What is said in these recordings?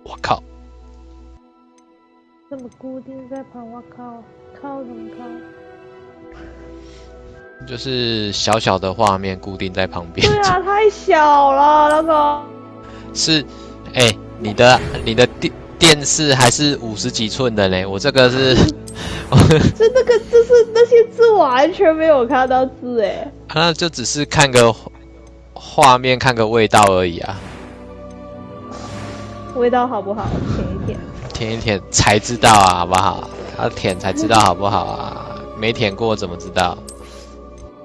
我靠！怎么固定在旁？我靠，靠怎么靠？就是小小的画面固定在旁边。对啊，太小了那个。是，你的电视还是50几寸的呢？我这个是，就是那些字完全没有看到字哎。那就只是看个画面，看个味道而已啊。味道好不好？舔一舔。舔一舔才知道啊，好不好？要舔才知道好不好啊？没舔过怎么知道？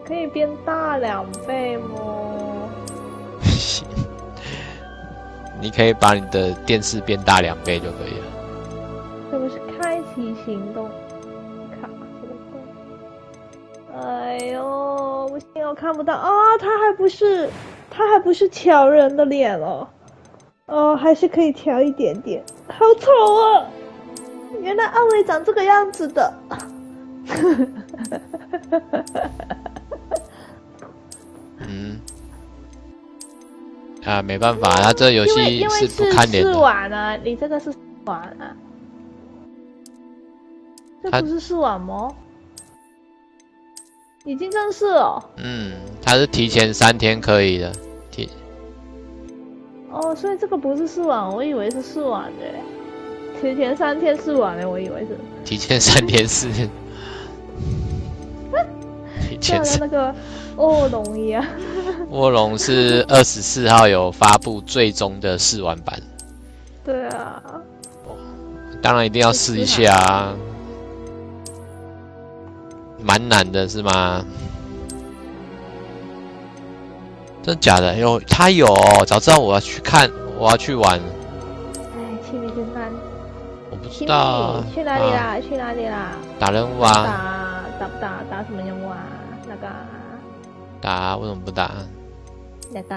可以变大2倍吗？你可以把你的电视变大2倍就可以了。是不是开启行动？卡什么鬼？哎呦，不行，我看不到啊！他还不是调人的脸哦。哦，还是可以调一点点。好丑啊！原来奥伟长这个样子的。没办法，他这游戏是不看脸的。试玩啊，你这个是试玩啊？这不是试玩吗？已经正式了。它是提前3天可以的。哦，所以这个不是试玩，我以为是试玩的。提前3天试玩的，我以为是。提前3天试。像那个卧龙一样。卧龙是24号有发布最终的试玩版。对啊。当然一定要试一下啊。蛮难的是吗？真的假的？他有哦，早知道我要去看，我要去玩。去你真难。我不知道。去哪里啦？去哪里啦？打任务啊。打什么任务啊？那个。打为什么不打？那个。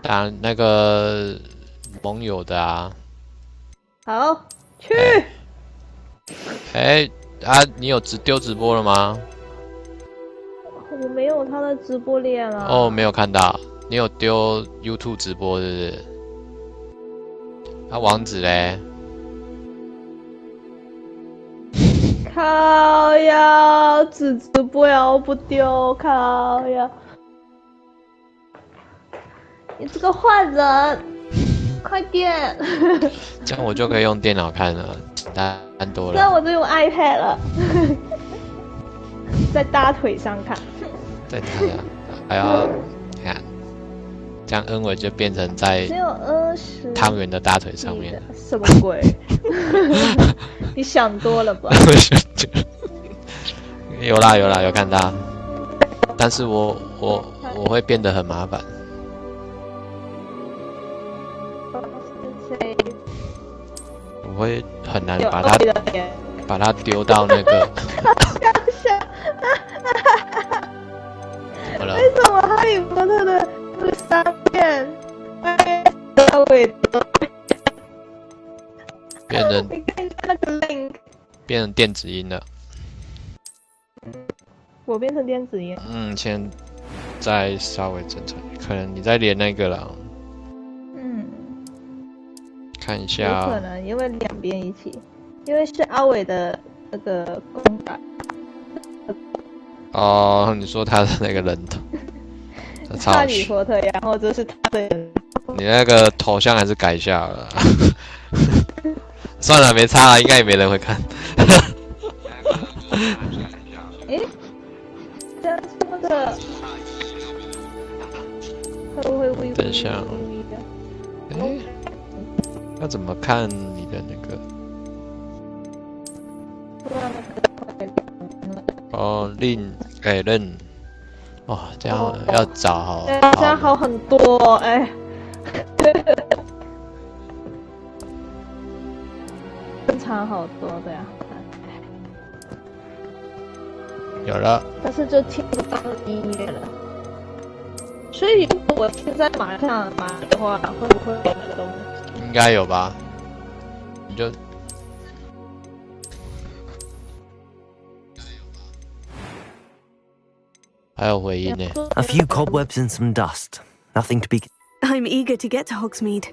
打那个盟友的啊。好，去。你有丢直播了吗？我没有他的直播脸啊。哦，没有看到。你有丢 YouTube 直播是不是？网址嘞？靠呀，只直播呀，我不丢，靠呀！你这个坏人，快点！这样我就可以用电脑看了，单多了。这样我就用 iPad 了，在大腿上看。在大腿上，看，这样恩伟就变成在只有20汤圆的大腿上面。什么鬼？你想多了吧？有啦，有看到，但是我会变得很麻烦。我会很难把它丢到那个。为什么哈利波特的3遍变成你看一下那个 link， 变成电子音了。我变成电子音。现在稍微正常，可能你在连那个了。看一下。有可能，因为2边一起，因为是阿伟的那个公仔。哦，你说他的那个人头。哈利波特，然后这是他的人。你那个头像还是改一下了。算了，没差了，应该也没人会看。这样说的会微微等一下。要怎么看你的那个？令这样要找好。这样好很多正常好多的呀。有了。但是就听不到音乐了。所以如果我现在马上买的话，会不会有那个东西？应该有吧？你就。还有回音呢。A few cobwebs and some dust. Nothing to be. I'm eager to get to Hogsmeade.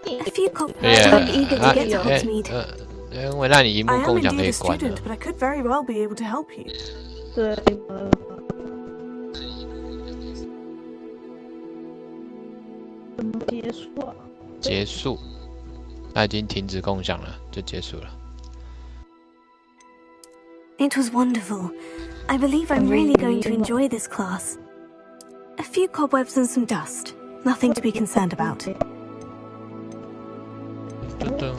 A few copies Yeah. are eager to get to Hogsmeade. 因为那你荧幕 I am 共享可 indeed 以 a 关的 student,。but I could very well be able to help you. 对，怎么结束啊？结束，它已经停止共享了，就结束了。It was wonderful. I believe I'm really going to enjoy this class. A few cobwebs and some dust. Nothing to be concerned about. 噔噔，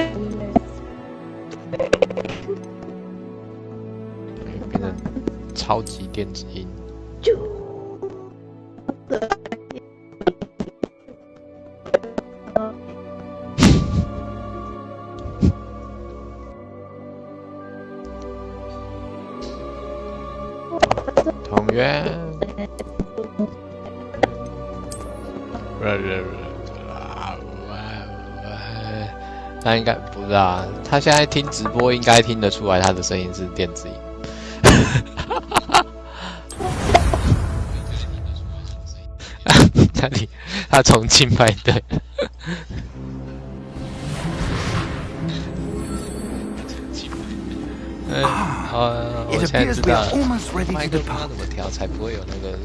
变成超级电子音。同源。他应该不知道，他现在听直播应该听得出来，他的声音是电子音。那里，他重庆派对。我现在知道麦克风怎么调才不会有那个。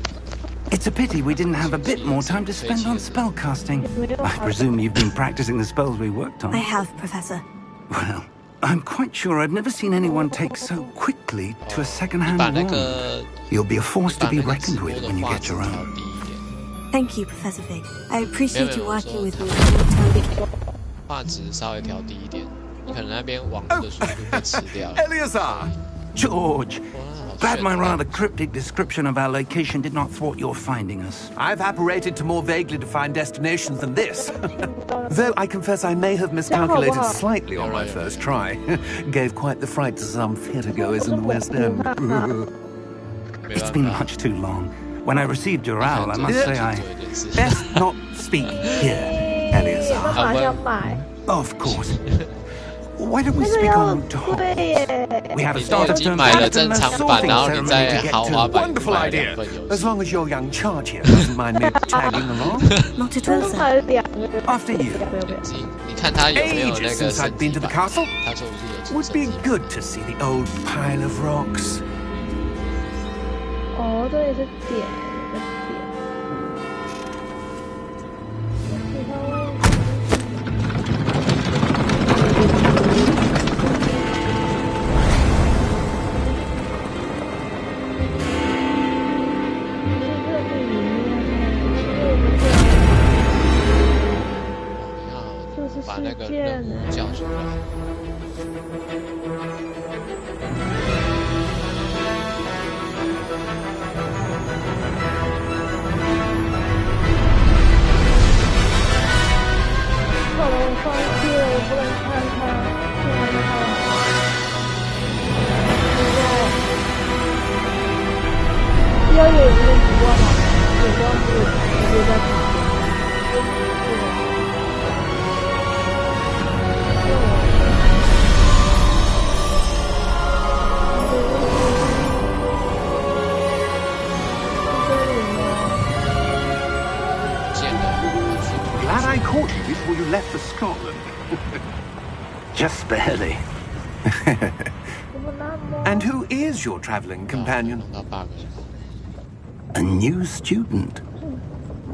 It's a pity we didn't have a bit more time to spend on spellcasting. I presume you've been practicing the spells we worked on. I have, Professor. Well, I'm quite sure I've never seen anyone take so quickly to a second-hand wand. You'll be a force to be reckoned with when you get your own. Thank you, Professor Fig. I appreciate you working with me. 画质稍微调低一点，你可能那边网络的速度被吃掉了。 Eleazar! George! Glad my rather cryptic description of our location did not thwart your finding us. I've apparated to more vaguely defined destinations than this. Though I confess I may have miscalculated slightly on my first try. Gave quite the fright to some theatregoers in the West End. It's been much too long. When I received your owl, I must say I... Best not speak here, Eleazar. 好想买。 Of course. Why don't we speak on route to Hogsmeade? 对耶。 We have a 你都 start 已 of 经 term 买了 and 正 a 常版， sorting 然后你 ceremony 在 to get 豪华 to. 版 Wonderful 买 idea. 2份游 As 戏。 long as your young charge here doesn't mind me tagging along. Not at 真 all, 的 sir. 买了2个。 After you. 你看他有没有那 Ages 个 since 升 I'd 级 been to the 版？ castle. 他说不是有 Would 升 be 级版 good to see the old pile of rocks. 哦，这里是点，有个点。把那个任务叫出来。好了，我放弃了，我不能看它，不能看。要有一个烛光吗？烛光不是直接在旁边吗？Glad I caught you before you left for Scotland. Just barely. And who is your travelling companion? A new student.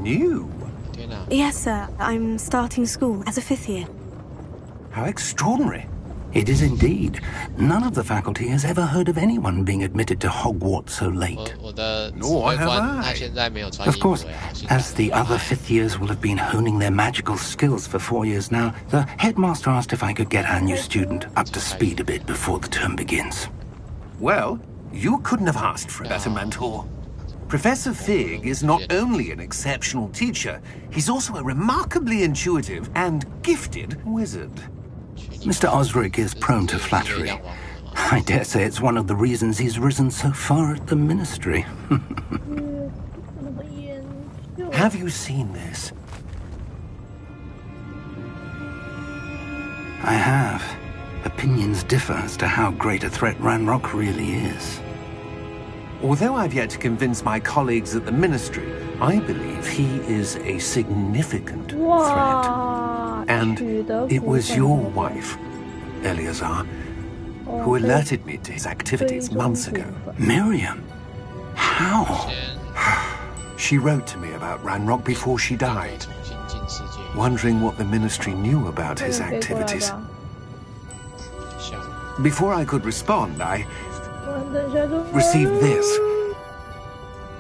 New? Yes, sir. I'm starting school as a 5th year. How extraordinary. It is indeed. None of the faculty has ever heard of anyone being admitted to Hogwarts so late. 我的指 Nor 挥 have 官 I. 他现在没有穿 Of 衣服 course, 呀， as the other 5th years will have been honing their magical skills for 4 years now, the headmaster asked if I could get our new student up to speed a bit before the term begins. Well, you couldn't have asked for a better mentor. Professor Fig is not only an exceptional teacher, he's also a remarkably intuitive and gifted wizard. Mr. Osric is prone to flattery. I dare say it's one of the reasons he's risen so far at the ministry. Have you seen this? I have. Opinions differ as to how great a threat Ranrock really is. Although I've yet to convince my colleagues at the ministry, I believe he is a significant threat. 哇， And it was your wife, Eleazar, who alerted me to his activities months ago. Miriam? How? She wrote to me about Ranrock before she died, wondering what the ministry knew about his activities. Before I could respond, I received this.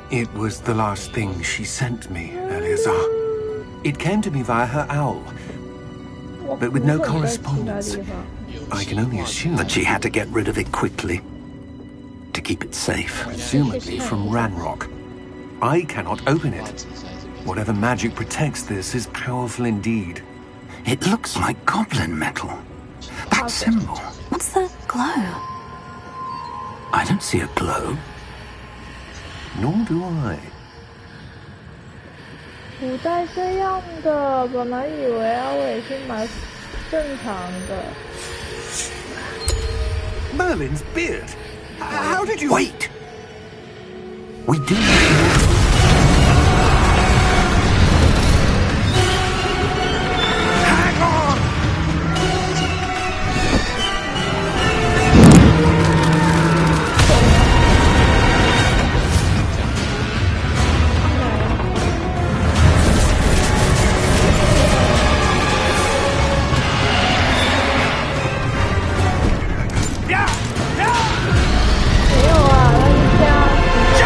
It was the last thing she sent me, Eleazar. It came to me via her owl, but with no correspondence. I can only assume That she had to get rid of it quickly to keep it safe. presumably from Ranrock. I cannot open it. Whatever magic protects this is powerful indeed. It looks like goblin metal. That symbol. What's the glow? I don't see a glow. Nor do I. 古代这样的，本来以为阿伟是蛮正常的。 Merlin's beard! How did you... Wait! We do. Hang on! Yeah! Yeah! 没有啊，那是加。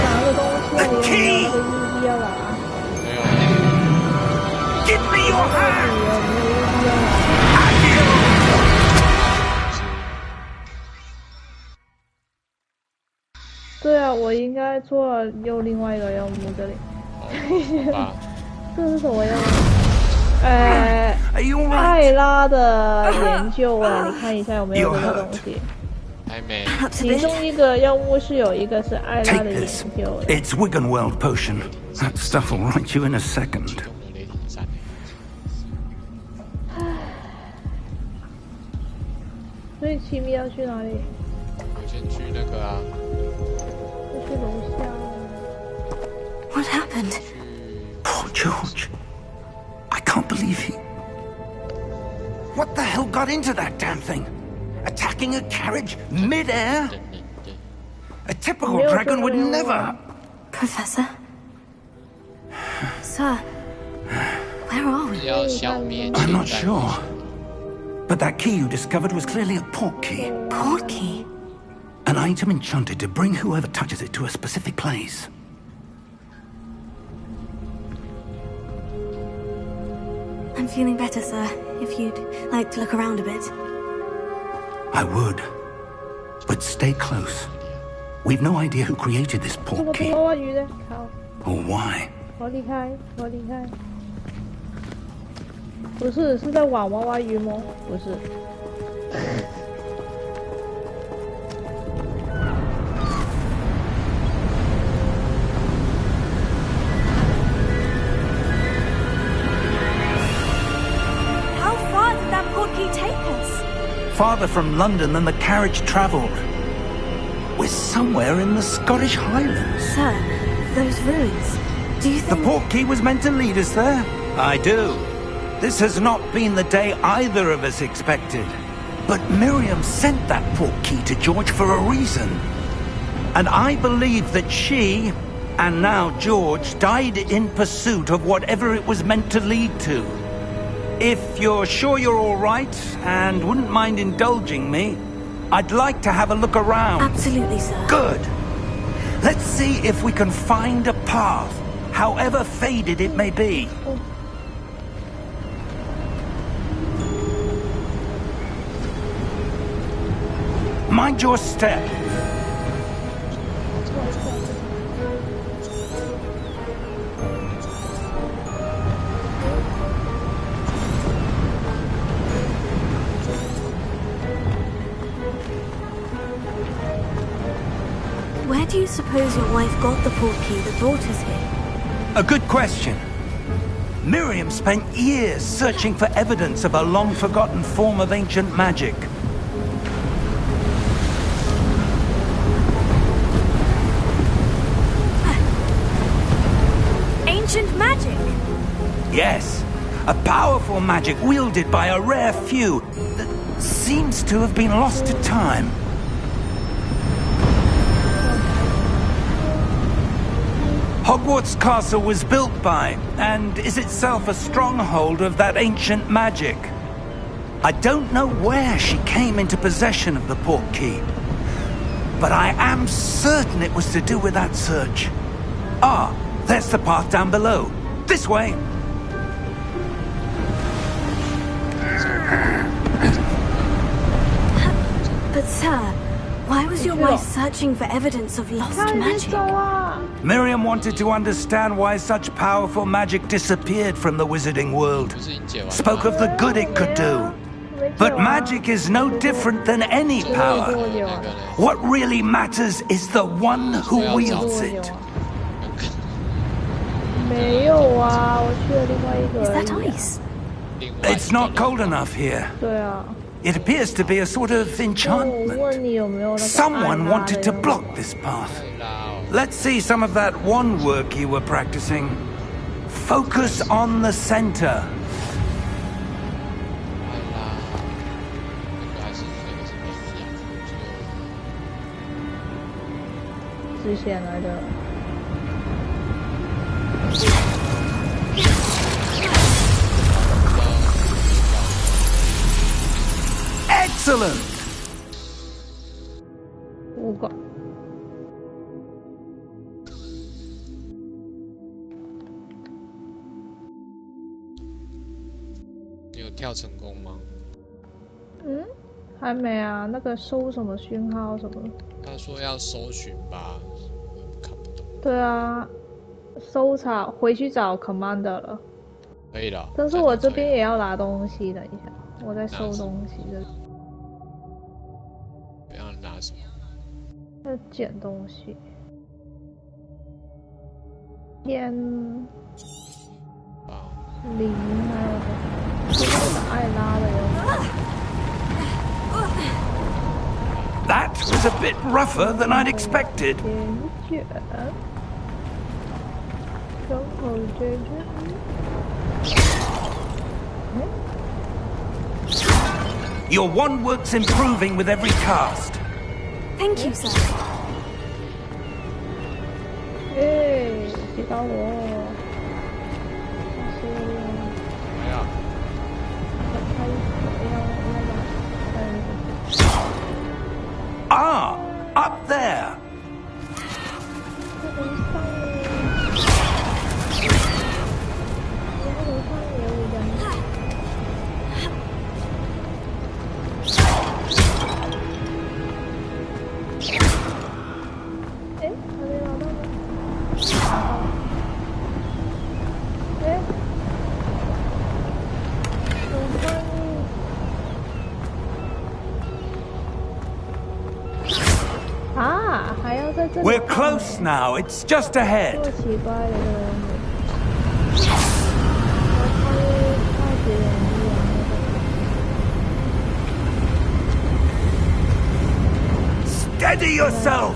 拿个东西，有没有那个日币要拿？ Give me your 有 hand! 没有日币要拿？对啊，我应该错了，有另外一个任务这里。这是什么任务？ Are you all right? 艾拉的研究啊，你看一下有没有这个东西。还没。 Perhaps a 其 bit. 中一个任务是有一个是艾拉 Take 的研 this. 究的。 It's Wiggenweld potion. That stuff will right you in a second. 用雷霆伞。所以奇米要去哪里？我先去那个啊，要去楼下。 What happened? Poor George. I can't believe he... What the hell got into that damn thing? Attacking a carriage mid-air? 等等等， A typical dragon would never... Professor? Sir? Where are we? 要消灭。 I'm not sure. But that key you discovered was clearly a port key. Portkey? An item enchanted to bring whoever touches it to a specific place. I'm feeling better, sir. If you'd like to look around a bit. I would. But stay close. We've no idea who created this 这个 port 是 key 娃娃鱼的，好， or why. 我离开，我离开。不是，是在玩娃娃鱼吗？不是。How far did that portkey take us? Farther from London than the carriage travelled. We're somewhere in the Scottish Highlands. Sir, those ruins. Do you The think... port key was meant to lead us there? I do. This has not been the day either of us expected. But Miriam sent that port key to George for a reason. And I believe that she, and now George, died in pursuit of whatever it was meant to lead to. If you're sure you're all right, and wouldn't mind indulging me, I'd like to have a look around. Absolutely, sir. Good. Let's see if we can find a path, however faded it may be. Mind your step. Where do you suppose your wife got the portkey that brought us here? A good question. Miriam spent years searching for evidence of a long-forgotten form of ancient magic. Yes, a powerful magic wielded by a rare few that seems to have been lost to time. Hogwarts Castle was built by, and is itself a stronghold of that ancient magic. I don't know where she came into possession of the portkey, but I am certain it was to do with that search. Ah, there's the path down below. This way. But sir, why was your wife searching for evidence of lost 看你 magic? 走啊！ Miriam wanted to understand why such powerful magic disappeared from the wizarding world. 不是已经解完了吗 Spoke of the good it could do. 没走 But 啊 magic is no different than any 多 power. 久啊？ What really matters is the one who 多 wields 久 it. 啊？没有啊，我去了另外一个 Is 而 that 已啊。 ice? 另外 It's not cold enough here. 对啊， It appears to be a sort of 我 enchantment. 问你有没有那个 Someone 按拉 wanted 的 to 那个 block this path. 太拉哦 Let's see some of that wand work you were practicing. Focus on the center. 太拉，那个还是那个是没一样，之前来的。 Excellent! 5个。你有跳成功吗？嗯，还没啊，那个收什么讯号什么的。他说要搜寻吧，我看不懂。对啊，搜查回去找 commander 了。可以了。但是我这边也要拿东西，等一下，我在收东西的，不要拿什么？要捡东西。天，啊，梨还有什么？这是我的爱拉的哟。 That was a bit rougher than I'd expected. 点卷，然后这个。 Your wand work's improving with every cast. Thank you, sir. 哎，接到我，谢谢。没有。开Ah, up there. 这楼上耶，楼上也有人。 哎，还没拿到吗？哎，我翻译。啊，还要在这里。 We're close now. It's just 这 ahead. 么奇怪的这个人物。我太别人一样了。 Steady yourself.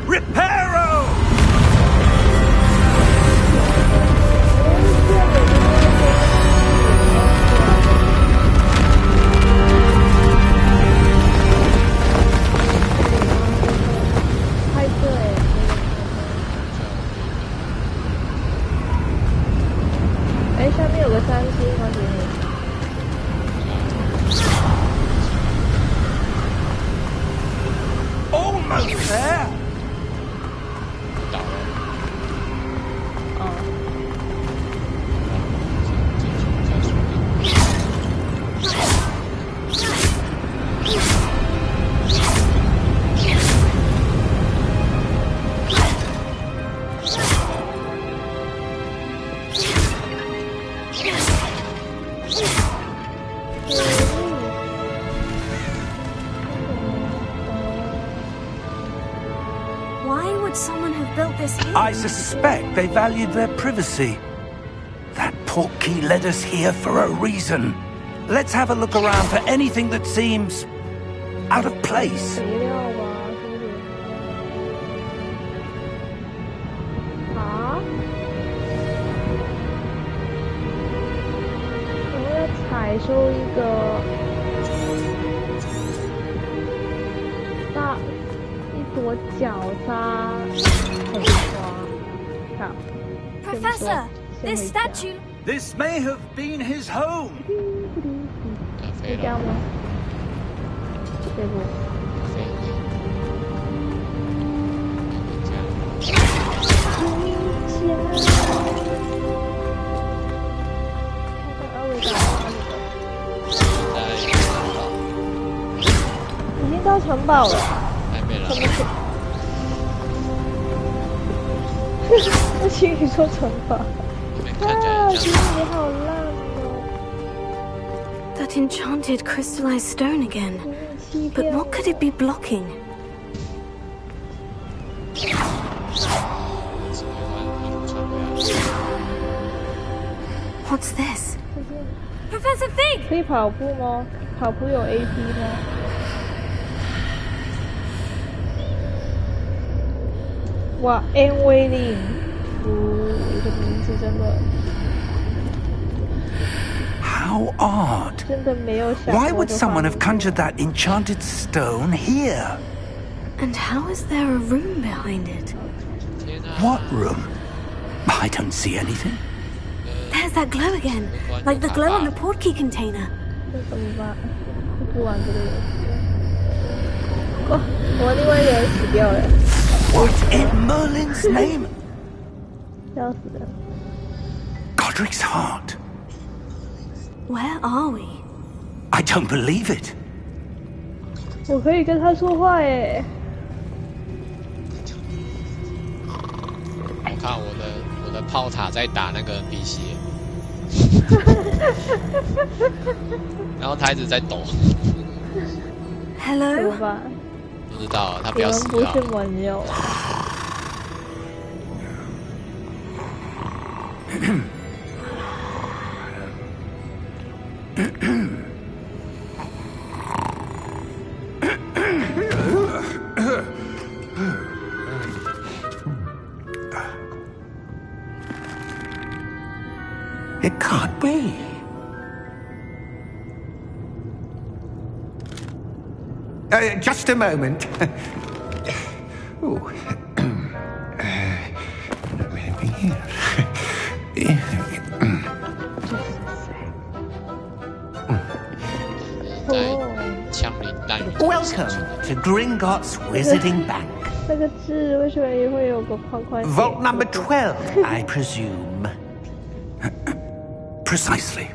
Reparo! 拍摄哎，哎，下面有个3星，还给你。 Almost there. 倒了。哦，进去再处理。Why would someone have built this here? I suspect they valued their privacy. That portkey led us here for a reason. Let's have a look around for anything that seems out of place. 肥料吧，是不是？啊？采收一朵绞杀红花。好 Professor, this statue. This may have been his home. 可以这样吗？对不？已经到城堡了。还没来。我请你说城堡。啊，其实你好烂哦。 That enchanted crystallized stone again. But what could it be blocking? What's this? Professor Fig! 可以跑步吗？跑步有 AP 吗？哇 ，N 威令，这个名字真的。 How odd. 真的没有想过。 Why would someone have conjured that enchanted stone here? And how is there a room behind it? What room? I don't see anything. There's that glow again, like the glow in the portkey container. 这怎么办？不玩这个游戏了。哦，我另外一个人死掉了。 What in Merlin's name? 笑死了。 Godric's heart. Where are we? I don't believe it. 我可以跟他说话耶。我看我的炮塔在打那个鼻血，然后他一直在抖。怎么 Hello? 办？不知道他不你要死啊们不是！盟友。It can't be. Just a moment. Oh. Welcome to Gringotts Wizarding Bank. 那个字为什么也会有个框框写 Vault number 12, I presume. Precisely.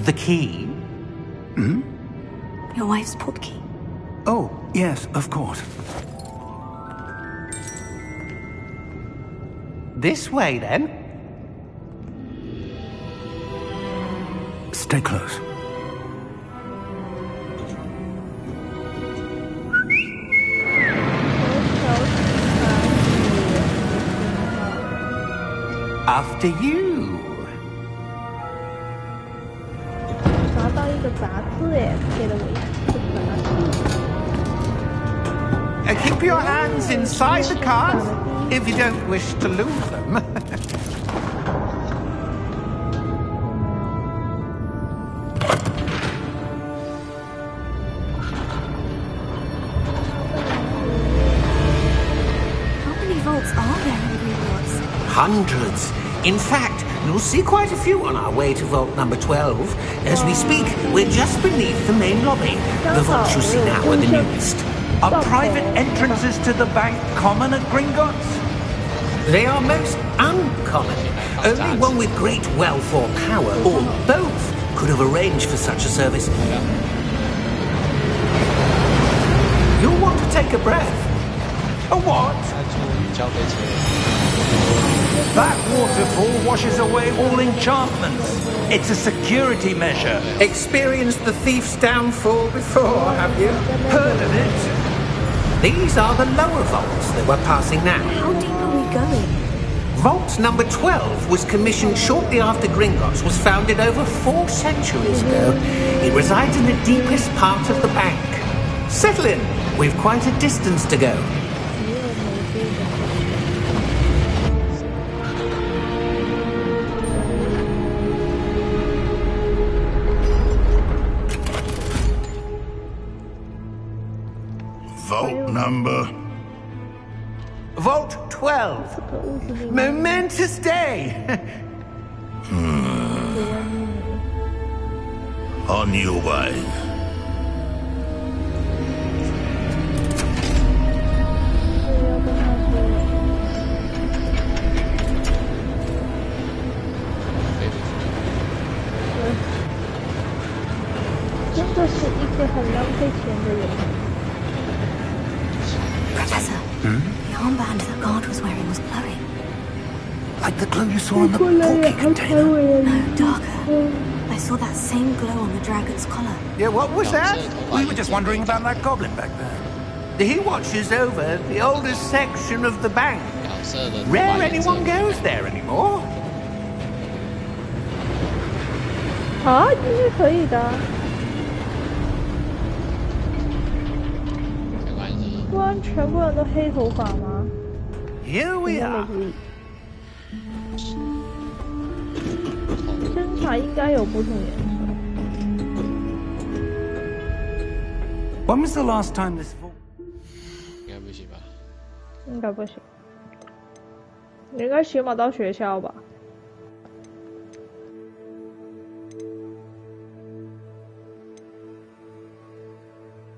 The key? Hmm? Your wife's portkey. Oh, yes, of course. This way, then. Stay close. After you. 拿到一个杂志耶，给了我一个杂志。 Keep your hands inside the cards if you don't wish to lose them. How many vaults are there in Gringotts? Hundreds. In fact, you'll see quite a few on our way to vault number 12. As we speak, we're just beneath the main lobby. The vaults you see now are the newest. Are private entrances to the bank common at Gringotts? They are most uncommon. Only one with great wealth or power, or both, could have arranged for such a service. You'll want to take a breath. A what? 交给钱。 That waterfall washes away all enchantments. It's a security measure. Experienced the thief's downfall before, have you? Heard of it? These are the lower vaults that we're passing now. How deep are we going? Vault number 12 was commissioned shortly after Gringotts was founded over 4 centuries ago. It resides in the deepest part of the bank. Settle in. We've quite a distance to go. Vault number? Vault 12. 这个屋子里面 Momentous day. On your way. 对，要跟他说。对，真的是一个很浪费钱的人。 Professor, the armband that guard was wearing was glowing. Like the glow you saw on the porky container. No, darker. I saw that same glow on the dragon's collar. Yeah, what was that? We were just wondering about that goblin back there. He watches over the oldest section of the bank. 角色的 Rare anyone goes there anymore. 啊，进去可以的。 没关系。不然全部人都黑头发吗？ Here we 真没 are. 注意。侦查应该有不同颜色。 When was the last time this vault? 应该不行吧？应该不行。你应该起码到学校吧？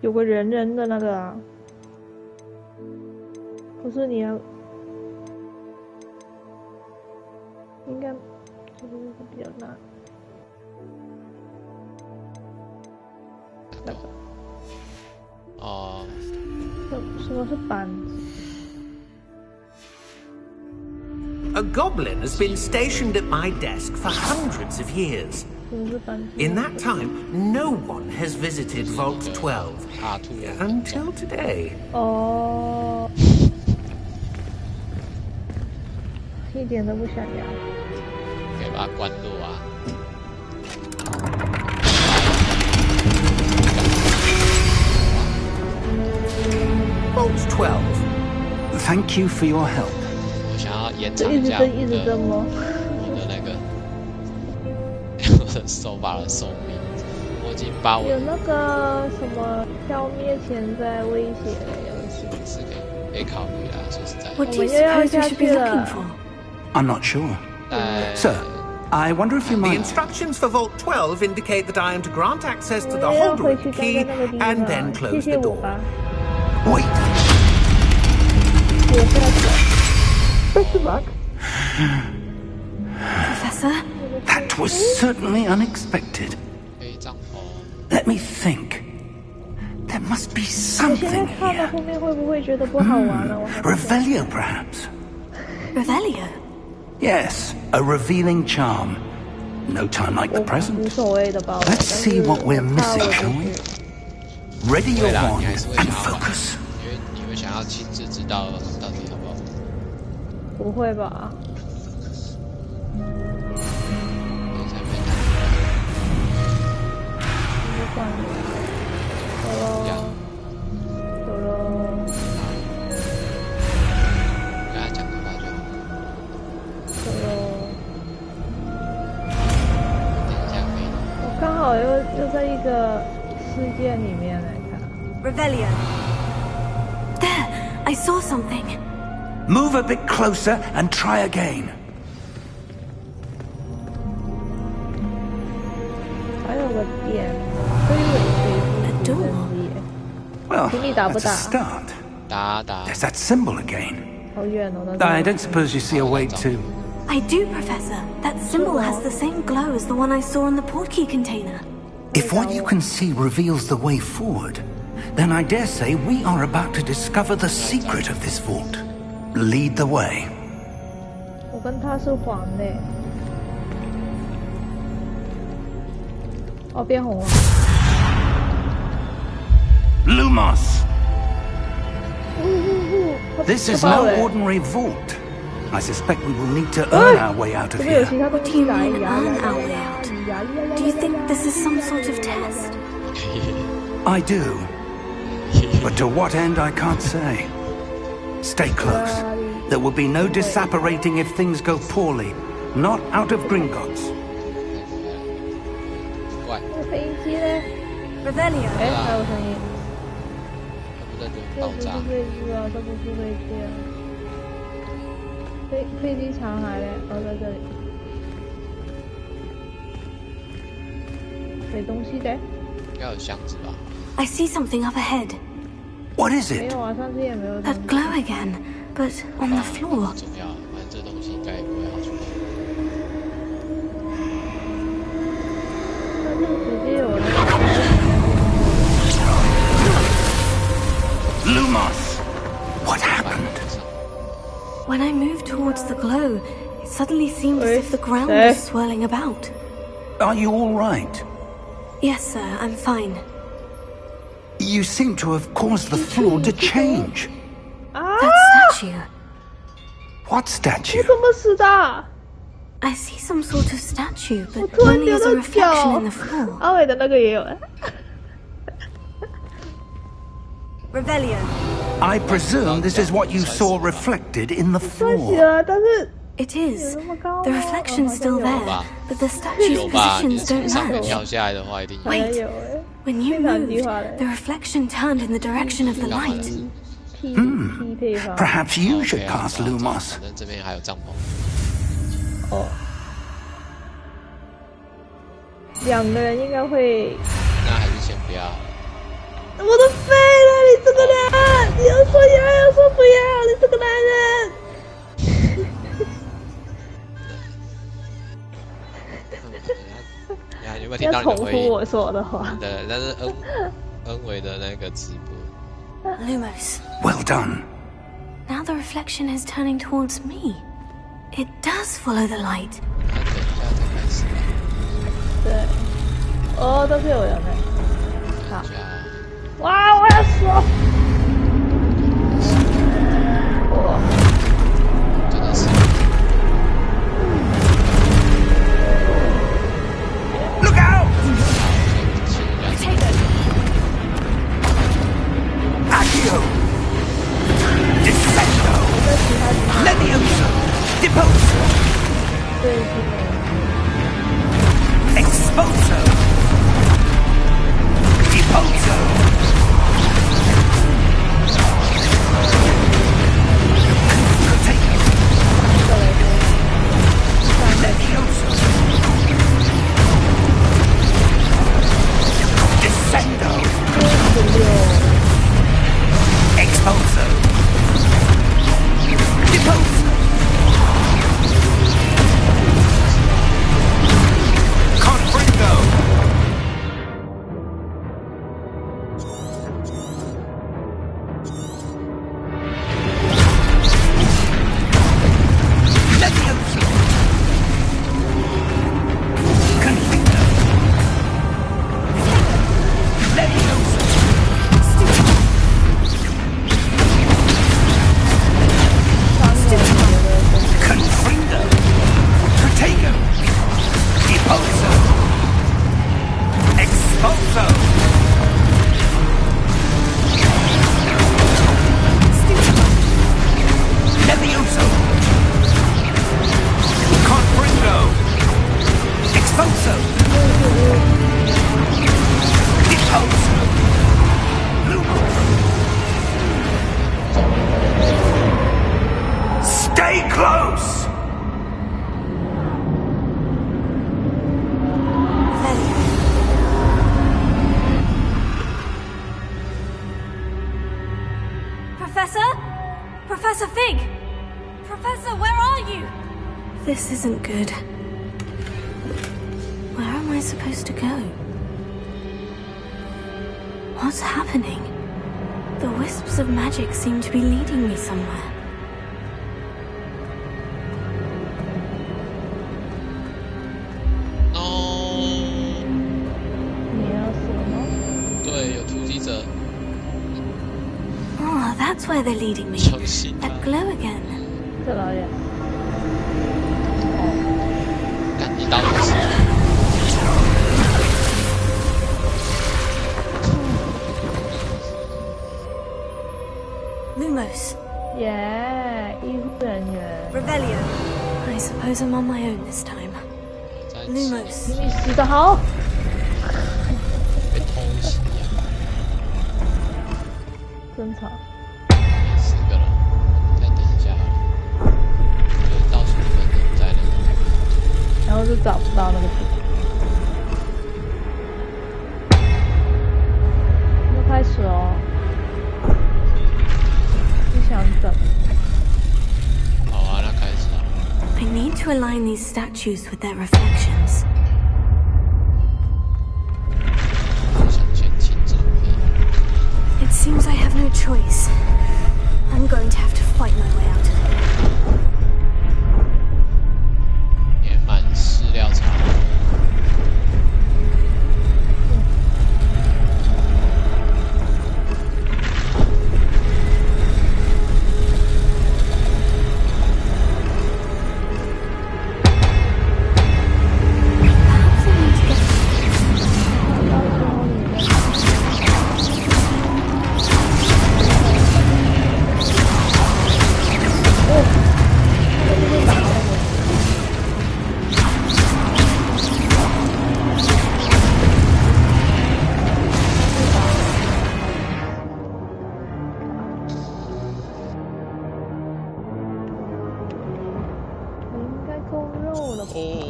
有个人人的那个啊，可是你要，应该这个比较难。那个哦，什么是板子？ A goblin has been stationed at my desk for hundreds of years. 什么是板子？ In that time, no one has visited Vault 12 阿兔 until today. 哦，一点都不想要。可以把它关落啊。 Vault 12. Thank you for your help. 我想要延这长一下一直蹬，一直蹬吗？我的那个我的手把的寿命，我已经把我有那个什么消灭潜在威胁的游戏，是可以考虑啦。说实在， What do you Oh, yeah, suppose we should be yeah. looking for? I'm not sure. 但 Sir, I wonder if you The might... instructions for Vault 12 indicate that I am to grant access to the 我也要 holder 回 of 去 the 刚 key 刚那个地 and 方， then 谢 close 谢 the 我 door. 吧， Wait! 我下去。Best of luck。 Professor? That was certainly unexpected. 可以帐篷， Let me think. There must be 我现在 something 看到 here. 后面会不会觉得不好玩了？我还是 Revelio, perhaps? Revelio? Yes, a revealing charm. No time like the 无 present. 所谓的吧。 Let's see what we're 我怕 missing, 我 shall 就 we? 是 Ready your 对啦，你 wand 还是会 and 想要玩， focus. 因为你会想要亲自知道到底好不好。不会吧？我才没那就算了。走呀喽，走喽，跟他讲的话就好。走喽。等一下可以。我刚好又在一个事件里面来看。 Revelio. There! I saw something. Move a bit closer and try again. 还有个点，推尾飞机 Well, Can you double that's a that? start. 打打， There's that symbol again. 好远哦，那 I don't suppose you see a way to... I do, Professor. That symbol has the same glow as the one I saw in the portkey container. If what you can see reveals the way forward, then I dare say we are about to discover the secret of this vault. Lead the way. 我跟他是黄的。哦，变红了。 Lumos! 它 This is 它爆 no 了 ordinary vault. I suspect we will need to earn our way out 这 of 边有 here. 其他东 Do 西 you 来 mean 呀 earn 呀 our 呀 way 呀 out? 呀呀 Do you think this is some sort of test? I do. But to what end, I can't say. Stay close. There will be no disapparating if things go poorly. Not out of Gringotts. 怪，那飞机呢？ Revelio. 哎，还有声音。会不在轮这不是爆炸。飞机啊，这不是飞机啊。飞机残骸嘞，哦，在这里。没东西的。应该有箱子吧？ I see something up ahead. What is 没 it? 有啊，上次也没有东 That 西。 glow again, but on the 不 floor. 重要，反正这东西应该也不会好出来。那就直接有了。 Lumos! What happened? When I moved towards the glow, it suddenly seemed as if the ground Eh. was swirling about. Are you all right? Yes, sir, I'm fine. You seem to have caused the floor to change. 啊！ That statue. What 我 statue? 怎么死的？ I see some sort of statue, 我 but 突然 only 觉 as 得 a reflection 脚 in the floor. 阿伟的那个也有哎。 Revelio. I presume this is what you saw reflected in the 算起 floor. 了，但是 It 有 is. 那么高吗？ The reflection's still 好像有 there, but the statue's 有吧？你 positions 从 don't 上面 match. 跳下来的话，一定有。好像 Wait. 有哎。 When you 非常计 moved, 划的 the reflection turned in the direction of the 干嘛 light. 的？ T 配方。 Perhaps you OK should 啊 cast 反 Lumos. 正这边还有帐篷。哦。两个人应该会。那还是先不要。我都废了，你这个人，你要说要，要说不要，你这个男人。你有没有听到要重你的回应？复我说的话。对，那是恩维的那个直播。 Lumos. Well done. Now the reflection is turning towards me. It does follow the light. 那等一下再开始吧。对。哦，都是有人的。好等一。下。哇，我要死了！哇，真的是。 Look out! Accio! Descendo! Levioso! Deposo! 对， Expulso! Deposo! Potato! Levioso! Descendo! Expulso! Deposo! Confringo! Levioso! Confringo! Levioso! Confringo! Protego! Deposo! Expulso! Levioso! Confringo! Expulso! Deposo! Lumos! Stay close! Professor? Professor Fig? Professor, where are you? This isn't good. Where am I supposed to go? What's happening? The wisps of magic seem to be leading me somewhere. No， 你要死了吗？对，有突击者， Oh, that's where they're leading me. 重新 That glow again. 这老爷。干一刀就死。 Lumos. 耶，医护人员。 Revelio. I suppose I'm on my own this time. 在 Lumos. 你死得好。被偷袭啊！这正常。 4个了，再等一下好了，就倒数分钟再那个。然后就找不到那个地方。要开始哦，不想等。好啊，那开始啊。 I need to align these statues with their reflections. 向前进展。 It seems I have no choice. I'm going to have to fight my way out of it. 填满饲料槽。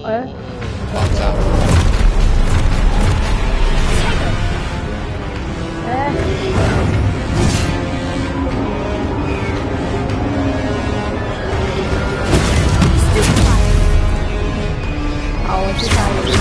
哎，爆炸！哎，好，我去杀一个。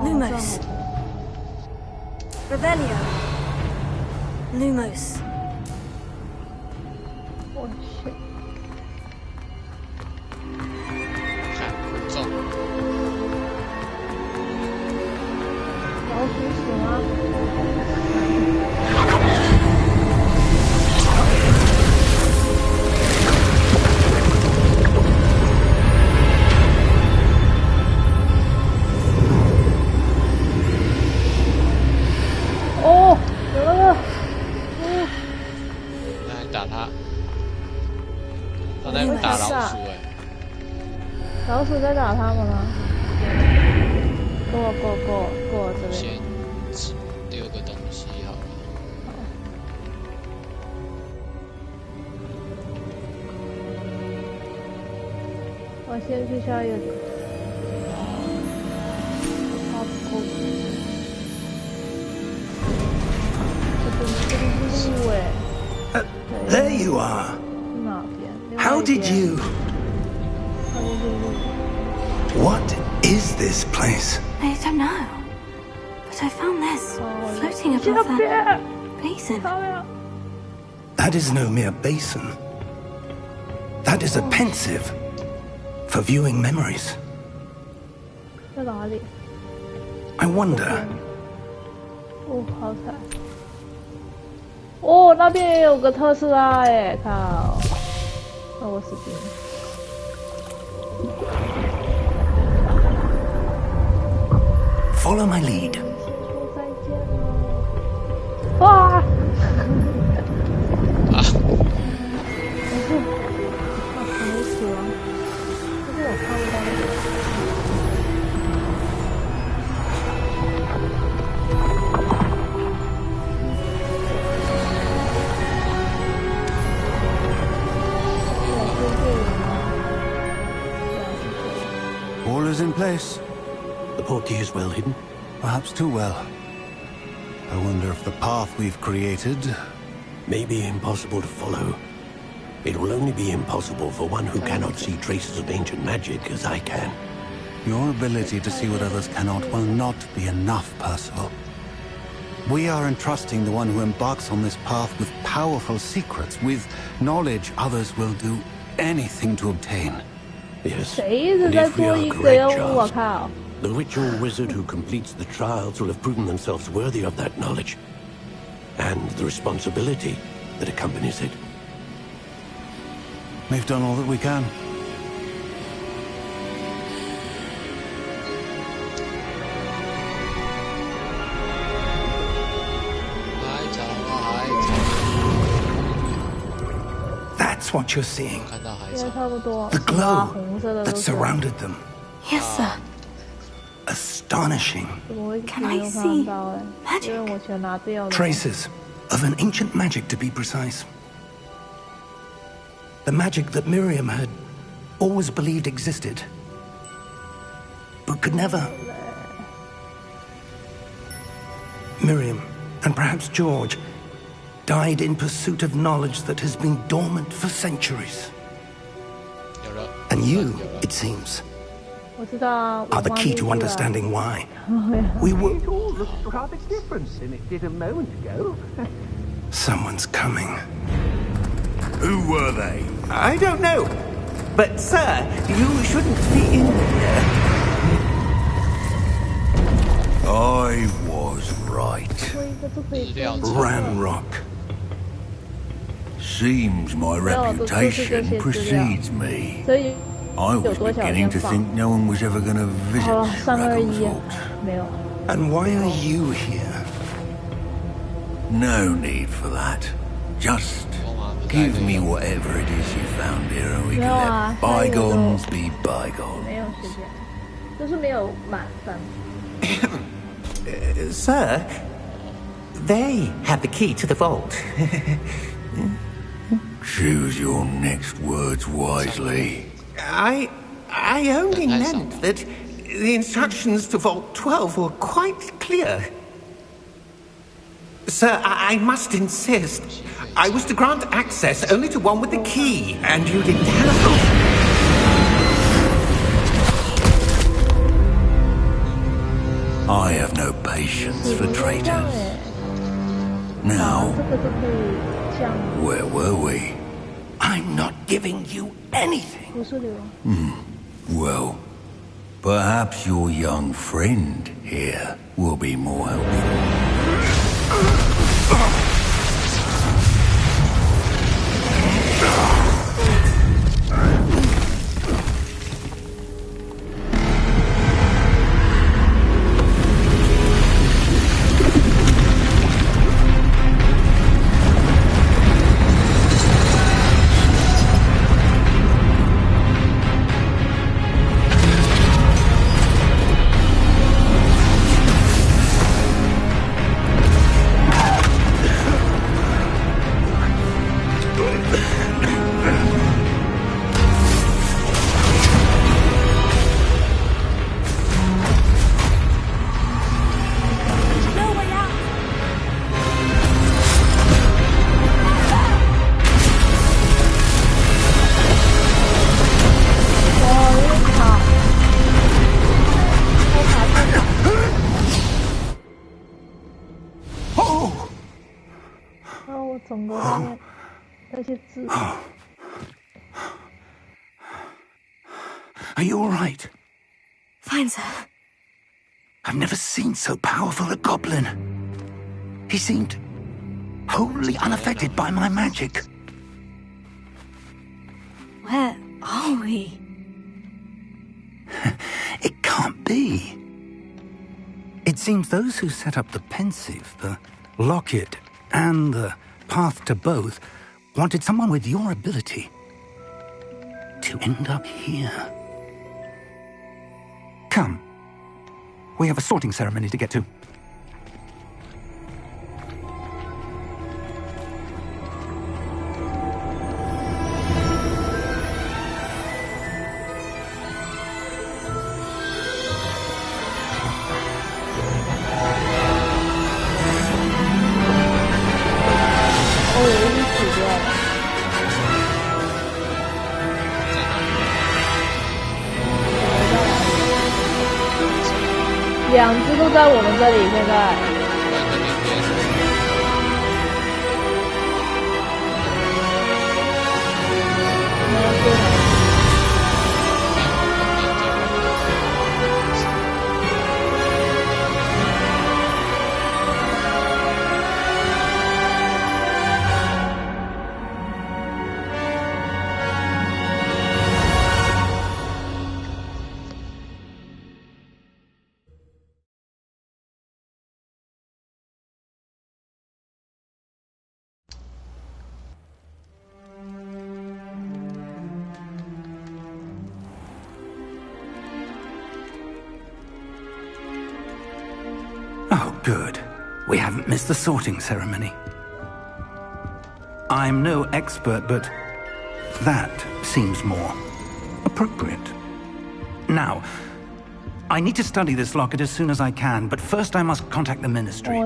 Lumos. Revelio. Lumos. 我去，看中，老鼠死吗？哦，有那个，那打他，他在打老鼠哎、老鼠在打他们了。过这先边。丢个东西好了。我先去下一个。好，这是路哎。 There you are. 哪边？ How did you? 那边是路。 What is this place? I don't know. But I found this floating 这 above 边 that basin. 漂亮。 That is no mere basin. That is a pensive for viewing memories. 在哪里？ I wonder. 哦，好惨。哦，那边也有个特斯拉哎，靠！那我死定了。 Follow my lead. 说再见了。哇！啊！没死亡，但是我看不到那个。All is in place. The portkey is well hidden. Perhaps too well. I wonder if the path we've created may be impossible to follow. It will only be impossible for one who cannot see traces of ancient magic as I can. Your ability to see what others cannot will not be enough, Percival. We are entrusting the one who embarks on this path with powerful secrets, with knowledge others will do anything to obtain. Yes. 谁一直 And 在 if we 做 are 一个 correct, 我 Charles, 靠！ the ritual wizard who completes the trials will have proven themselves worthy of that knowledge. And the responsibility that accompanies it. We've done all that we can. 海藻啊海藻， That's what you're seeing. 看到海应该藻。差不多。 The 什么啊 glow 红色的 that 都是。 surrounded them. Yes, sir. Astonishing. 怎么会 Can 没 I 有看 see 到哎？ magic? 因为我全拿掉了。 Traces of an ancient magic, to be precise. The magic that Miriam had always believed existed, but could never. Miriam, and perhaps George, died in pursuit of knowledge that has been dormant for centuries. 有了。 And you, 有了 it seems, 我知道啊。 are the 我 key to 忘记了 understanding why. We were. It all looks rather different than it did a moment ago. Someone's coming. Who were they? I don't know. But, sir, you shouldn't be in here. I was right. 做一个就可以日料做。 Ranrock. Seems my reputation precedes me. 所以 I 有 was 多少 beginning 间 to 房？ think no one was ever going to visit 好了，3而 Dragon's 已 Vault.，没有。 And why are you here? No need for that. Just give me whatever it is you found here and we can No, let I don't know. bygones be bygones. 没有时间，就是没有满分。 Sir, they have the key to the vault. Choose your next words wisely. I only Nice. meant that the instructions to Vault 12 were quite clear. Sir, I must insist. I was to grant access only to one with the key, and you didn't have. I have no patience for 这样 traitors. 哎， Now, 这个就可以这样， where were we? I'm not giving you anything. 不是流。 Well, perhaps your young friend here will be more helpful. No way out. 哇，有点卡，太卡太卡。我整个上面那些字， Are you all right? Fine, sir. I've never seen so powerful a goblin. He seemed wholly unaffected by my magic. Where are we? It can't be. It seems those who set up the pensive, the locket, and the path to both wanted someone with your ability to end up here. Come. We have a sorting ceremony to get to. 两只都在我们这里，现在。Oh, good. We haven't missed the sorting ceremony. I'm no expert, but that seems more appropriate. Now, I need to study this locket as soon as I can, but first I must contact the Ministry.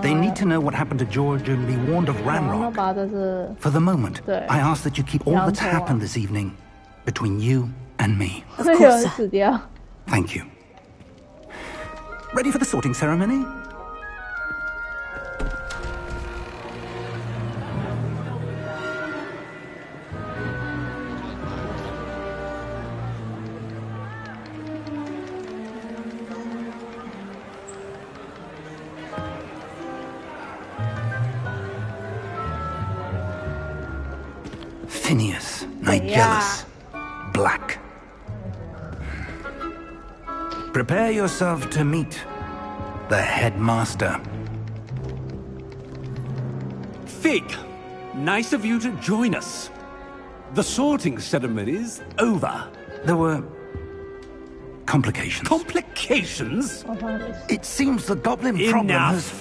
They need to know what happened to George and be warned of Ranrock. For the moment, I ask that you keep all that's happened this evening between you and me. Of course, sir. Thank you. Ready for the sorting ceremony? Phineas, Nigellus, Black. Prepare yourself to meet the headmaster. Fig, nice of you to join us. The sorting ceremony's over. There were complications. Complications? It seems the goblin problem has...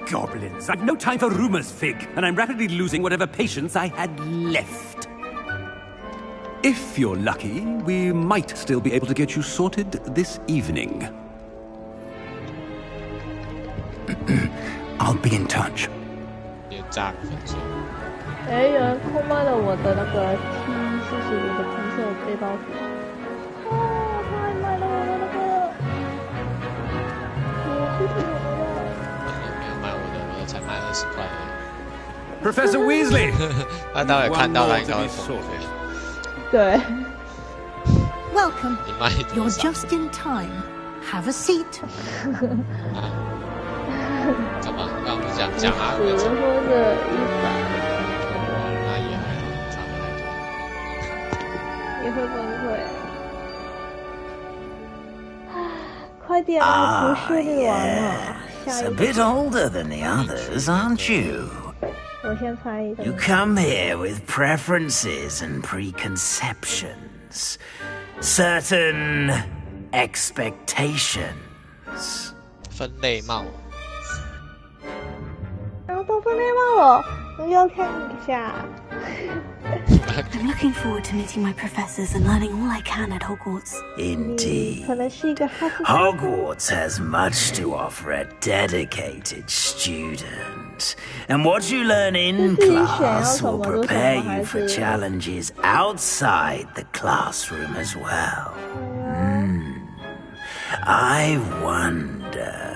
Goblins. I've no time for rumors, Fig, and I'm rapidly losing whatever patience I had left. If you're lucky, we might still be able to get you sorted this evening. I'll be in touch. 哎，有人偷卖了我的那个 T45的喷射背包服。哦，他还买了我的那个，我不懂了。没有买我的才卖20块而已。Professor Weasley， 他待会看到他应该会疯。对。Welcome. You're just in time. Have a seat. 干嘛？刚刚不是这样讲啊？只能说是100。那也还好，差不太多。也会崩溃。快点啊！不是力王了，下一 a bit older than the others, aren't you? 我先猜一个。You come here with preferences and preconceptions, certain expectations. 分类帽。然后都分类帽了，我要看一下。I'm looking forward to meeting my professors and learning all I can at Hogwarts. Indeed. 可能是一个哈佛。Hogwarts has much to offer a dedicated student, and what you learn in class will prepare you for challenges outside the classroom as well. I wonder.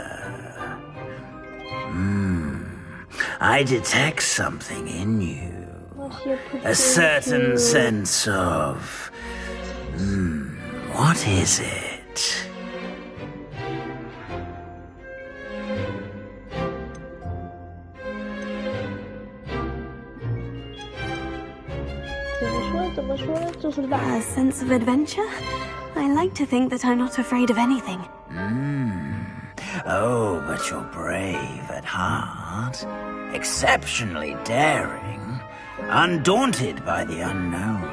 I detect something in you. A certain sense of... what is it? 怎么说呢？就是 A sense of adventure? I like to think that I'm not afraid of anything. Oh, but you're brave at heart. Exceptionally daring. Undaunted by the unknown.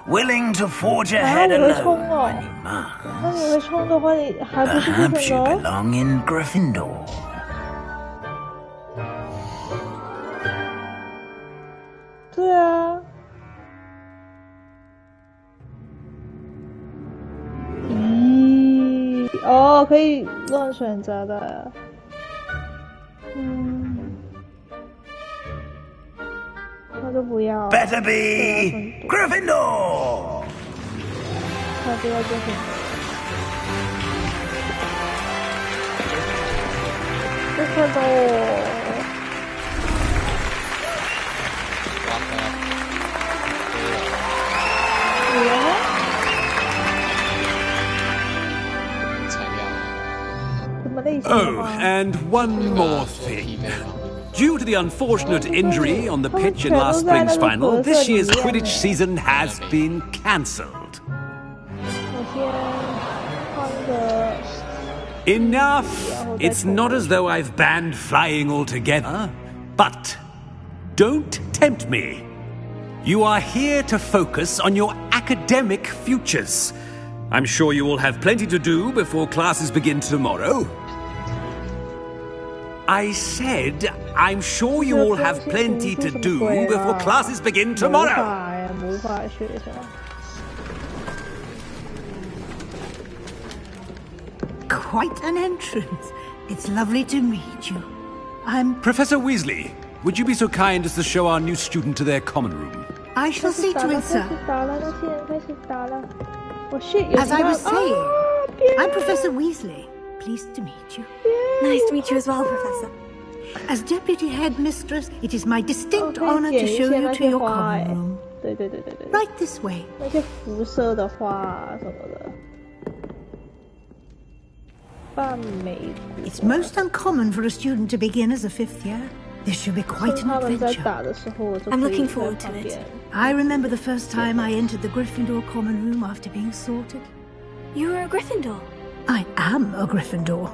Willing to forge ahead alone when you must. 那你会冲的话，你还不是 Perhaps you belong in Gryffindor. 对啊。哦，可以乱选择的。那就不要。Better be Gryffindor. 才不要Gryffindor。看到我。Oh, and one more thing. Due to the unfortunate injury on the pitch in last spring's final, this year's Quidditch season has been cancelled. Enough! It's not as though I've banned flying altogether, but don't tempt me. You are here to focus on your academic futures. I'm sure you will have plenty to do before classes begin tomorrow. I said, I'm sure you all have plenty to do before classes begin tomorrow. Quite an entrance. It's lovely to meet you. I'm... Professor Weasley, would you be so kind as to show our new student to their common room? I shall see to it, sir. As I was saying, I'm Professor Weasley. Pleased to meet you. Nice to meet you as well, Professor. As Deputy Headmistress, it is my distinct honor to show you to your common room. Right this way. It's most uncommon for a student to begin as a 5th year. This should be quite an adventure. I'm looking forward to it. I remember the first time I entered the Gryffindor common room after being sorted. You were a Gryffindor? I am a Gryffindor.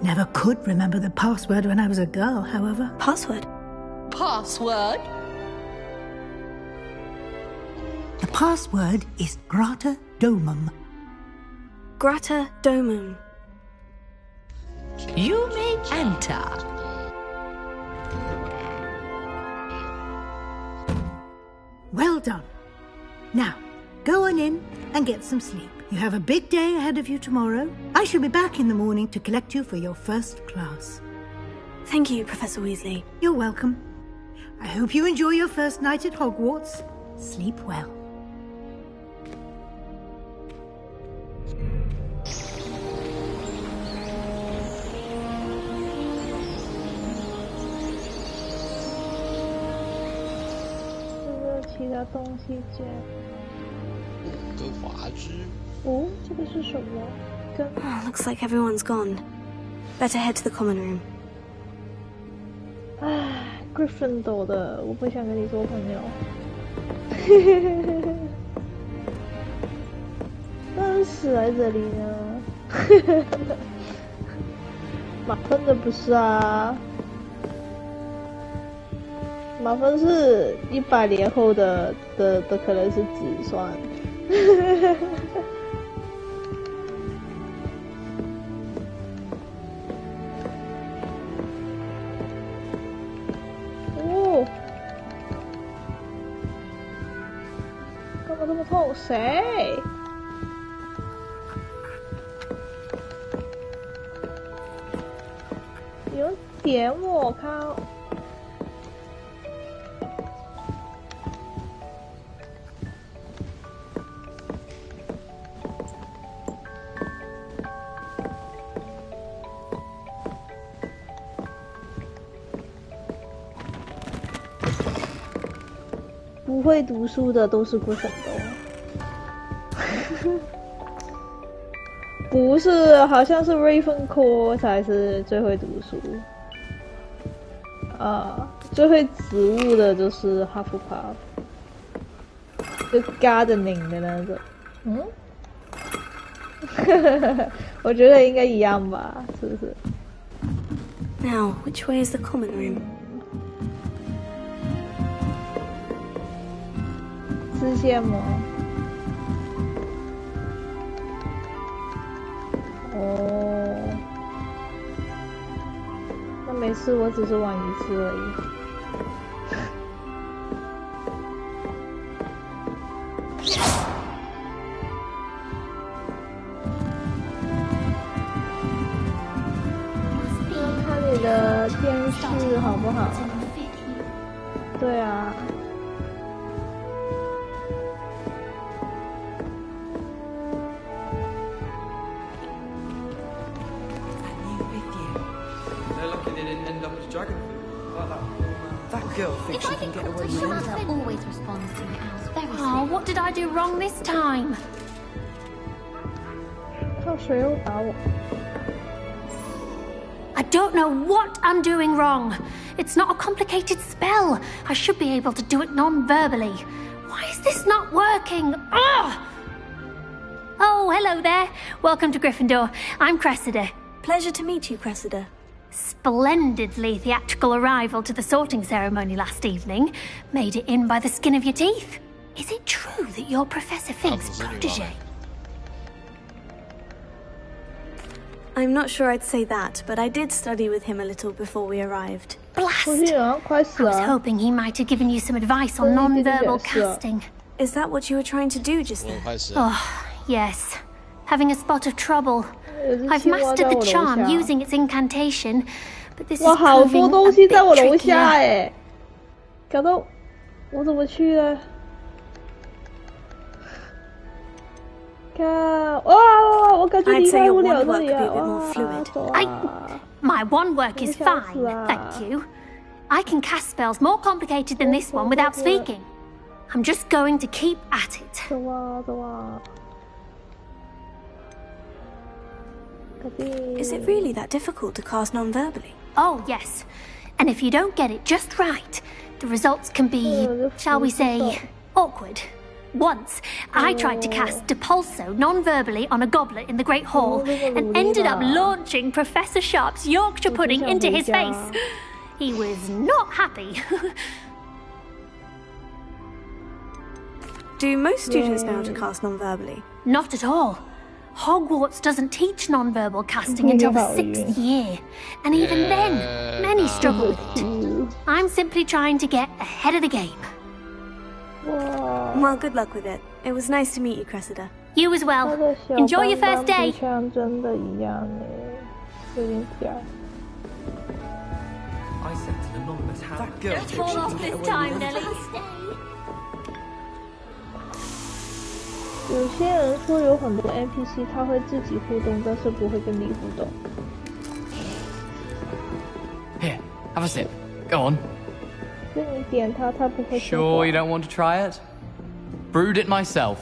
Never could remember the password when I was a girl, however. Password? Password? The password is Grata Domum. Grata Domum. You may enter. Well done. Now, go on in and get some sleep. You have a big day ahead of you tomorrow. I shall be back in the morning to collect you for your first class. Thank you, Professor Weasley. You're welcome. I hope you enjoy your first night at Hogwarts. Sleep well. Oh, looks like everyone's gone. Better head to the common room. Gryffindor 的，我不想跟你做朋友。但是死在这里呢？马芬的不是啊，马芬是100年后的可能是子孙。哦，干嘛这么痛？谁？有人点我靠！不会读书的都是Gryffindor。不是，好像是 Ravenclaw 才是最会读书。最会植物的就是 Hufflepuff， 就 gardening 的那种。我觉得应该一样吧，是不是 ？Now, which way is the common room? 支线吗？哦，那没事，我只是玩一次而已。要看你的电视好不好？对啊。That girl thinks she can get away with anything. Always responds to me out. Oh, what did I do wrong this time? 靠谁又打我？ I don't know what I'm doing wrong. It's not a complicated spell. I should be able to do it non-verbally. Why is this not working? Ugh! Oh, hello there. Welcome to Gryffindor. I'm Cressida. Pleasure to meet you, Cressida. Splendidly theatrical arrival to the sorting ceremony last evening. Made it in by the skin of your teeth. Is it true that you're Professor Fig's protege? I'm not sure I'd say that, but I did study with him a little before we arrived. Blast! I was hoping he might have given you some advice on non-verbal casting. Is that what you were trying to do just then? Oh, yes. Having a spot of trouble. I've mastered the charm using its incantation, but this is proving a bit trickier. 搞到我怎么去啊？看，哇！我感觉离开不了这里啊！哇！ My wand work is fine, thank you. I can cast spells more complicated than this one without speaking. I'm just going to keep at it. 走啊走啊！ Is it really that difficult to cast non-verbally? Oh, yes. And if you don't get it just right, the results can be, shall we say, awkward. Once, I tried to cast Depulso non-verbally on a goblet in the Great Hall and ended up launching Professor Sharp's Yorkshire pudding into his face. He was not happy. Do most students know how to cast non-verbally? Not at all. Hogwarts doesn't teach non-verbal casting until the 6th year, and even then, many struggle with it. I'm simply trying to get ahead of the game. Well, good luck with it. It was nice to meet you, Cressida. You as well. Enjoy your first day. 真的一样呢，有点假。 I sent an anonymous hand. That girl Don't fall off this time, Nelly. 有些人说有很多 NPC 他会自己互动，但是不会跟你互动。 Here, have a sip. Go on. 就你点它，它不会说话。 Sure you don't want to try it? Brewed it myself.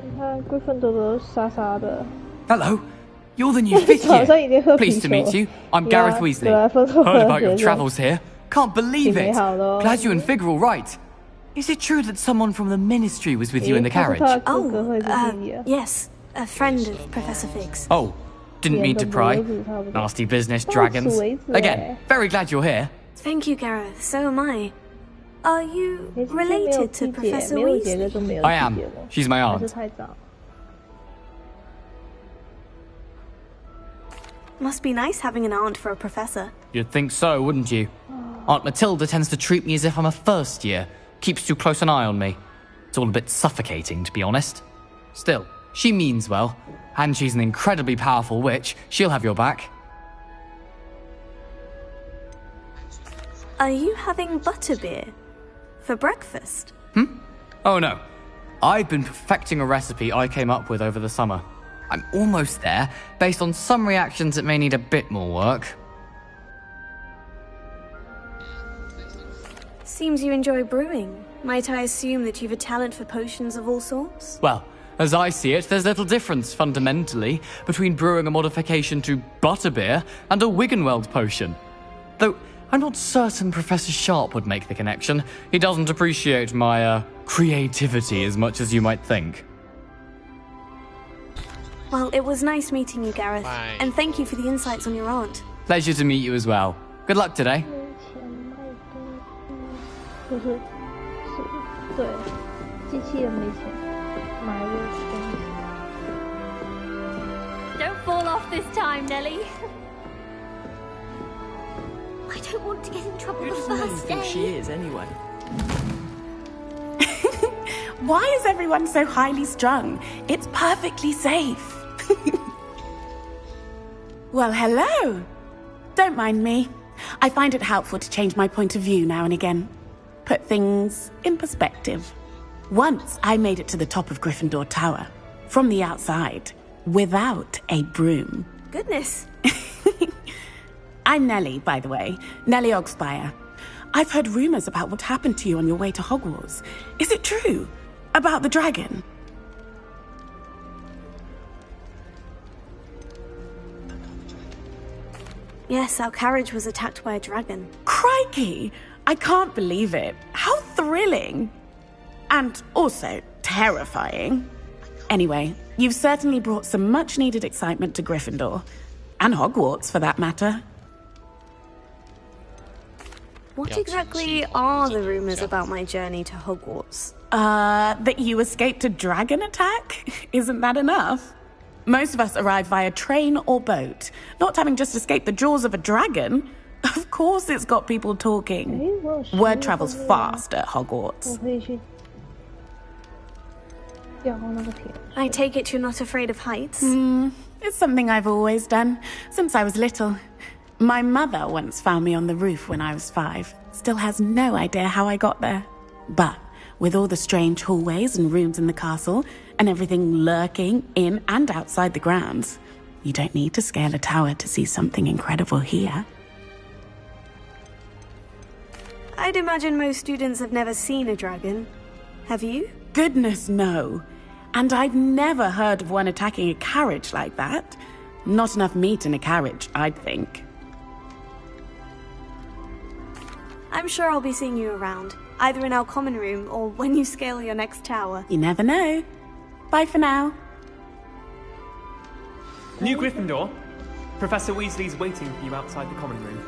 你看Gryffindor都傻傻的。 Hello, you're the new fifth year. Pleased to meet you. I'm Gareth Weasley. Heard about your travels here. Can't believe it. Glad you and Fig are all right. Is it true that someone from the Ministry was with you in the carriage? Oh, yes. A friend of Professor Fig's. Oh, didn't mean to pry. Nasty business, dragons. Again, very glad you're here. Thank you, Gareth. So am I. Are you related to Professor Weasley? I am. She's my aunt. Must be nice having an aunt for a professor. You'd think so, wouldn't you? Aunt Matilda tends to treat me as if I'm a first year. Keeps too close an eye on me. It's all a bit suffocating, to be honest. Still, she means well, and she's an incredibly powerful witch. She'll have your back. Are you having butterbeer for breakfast? Oh no. I've been perfecting a recipe I came up with over the summer. I'm almost there, based on some reactions that may need a bit more work. Seems you enjoy brewing. Might I assume that you've a talent for potions of all sorts? Well, as I see it, there's little difference, fundamentally, between brewing a modification to butterbeer and a Wiggenweld potion. Though, I'm not certain Professor Sharp would make the connection. He doesn't appreciate my, creativity as much as you might think. Well, it was nice meeting you, Gareth. And thank you for the insights on your aunt. Pleasure to meet you as well. Good luck today. 就是对，机器人没钱买了东西。 Don't fall off this time, Nelly. I don't want to get in trouble the first day. She is, anyway. Why is everyone so highly strung? It's perfectly safe. Well, hello. Don't mind me. I find it helpful to change my point of view now and again. Put things in perspective. Once I made it to the top of Gryffindor Tower, from the outside, without a broom. Goodness. I'm Nellie, by the way. Nellie Ogspire. I've heard rumours about what happened to you on your way to Hogwarts. Is it true? About the dragon? Yes, our carriage was attacked by a dragon. Crikey! I can't believe it. How thrilling! And also terrifying. Anyway, you've certainly brought some much-needed excitement to Gryffindor. And Hogwarts, for that matter. What exactly are the rumours about my journey to Hogwarts? That you escaped a dragon attack? Isn't that enough? Most of us arrive via train or boat, not having just escaped the jaws of a dragon. Of course it's got people talking. Word travels fast at Hogwarts. I take it you're not afraid of heights? It's something I've always done, since I was little. My mother once found me on the roof when I was 5. Still has no idea how I got there. But with all the strange hallways and rooms in the castle, and everything lurking in and outside the grounds, you don't need to scale a tower to see something incredible here. I'd imagine most students have never seen a dragon. Have you? Goodness, no. And I've never heard of one attacking a carriage like that. Not enough meat in a carriage, I'd think. I'm sure I'll be seeing you around, either in our common room or when you scale your next tower. You never know. Bye for now. New Gryffindor. Professor Weasley's waiting for you outside the common room.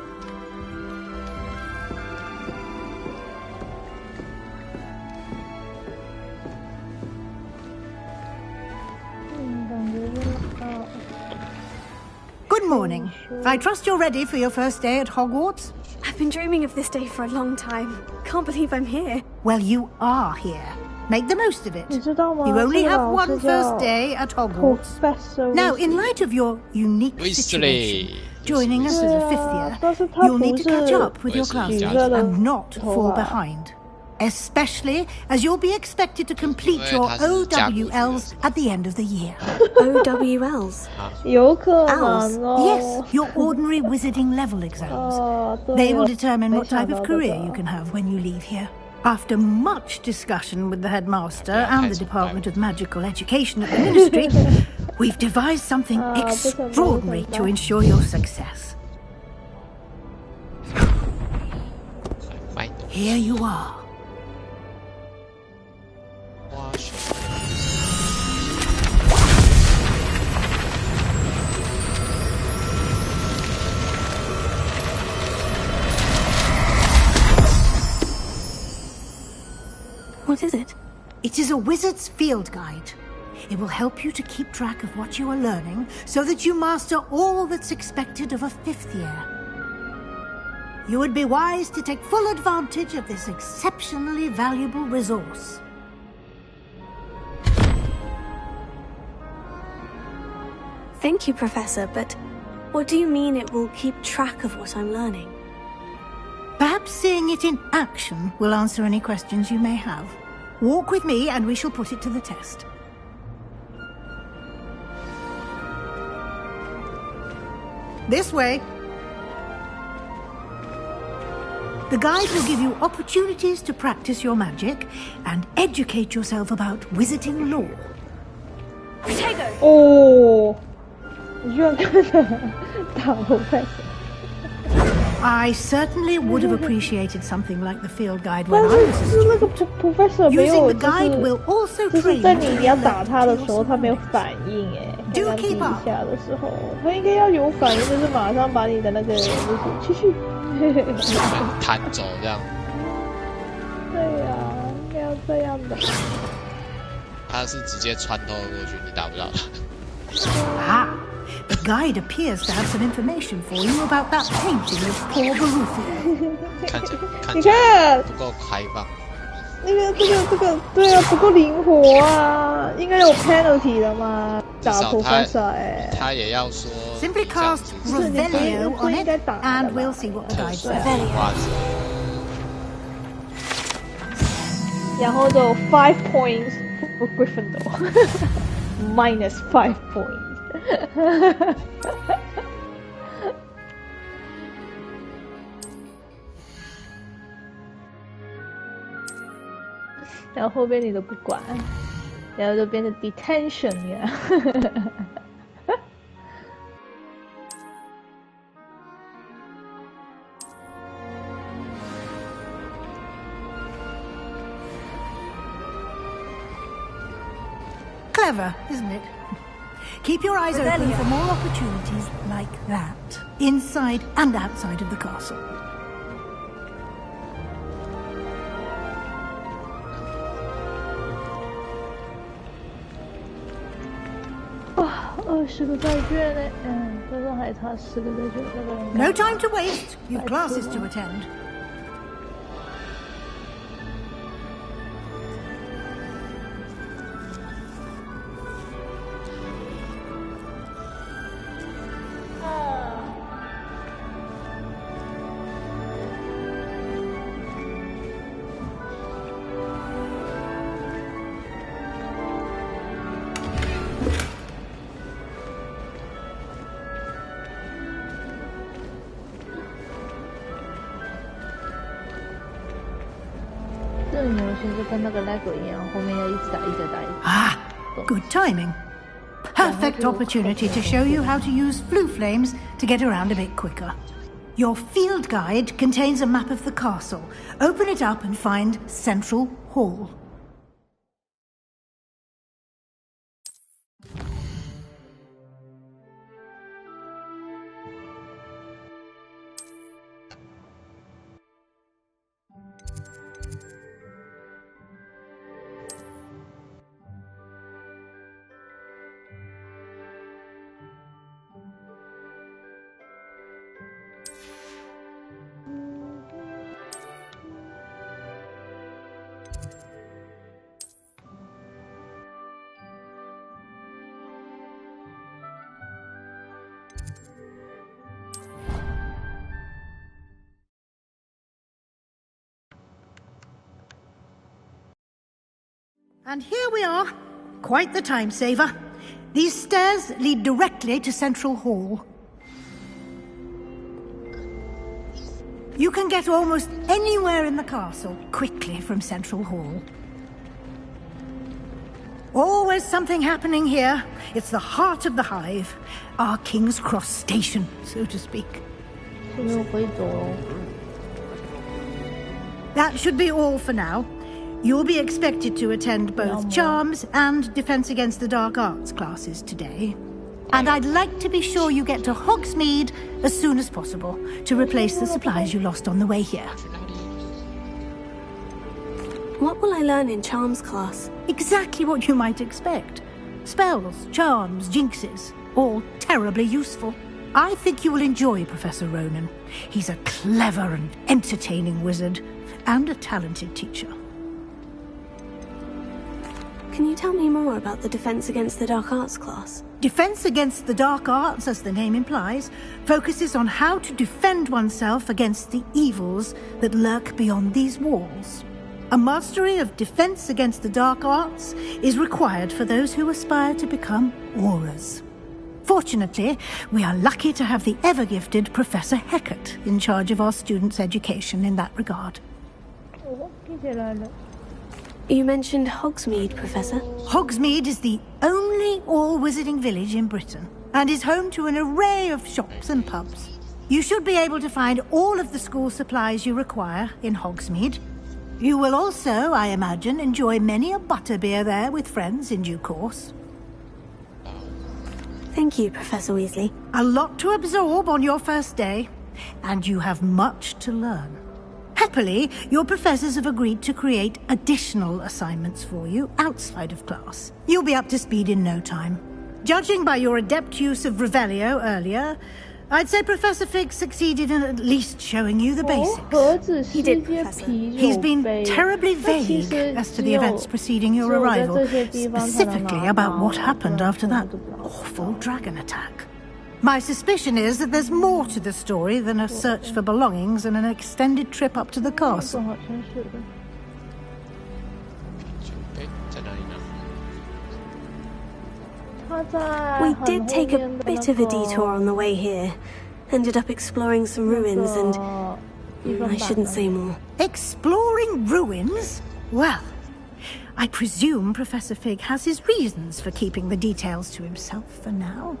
Good morning. I trust you're ready for your first day at Hogwarts? I've been dreaming of this day for a long time. Can't believe I'm here. Well, you are here. Make the most of it. You only have one first day at Hogwarts. Now, in light of your unique situation, joining us as a fifth year, you'll need to catch up with your classmates and not fall behind. Especially as you'll be expected to complete your OWLs at the end of the year. OWLs? Owls? Yes, your ordinary wizarding level exams. They will determine what type of career you can have when you leave here. After much discussion with the headmaster and the Department of Magical Education at the Ministry, we've devised something extraordinary to ensure your success. Here you are. What is it? It is a wizard's field guide. It will help you to keep track of what you are learning so that you master all that's expected of a fifth year. You would be wise to take full advantage of this exceptionally valuable resource. Thank you, Professor, but what do you mean it will keep track of what I'm learning? Perhaps seeing it in action will answer any questions you may have. Walk with me and we shall put it to the test. This way. The guide will give you opportunities to practice your magic and educate yourself about wizarding lore. Protego! Oh! 你居然看着打Professor. I certainly would have appreciated something like the field guide when I was a student. Professor Using the guide will also train you 在你要打他的时候，他没有反应哎，刚第一下的时候，他应该要有反应，就是马上把你的那个就是继续弹走这样。对呀，应该要这样的。他是直接穿透过去，你打不到Ah,他。the guide appears to have some information for you about that painting of poor Baruthia. 你看，不够开放。那个这个，对啊，不够灵活啊，应该有 penalty 的嘛，打 Professor 哎。他也要说。Simply cast Revelio on it, and we'll see what the guide says. 然后就5 points for Gryffindor, minus 5 points. 然后后边你都不管，然后就变成 detention 呀。Clever, isn't it? Keep your eyes open for more opportunities like that, inside and outside of the castle. No time to waste. You've classes to attend. Ah, good timing. Perfect opportunity to show you how to use flue flames to get around a bit quicker. Your field guide contains a map of the castle. Open it up and find Central Hall. And here we are. Quite the time saver. These stairs lead directly to Central Hall. You can get almost anywhere in the castle quickly from Central Hall. Always something happening here. It's the heart of the hive. Our King's Cross station, so to speak. That should be all for now. You'll be expected to attend both Charms and Defense Against the Dark Arts classes today. And I'd like to be sure you get to Hogsmeade as soon as possible to replace the supplies you lost on the way here. What will I learn in Charms class? Exactly what you might expect. Spells, charms, jinxes, all terribly useful. I think you will enjoy Professor Ronan. He's a clever and entertaining wizard, and a talented teacher. Can you tell me more about the Defense Against the Dark Arts class? Defense Against the Dark Arts, as the name implies, focuses on how to defend oneself against the evils that lurk beyond these walls. A mastery of Defense Against the Dark Arts is required for those who aspire to become Aurors. Fortunately, we are lucky to have the ever-gifted Professor Hecat in charge of our students' education in that regard. You mentioned Hogsmeade, Professor. Hogsmeade is the only all-wizarding village in Britain, and is home to an array of shops and pubs. You should be able to find all of the school supplies you require in Hogsmeade. You will also, I imagine, enjoy many a butterbeer there with friends in due course. Thank you, Professor Weasley. A lot to absorb on your first day, and you have much to learn. Happily, your professors have agreed to create additional assignments for you outside of class. You'll be up to speed in no time. Judging by your adept use of Revelio earlier, I'd say Professor Fig succeeded in at least showing you the basics. He did, Professor. He's been terribly vague as to the events preceding your arrival, specifically about what happened after that awful dragon attack. My suspicion is that there's more to the story than a search for belongings and an extended trip up to the castle. We did take a bit of a detour on the way here. Ended up exploring some ruins and... I shouldn't say more. Exploring ruins? Well, I presume Professor Fig has his reasons for keeping the details to himself for now.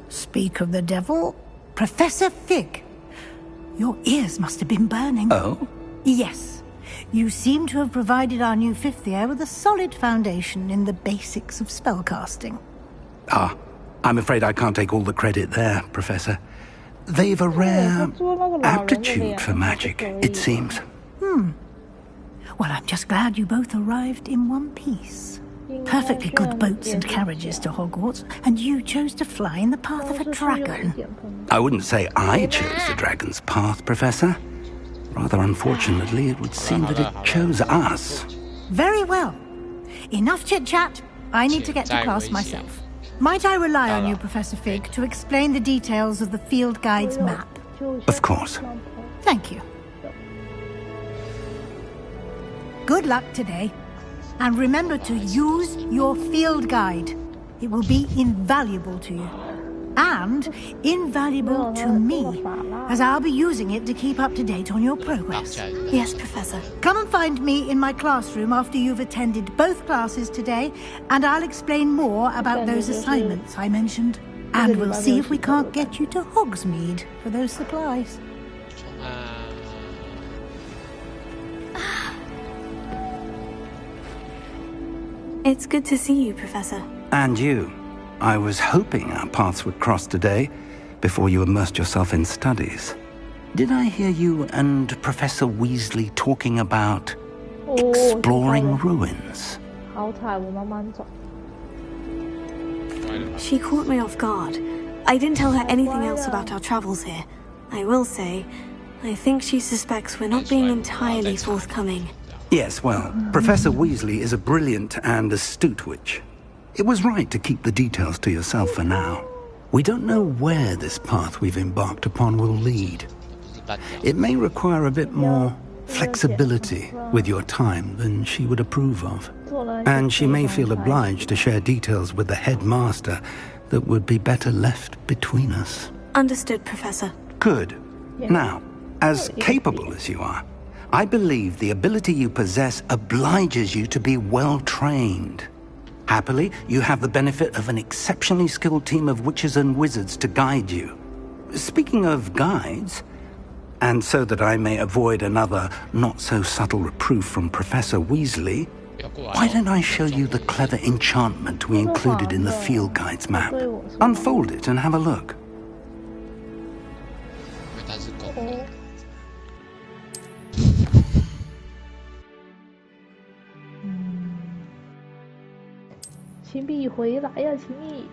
Speak of the devil, Professor Fig. Your ears must have been burning. Oh? Yes. You seem to have provided our new fifth year with a solid foundation in the basics of spellcasting. Ah, I'm afraid I can't take all the credit there, Professor. They've a rare aptitude for magic, it seems. Well, I'm just glad you both arrived in one piece. Perfectly good boats and carriages to Hogwarts, and you chose to fly in the path of a dragon. I wouldn't say I chose the dragon's path, Professor. Rather unfortunately, it would seem that it chose us. Very well. Enough chit-chat. I need to get to class myself. Might I rely on you, Professor Fig, to explain the details of the field guide's map? Of course. Thank you. Good luck today. And remember to use your field guide. It will be invaluable to you. And invaluable to me, as I'll be using it to keep up to date on your progress. Yes, Professor. Come and find me in my classroom after you've attended both classes today, and I'll explain more about those assignments I mentioned. And we'll see if we can't get you to Hogsmeade for those supplies. It's good to see you, Professor. And you. I was hoping our paths would cross today, before you immersed yourself in studies. Did I hear you and Professor Weasley talking about exploring ruins? She caught me off guard. I didn't tell her anything else about our travels here. I will say, I think she suspects we're not being entirely forthcoming. Yes, well, Professor Weasley is a brilliant and astute witch. It was right to keep the details to yourself for now. We don't know where this path we've embarked upon will lead. It may require a bit more flexibility with your time than she would approve of. And she may feel obliged to share details with the headmaster that would be better left between us. Understood, Professor. Good. Now, as capable as you are, I believe the ability you possess obliges you to be well trained. Happily, you have the benefit of an exceptionally skilled team of witches and wizards to guide you. Speaking of guides, and so that I may avoid another not-so-subtle reproof from Professor Weasley, why don't I show you the clever enchantment we included in the field guide's map? Unfold it and have a look.秦碧回来呀，秦碧！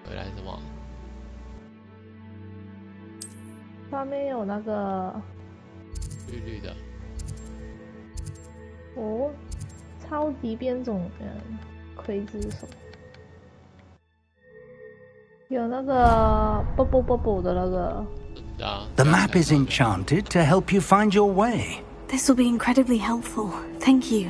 回来什么？上面有那个绿绿的。哦，超级变种人刽子手，有那个 bubble 的那个。The map is enchanted to help you find your way. This will be incredibly helpful. Thank you.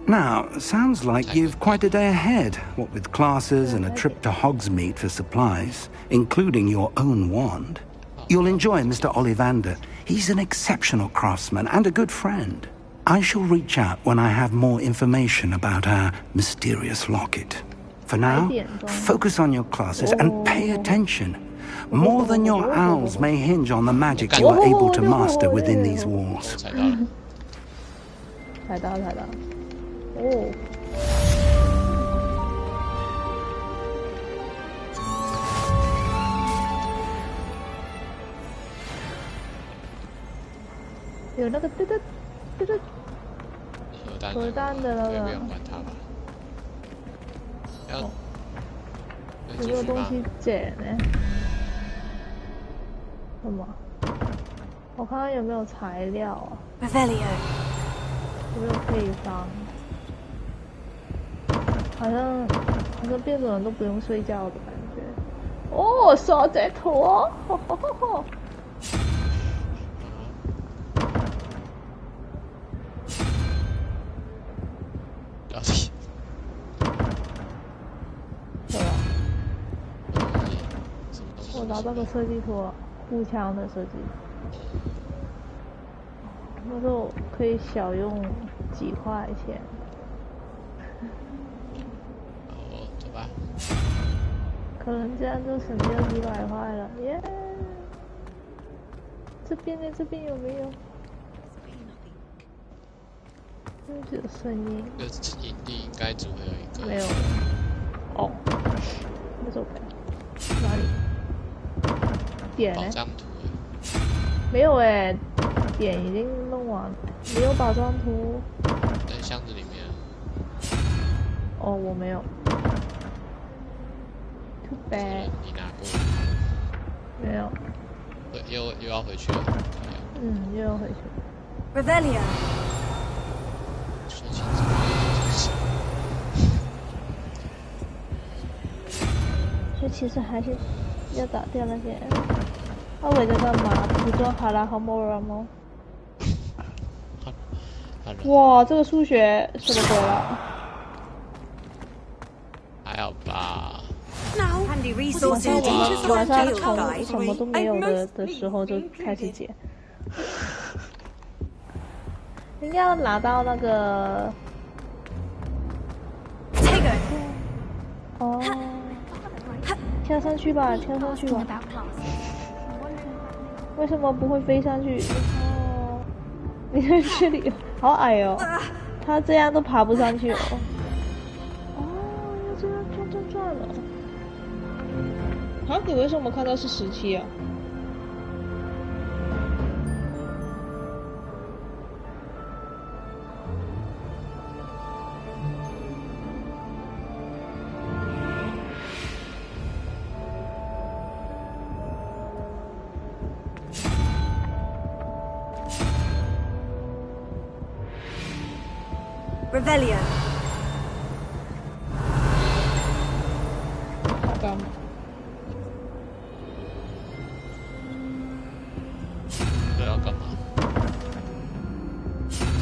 Now, sounds like you've quite a day ahead, what with classes and a trip to Hogsmeade for supplies, including your own wand. You'll enjoy Mr. Ollivander. He's an exceptional craftsman and a good friend. I shall reach out when I have more information about our mysterious locket. For now, focus on your classes and pay attention. More than your owls may hinge on the magic you are able to master within these walls. 踩到。哦，有那个嘟嘟核弹的那个，有没有东西捡呢？什么？我看看有没有材料啊？ Revelio 有没有配方？ 好像变种人都不用睡觉的感觉。哦，手在拖，吼吼吼吼！了解。对吧？我找到个设计图，步枪的设计。那时候可以小用几块钱。可能这样就省掉100块了，耶！这边呢？这边有没有？有声音。这营地应该只会有一个。没有。哦，那是我哪里？点呢？宝藏图。没有哎，点已经弄完了，没有宝藏图。在箱子里面。哦，我没有。Too bad。你拿过？没有。又要回去了。又要回去。Revelio。说清楚。所以其实还是要打掉那些。他围着干嘛？涂装哈拉和莫尔吗？哇，这个数学什么鬼了？还好吧。晚上从什么都没有的时候就开始解。应该要拿到那个。哦。跳上去吧，跳上去吧。为什么不会飞上去？哦，你在这里好矮哦，他这样都爬不上去哦。哦，要这样转了。啊，你为什么看到是17啊？Revelio。干嘛？这要干嘛？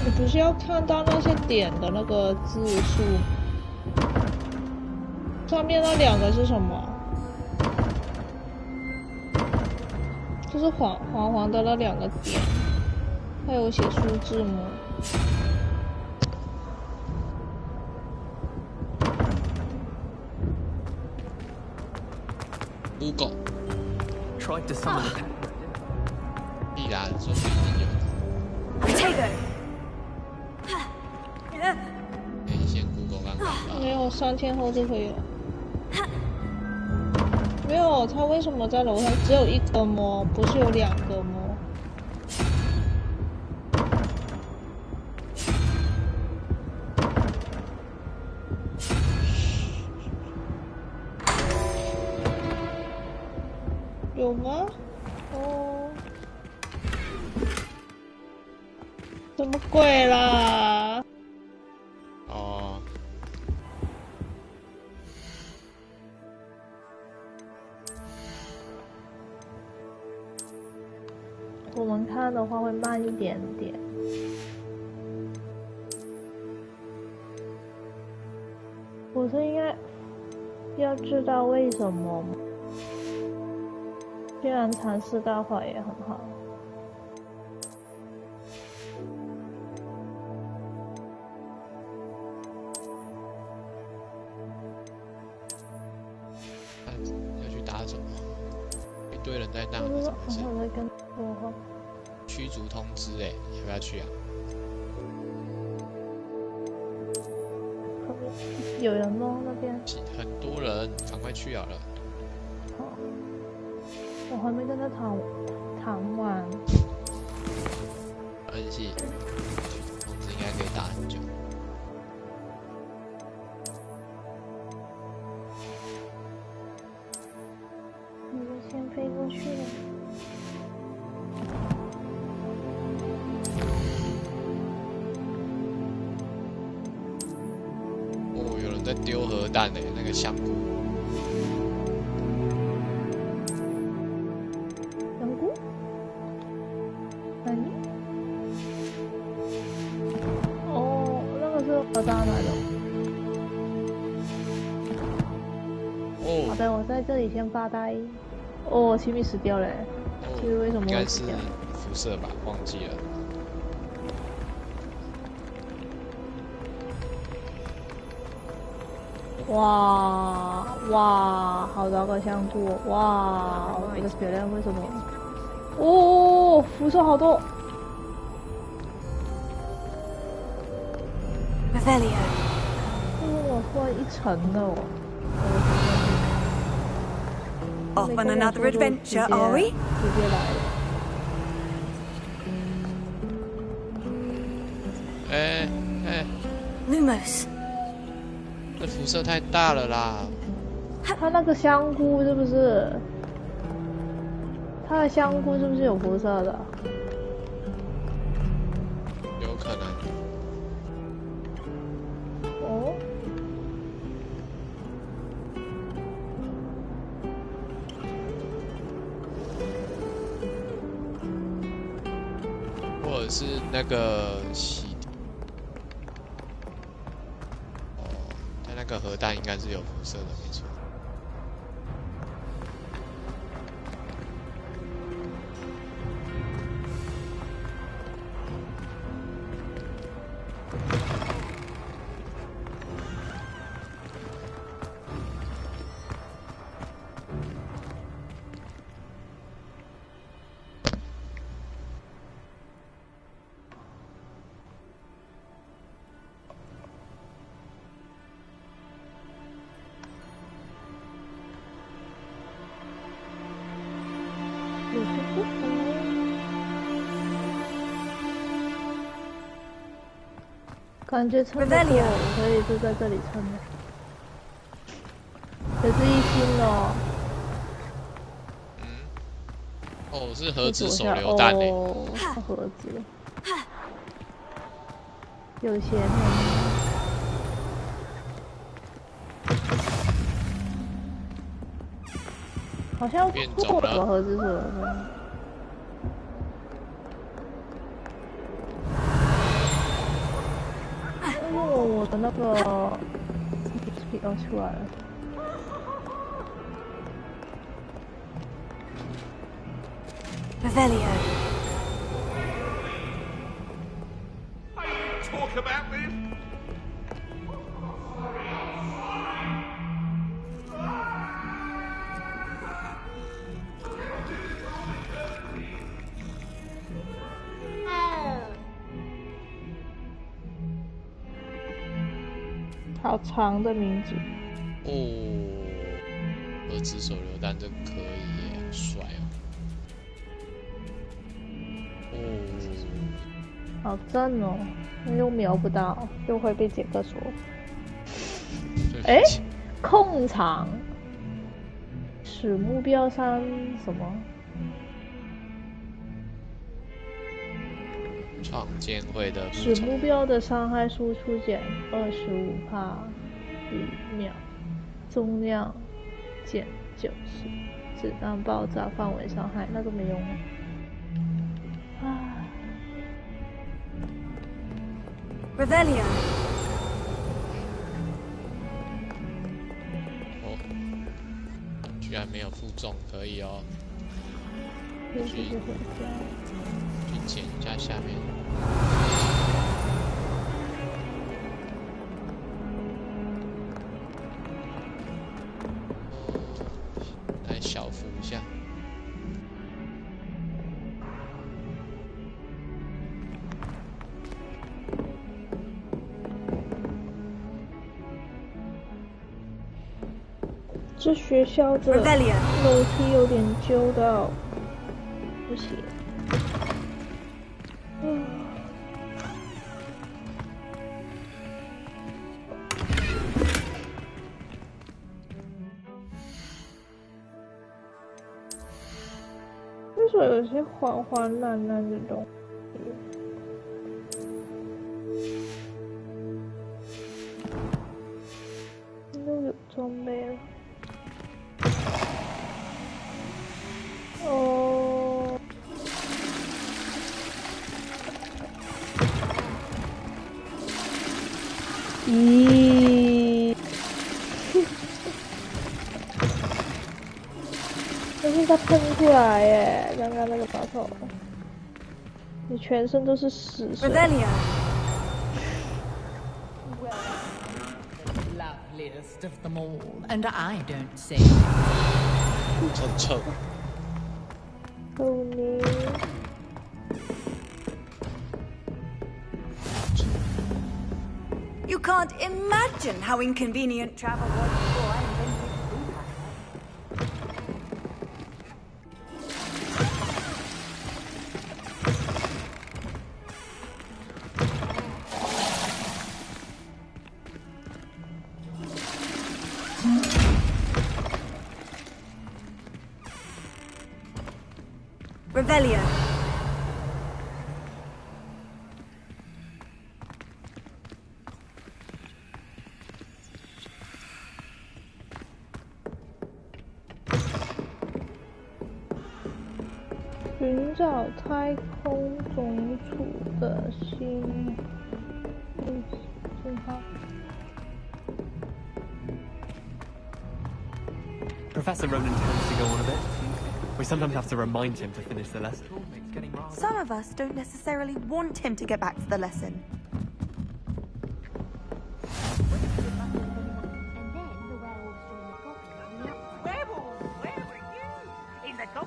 你不是要看到那些点的那个字数？上面那2个是什么？就是黄黄的那2个点，还有写数字吗？Google tried to summon the 必然说不一定有。可以先 Google 看看吧。没有，3天后就可以了。没有，他为什么在楼上只有1个吗？不是有2个吗？有吗？哦，什么鬼啦？哦。我们看的话会慢一点点。我是应该要知道为什么吗？虽然尝试大法也很好。要去打什么？一堆人在那，怎么事？我在跟说话。驱逐通知哎，要不要去啊？有人吗？那边？很多人，赶快去好了。好，我还没跟他谈完。没关系，通知应该可以打很久。你们先飞过去了。哦，有人在丢核弹诶，那个香菇。香菇？哪里？哦，那个是核弹来的。哦。好的，我在这里先发呆。哦，奇米死掉了。奇米为什么会死掉？应该是辐射吧，忘记了。哦，哇哇，好多个香菇！哇，这个血量为什么？哦，辐射好多。Revelio. 我突然一沉了Off on another adventure, are we? 直接来了。Lumos. 这辐射太大了啦！它那个香菇是不是？它的香菇是不是有辐射的？有可能。哦。或者是那个那个核弹应该是有辐射的，没错。感觉撑得过，所以就在这里撑了。可是一星哦。哦，是盒子手榴弹诶。哦，盒子。有钱人。好像破了盒子手榴弹。我的那个 XP 出来了。Revelio. Talk about this. 好长的名字哦，盒子手榴弹这可以耶，好帅哦！好正哦，又瞄不到，又会被杰克说。哎，控场，使目标伤什么？创建会的使目标的伤害输出减25%1秒，重量减90，子弹爆炸范围伤害那个没用了。唉。Revelio. 哦，居然没有负重，可以哦。去捡一下下面。来小扶一下。这学校的楼梯有点旧到不行。为什么有些黄黄蓝蓝的东西？又有装备了。哦。咦？但是它喷出来耶！刚刚那个把手，你全身都是屎水。Loveliest of them all, and I don't say. You can't imagine how inconvenient travel was before I invented Revelio.寻找太空总署的信号。Professor Ronan tends to go on a bit. We sometimes have to remind him to finish the lesson. Some of us don't necessarily want him to get back to the lesson.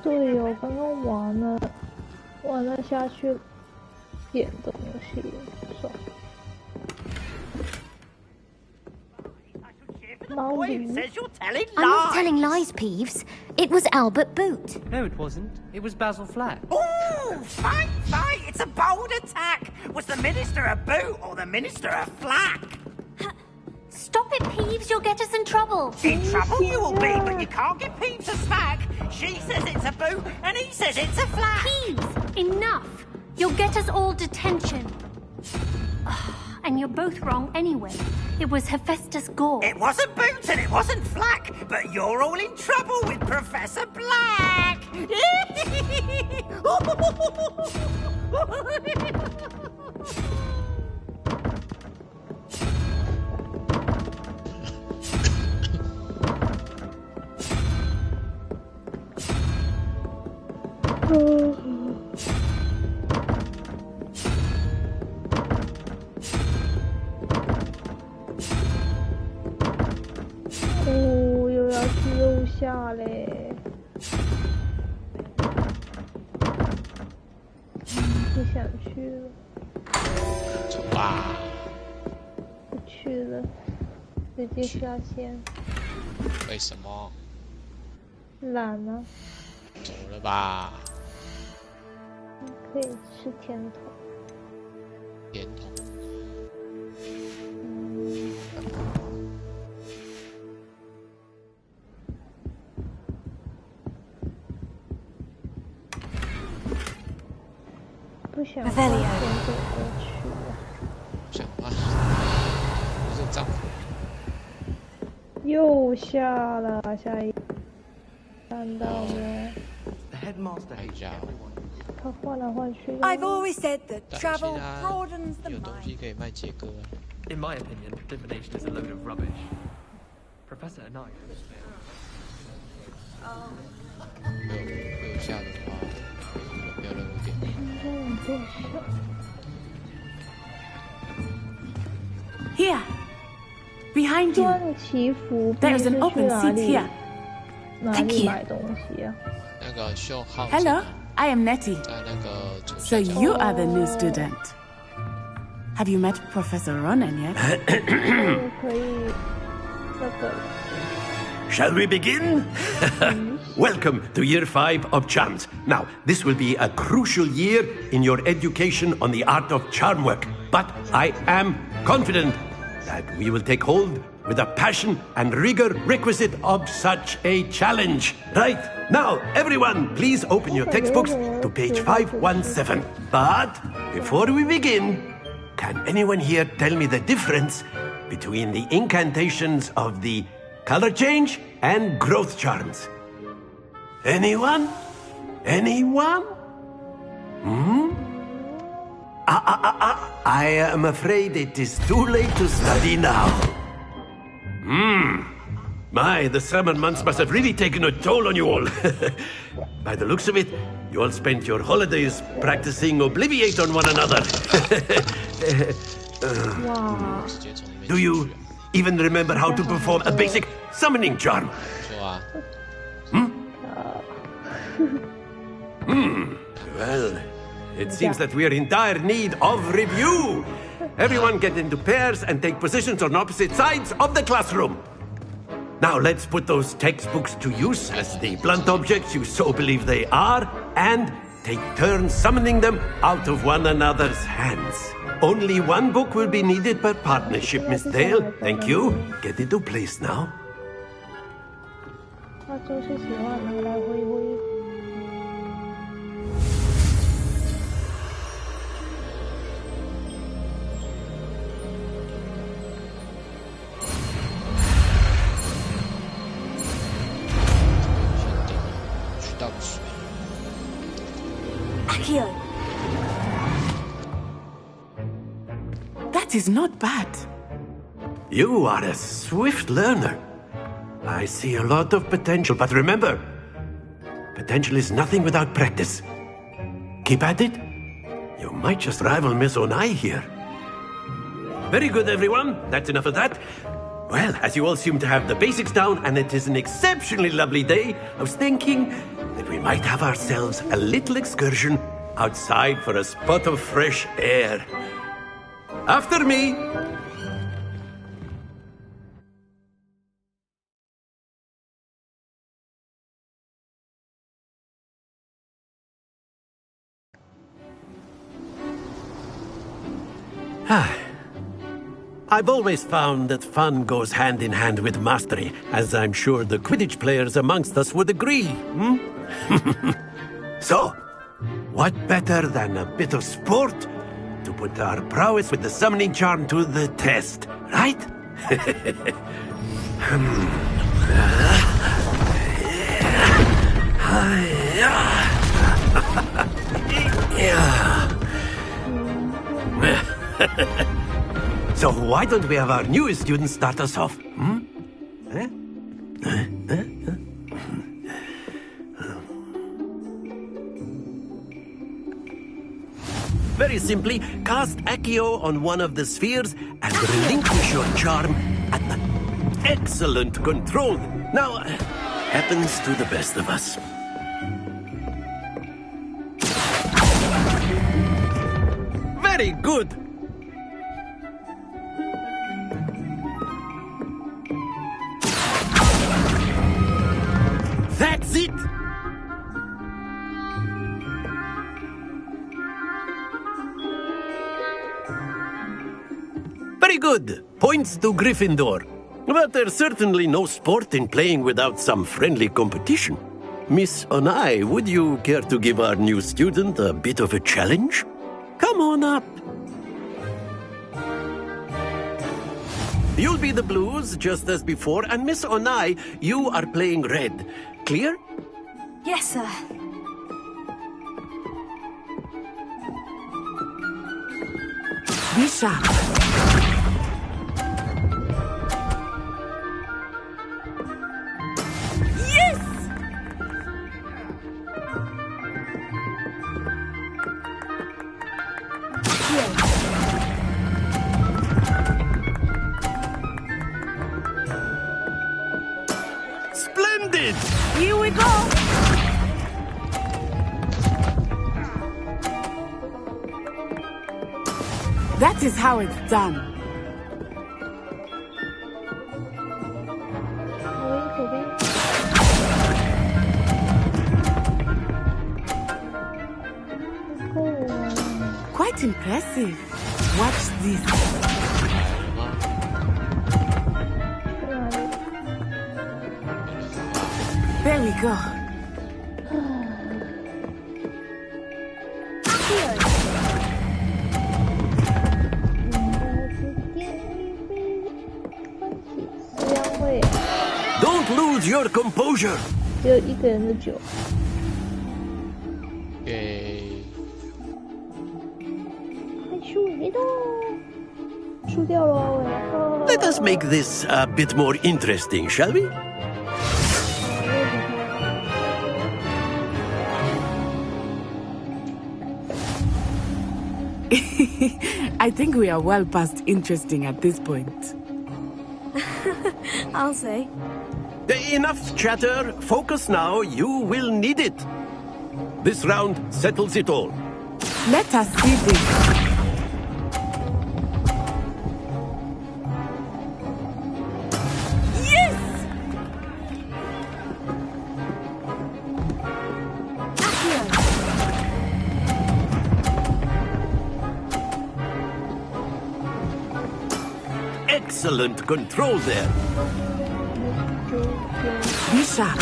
对哦，刚刚玩了下去点东西，爽。Wait, says you're telling lies. I'm not telling lies, Peeves. It was Albert Boot. No, it wasn't. It was Basil Flack. Oh, fight! It's a bold attack. Was the Minister a boot or the Minister a flack? Stop it, Peeves. You'll get us in trouble. In trouble you will be, but you can't get Peeves a smack. She says it's a boot, and he says it's a flack. Peeves, enough. You'll get us all detention. And you're both wrong anyway. It was Hephaestus Gore. It wasn't Boot and it wasn't Flack, but you're all in trouble with Professor Black.又要去右下嘞，不想去了，走吧，不去了，直接下线。为什么？懒啊。走了吧。可以吃甜筒。甜筒。不想花钱走过去了。不想花，不是这样。又下了，下一看到没？他换来换去。I've always said that travel broadens the mind. 有东西可以卖杰哥。In my opinion, divination is a load of rubbish. Professor and I. 右下的话，目标任务点。Here, behind you. There is an open seat here. Thank you. Hello, I am Nettie. So you are the new student. Have you met Professor Ronan yet? Shall we begin? Welcome to Year 5 of Charms. Now, this will be a crucial year in your education on the art of charm work. But I am confident that we will take hold with the passion and rigor requisite of such a challenge. Right, now, everyone, please open your textbooks to page 517. But before we begin, can anyone here tell me the difference between the incantations of the color change and growth charms? Anyone? Anyone? I am afraid it is too late to study now. My, the summer months must have really taken a toll on you all. By the looks of it, you all spent your holidays practicing Obliviate on one another. even remember how to perform a basic summoning charm. Well, it seems that we are in dire need of review. Everyone get into pairs and take positions on opposite sides of the classroom. Now let's put those textbooks to use as the blunt objects you so believe they are, and take turns summoning them out of one another's hands. Only one book will be needed per partnership, Miss Dale. Thank you. Get into place now. 他就是喜欢拿来挥挥。Akio. That is not bad. You are a swift learner. I see a lot of potential, but remember, potential is nothing without practice. Keep at it. You might just rival Miss Onai here. Very good, everyone. That's enough of that. Well, as you all seem to have the basics down, and it is an exceptionally lovely day, I was thinking that we might have ourselves a little excursion outside for a spot of fresh air. After me. I've always found that fun goes hand in hand with mastery, as I'm sure the Quidditch players amongst us would agree. So, what better than a bit of sport to put our prowess with the summoning charm to the test, right? So why don't we have our newest student start us off? Very simply, cast Accio on one of the spheres and relinquish your charm at the excellent control. Now, happens to the best of us. Very good. That's it! Very good. Points to Gryffindor. But there's certainly no sport in playing without some friendly competition. Miss Onai, would you care to give our new student a bit of a challenge? Come on up. You'll be the blues, just as before, and Miss Onai, you are playing red. Clear? Yes, sir. Be sharp. Yes! Splendid! Here we go! That is how it's done. Quite impressive. Watch this. There we go. Don't lose your composure. 只有一个人的酒。害羞没动，输掉了。Let us make this a bit more interesting, shall we? I think we are well past interesting at this point. I'll say. Enough chatter. Focus now. You will need it. This round settles it all. Let us see this. Excellent control there. Be sharp.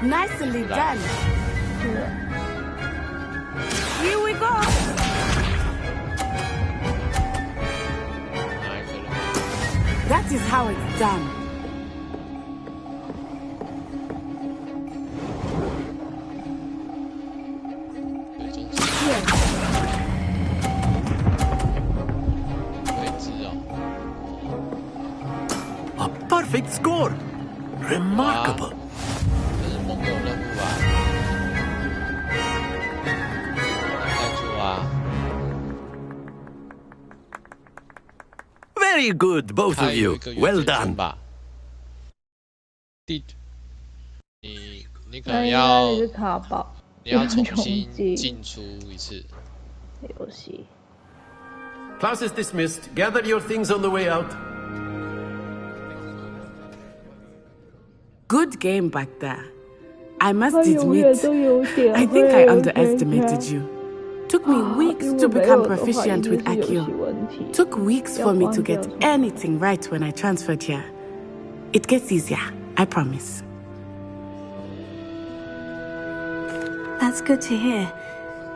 Nicely done. Here we go. That is how it's done. A perfect score. Remarkable. Very good, both of you. Well done. 你可能要重新进出一次游戏。Class is dismissed. Gather your things on the way out. Good game back there. I must admit, I think I underestimated you. Took me weeks to become proficient with Accio. Took weeks for me to get anything right when I transferred here. It gets easier, I promise. That's good to hear.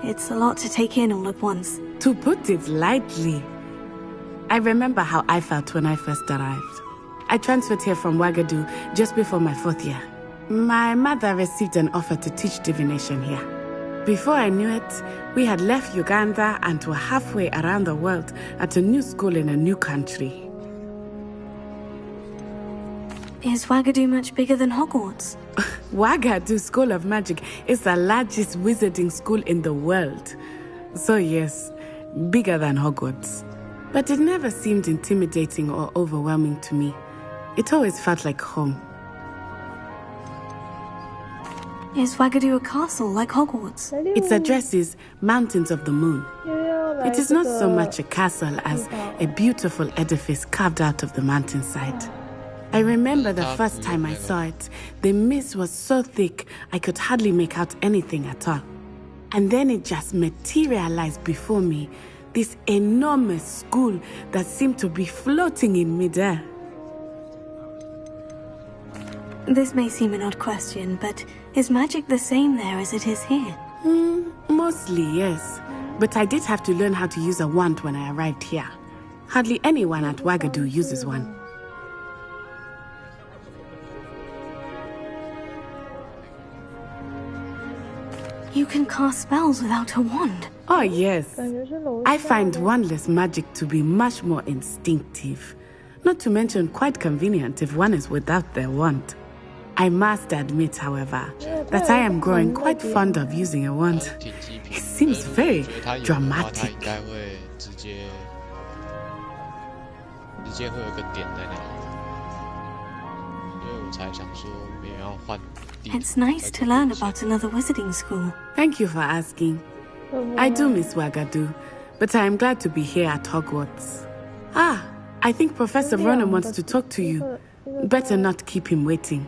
It's a lot to take in all at once. To put it lightly, I remember how I felt when I first arrived. I transferred here from Ouagadougou just before my 4th year. My mother received an offer to teach divination here. Before I knew it, we had left Uganda and were halfway around the world at a new school in a new country. Is Ouagadougou much bigger than Hogwarts? Ouagadougou School of Magic is the largest wizarding school in the world. So yes, bigger than Hogwarts. But it never seemed intimidating or overwhelming to me. It always felt like home. Is Ouagadougou a castle like Hogwarts? Its address is Mountains of the Moon. It is not so much a castle as a beautiful edifice carved out of the mountainside. I remember the first time I saw it, the mist was so thick I could hardly make out anything at all. And then it just materialized before me, this enormous school that seemed to be floating in midair. This may seem an odd question, but is magic the same there as it is here? Mostly, yes. But I did have to learn how to use a wand when I arrived here. Hardly anyone at Ouagadougou uses one. You can cast spells without a wand. Oh, yes. I find wandless magic to be much more instinctive. Not to mention quite convenient if one is without their wand. I must admit, however, that I am growing quite fond of using a wand. It seems very dramatic. It's nice to learn about another wizarding school. Thank you for asking. I do miss Ouagadougou, but I am glad to be here at Hogwarts. Ah, I think Professor Ronan wants to talk to you. Better not keep him waiting.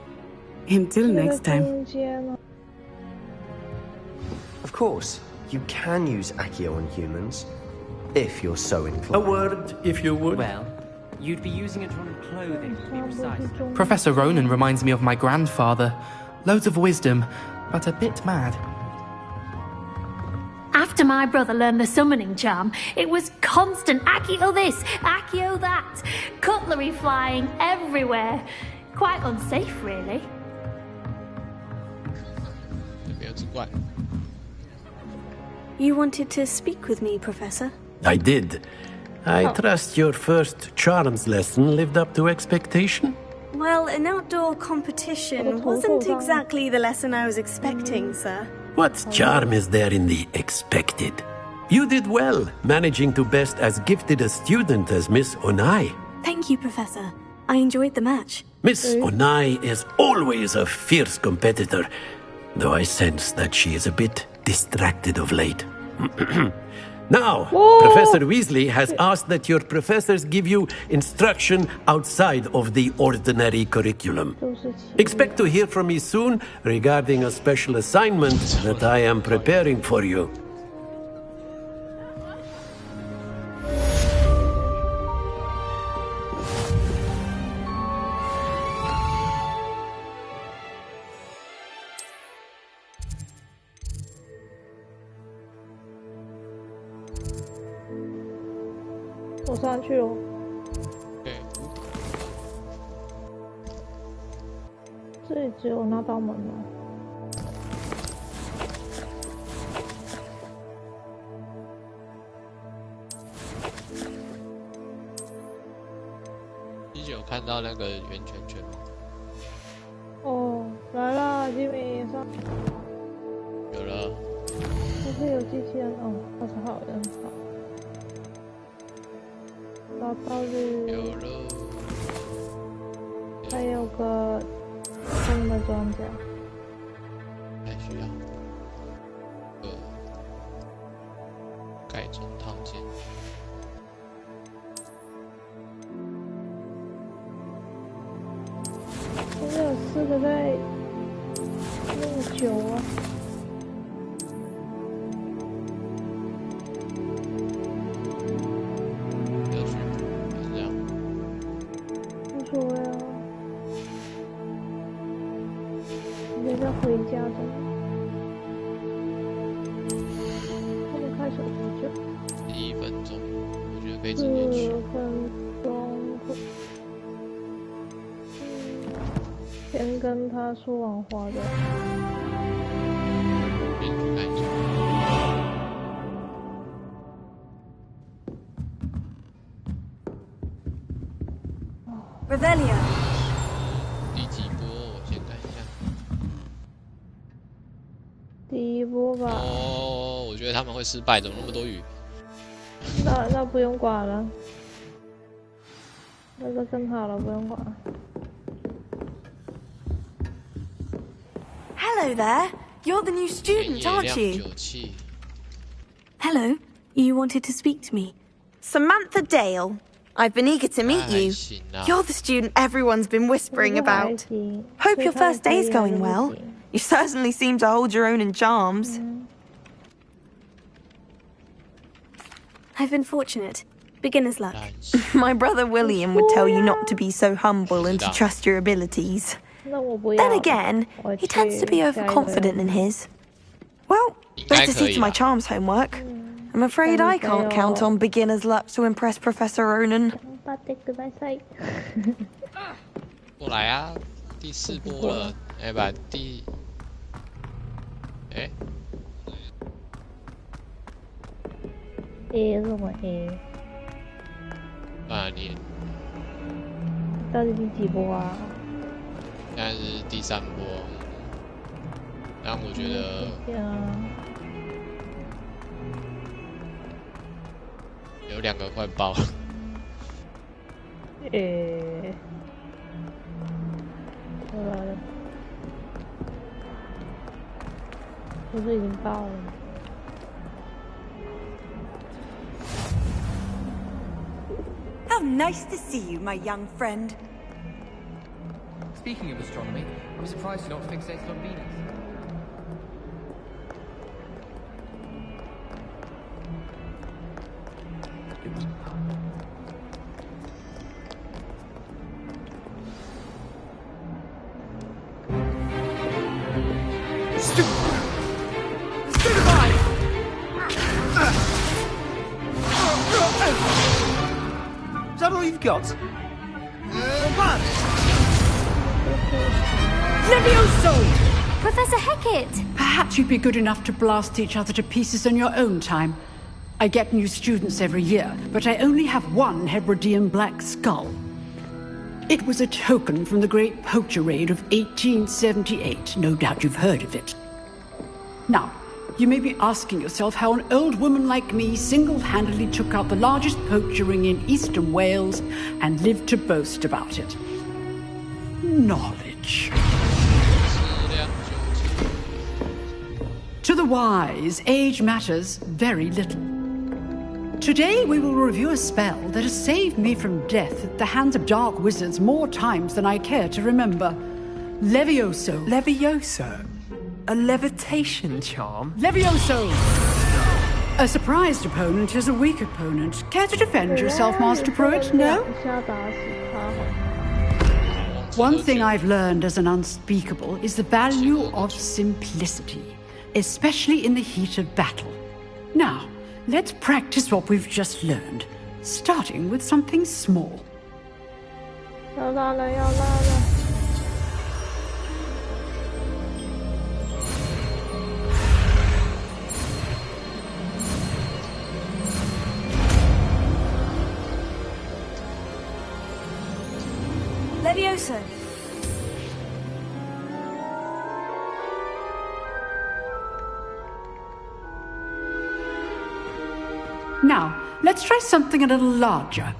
Until next time. Of course, you can use Accio on humans, if you're so inclined. A word, if you would. Well, you'd be using it on clothing, to be precise. Professor Ronan reminds me of my grandfather. Loads of wisdom, but a bit mad. After my brother learned the summoning charm, it was constant Accio this, Accio that. Cutlery flying everywhere. Quite unsafe, really. You wanted to speak with me, Professor? I did. I trust your first charms lesson lived up to expectation? Well, an outdoor competition wasn't exactly the lesson I was expecting, sir. What charm is there in the expected? You did well, managing to best as gifted a student as Miss Onai. Thank you, Professor. I enjoyed the match. Miss Onai is always a fierce competitor, though I sense that she is a bit distracted of late. Now, Professor Weasley has asked that your professors give you instruction outside of the ordinary curriculum. Expect to hear from me soon regarding a special assignment that I am preparing for you.我上去了。这里只有那道门吗？你有看到那个圆圈圈吗？哦，来了，吉米上。有了。这是有机器人哦，他是好人好。找到了，有了，还有个新的装甲，还需要改装套件。我没有4个在那么久啊。回家的，他们开始多久？1分钟，我觉得可以直接去。4分钟，先跟他说完话的。边去看一下。Revelio。第几波？我先看一下。第一波吧。哦，我觉得他们会失败，怎么那么多雨？那不用管了，那就更好了，不用管。Hello there. You're the new student, aren't you? Hello. You wanted to speak to me. Samantha Dale. I've been eager to meet you. You're the student everyone's been whispering about. Hope your first day's going well. You certainly seem to hold your own in charms. I've been fortunate. Beginner's luck. My brother William would tell you not to be so humble and to trust your abilities. Then again, he tends to be overconfident in his. Well, better see to my charms homework. I'm afraid I can't count on beginner's luck to impress Professor Ronan. 过来啊，第4波了，哎吧，A 什么 A？ 你到底第几波啊？现在是第3波，但我觉得有2个快爆了。不是已经爆了？ How nice to see you, my young friend. Speaking of astronomy, I'm surprised you're not fixated on Venus. Is that all you've got? Levioso! Professor Hecat! Perhaps you'd be good enough to blast each other to pieces on your own time. I get new students every year, but I only have one Hebridean black skull. It was a token from the Great Poacher Raid of 1878. No doubt you've heard of it. Now, you may be asking yourself how an old woman like me single-handedly took out the largest poacher ring in eastern Wales and lived to boast about it. Knowledge. To the wise, age matters very little. Today we will review a spell that has saved me from death at the hands of dark wizards more times than I care to remember. Levioso. Levioso? A levitation charm? Levioso! A surprised opponent is a weak opponent. Care to defend yourself, Master Pruitt? No? One thing I've learned as an unspeakable is the value of simplicity, especially in the heat of battle. Now, let's practice what we've just learned, starting with something small. Levioso. Now, let's try something a little larger.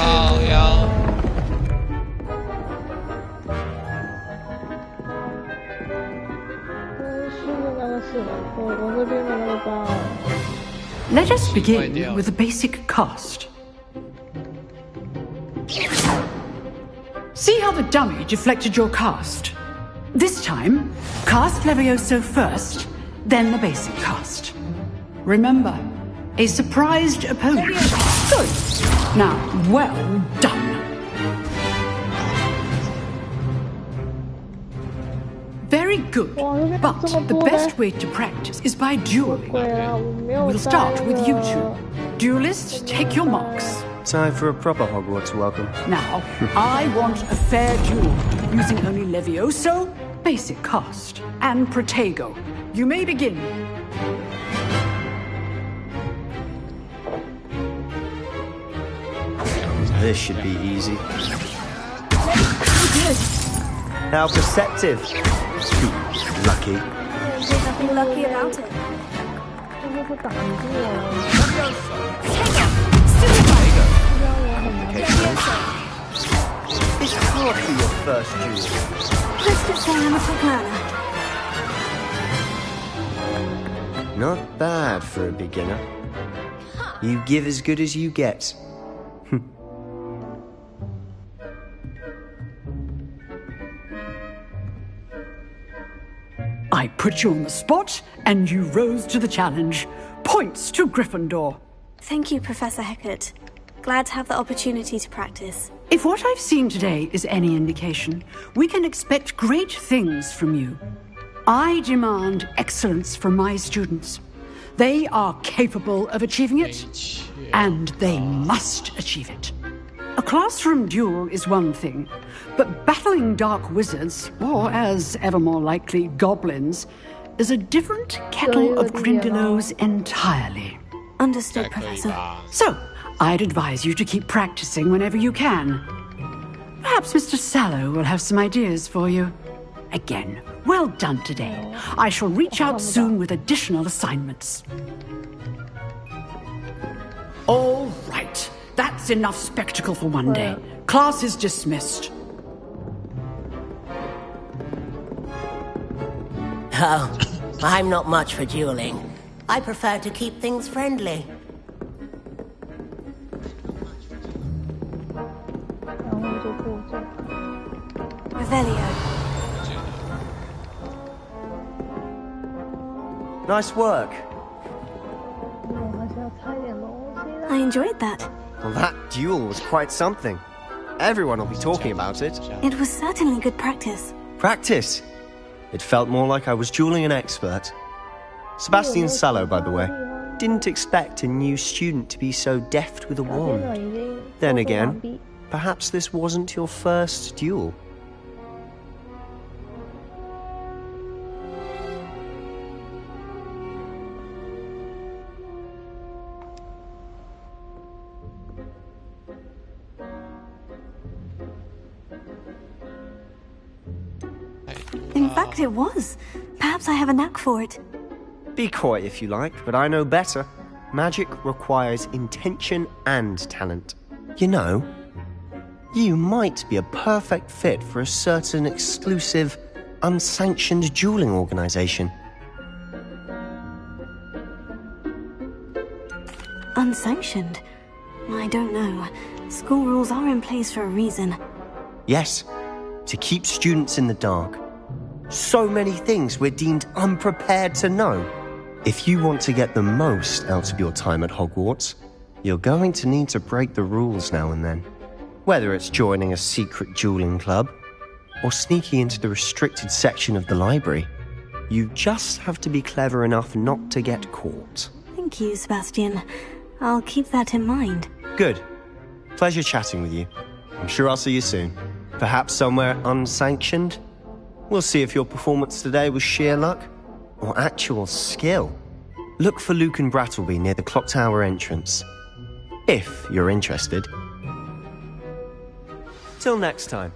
Oh, yeah. Let us begin with a basic cast. See how the dummy deflected your cast? This time, cast Levioso first, then the basic cast. Remember, a surprised opponent. Good. Now, well done. Very good, but the best way to practice is by dueling. We'll start with you two. Duelists, take your marks. Time for a proper Hogwarts welcome. Now, I want a fair duel, using only Levioso, basic cast, and Protego. You may begin. This should be easy. How perceptive. Lucky. There's nothing lucky about it. It's hard for your first duel. Let's just say I'm a quick learner. Not bad for a beginner. You give as good as you get. I put you on the spot, and you rose to the challenge. Points to Gryffindor. Thank you, Professor Hecat. Glad to have the opportunity to practice. If what I've seen today is any indication, we can expect great things from you. I demand excellence from my students. They are capable of achieving it, and they must achieve it. A classroom duel is one thing, but battling dark wizards, or as ever more likely, goblins, is a different kettle of Grindylows entirely. Understood, Professor. So, I'd advise you to keep practicing whenever you can. Perhaps Mr. Sallow will have some ideas for you. Again, well done today. I shall reach out soon with additional assignments. All right. That's enough spectacle for one day. Class is dismissed. Oh, I'm not much for dueling. I prefer to keep things friendly. Revelio. Nice work. I enjoyed that. Well, that duel was quite something. Everyone will be talking about it. It was certainly good practice. Practice? It felt more like I was dueling an expert. Sebastian Sallow, by the way, didn't expect a new student to be so deft with a wand. Then again, perhaps this wasn't your first duel. fact, it was. Perhaps I have a knack for it. Be coy if you like, but I know better. Magic requires intention and talent. You know, you might be a perfect fit for a certain exclusive, unsanctioned dueling organization. Unsanctioned? I don't know. School rules are in place for a reason. Yes, to keep students in the dark. So many things we're deemed unprepared to know. If you want to get the most out of your time at Hogwarts, you're going to need to break the rules now and then. Whether it's joining a secret dueling club, or sneaking into the restricted section of the library, you just have to be clever enough not to get caught. Thank you, Sebastian. I'll keep that in mind. Good. Pleasure chatting with you. I'm sure I'll see you soon. Perhaps somewhere unsanctioned? We'll see if your performance today was sheer luck or actual skill. Look for Luke and Brattleby near the clock tower entrance. If you're interested. Till next time.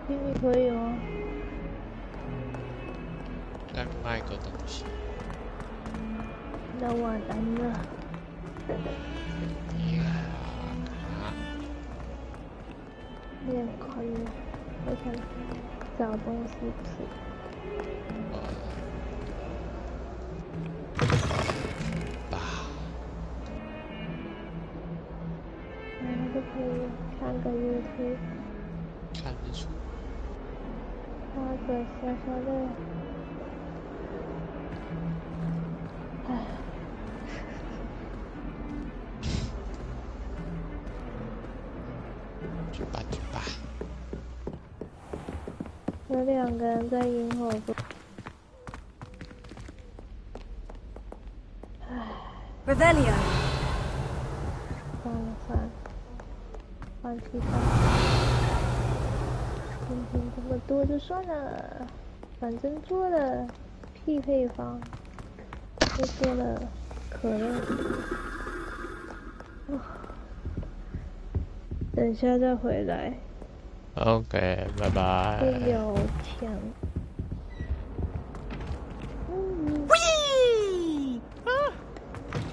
你可以吗？再卖个东西。那完蛋了。也可以，我想找东西吃。就可以看个 YouTube。看日出。画个小小的，唉，去吧去吧。有两个人在萤火部。唉。Revelio。算了算了，换其他。听这么多就算了，反正做了屁配方，又做了可乐。等一下再回来。OK， 拜拜。会有枪。Whee!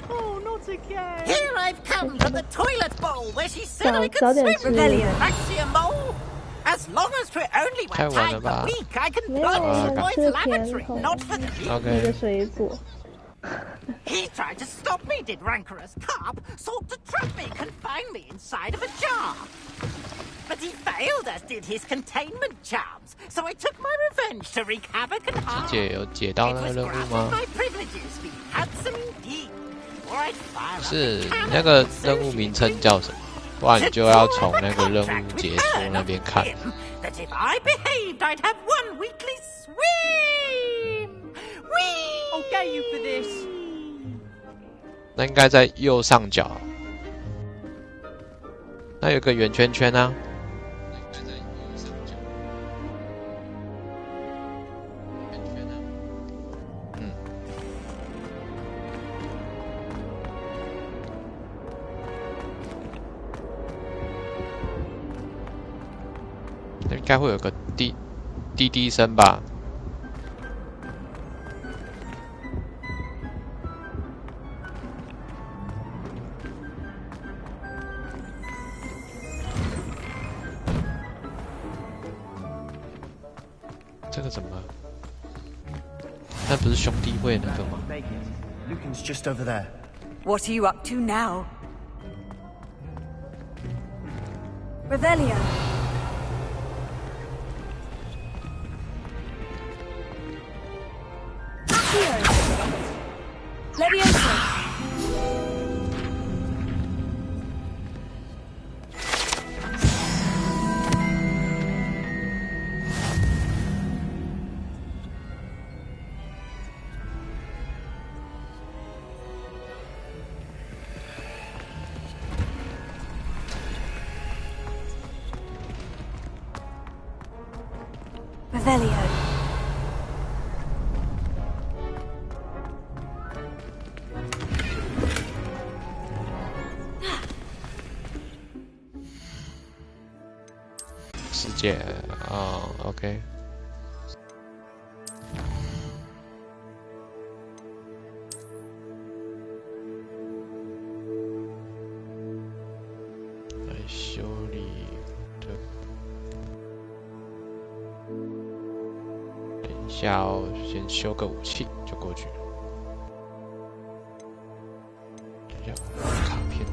Oh, not again! Here I've come to the toilet bowl where she said I could swim. Axiom bowl. As long as for only one time a week, I can plunge the boys' lavatory, not for the okay. He tried to stop me, did rancorous carp, sought to trap me, confine me inside of a jar. But he failed, as did his containment charms, so I took my revenge to wreak havoc and harm. It was granted my privileges, be handsome indeed. Or I'd fire up 是那个任务名称叫什么？不然你就要从那个任务解说那边看。That if I behaved, I'd have one weekly swim. Whee! I'll get you for this. 那应该在右上角。那有个圆圈圈啊。那应该会有个滴滴声吧。这个怎么？那不是兄弟会那个吗 Lucan's just over there. What are you up to now? Revelio. Leviosa. Revelio. OK。来修理的。等一下哦，先修个武器就过去了。等一下，卡片。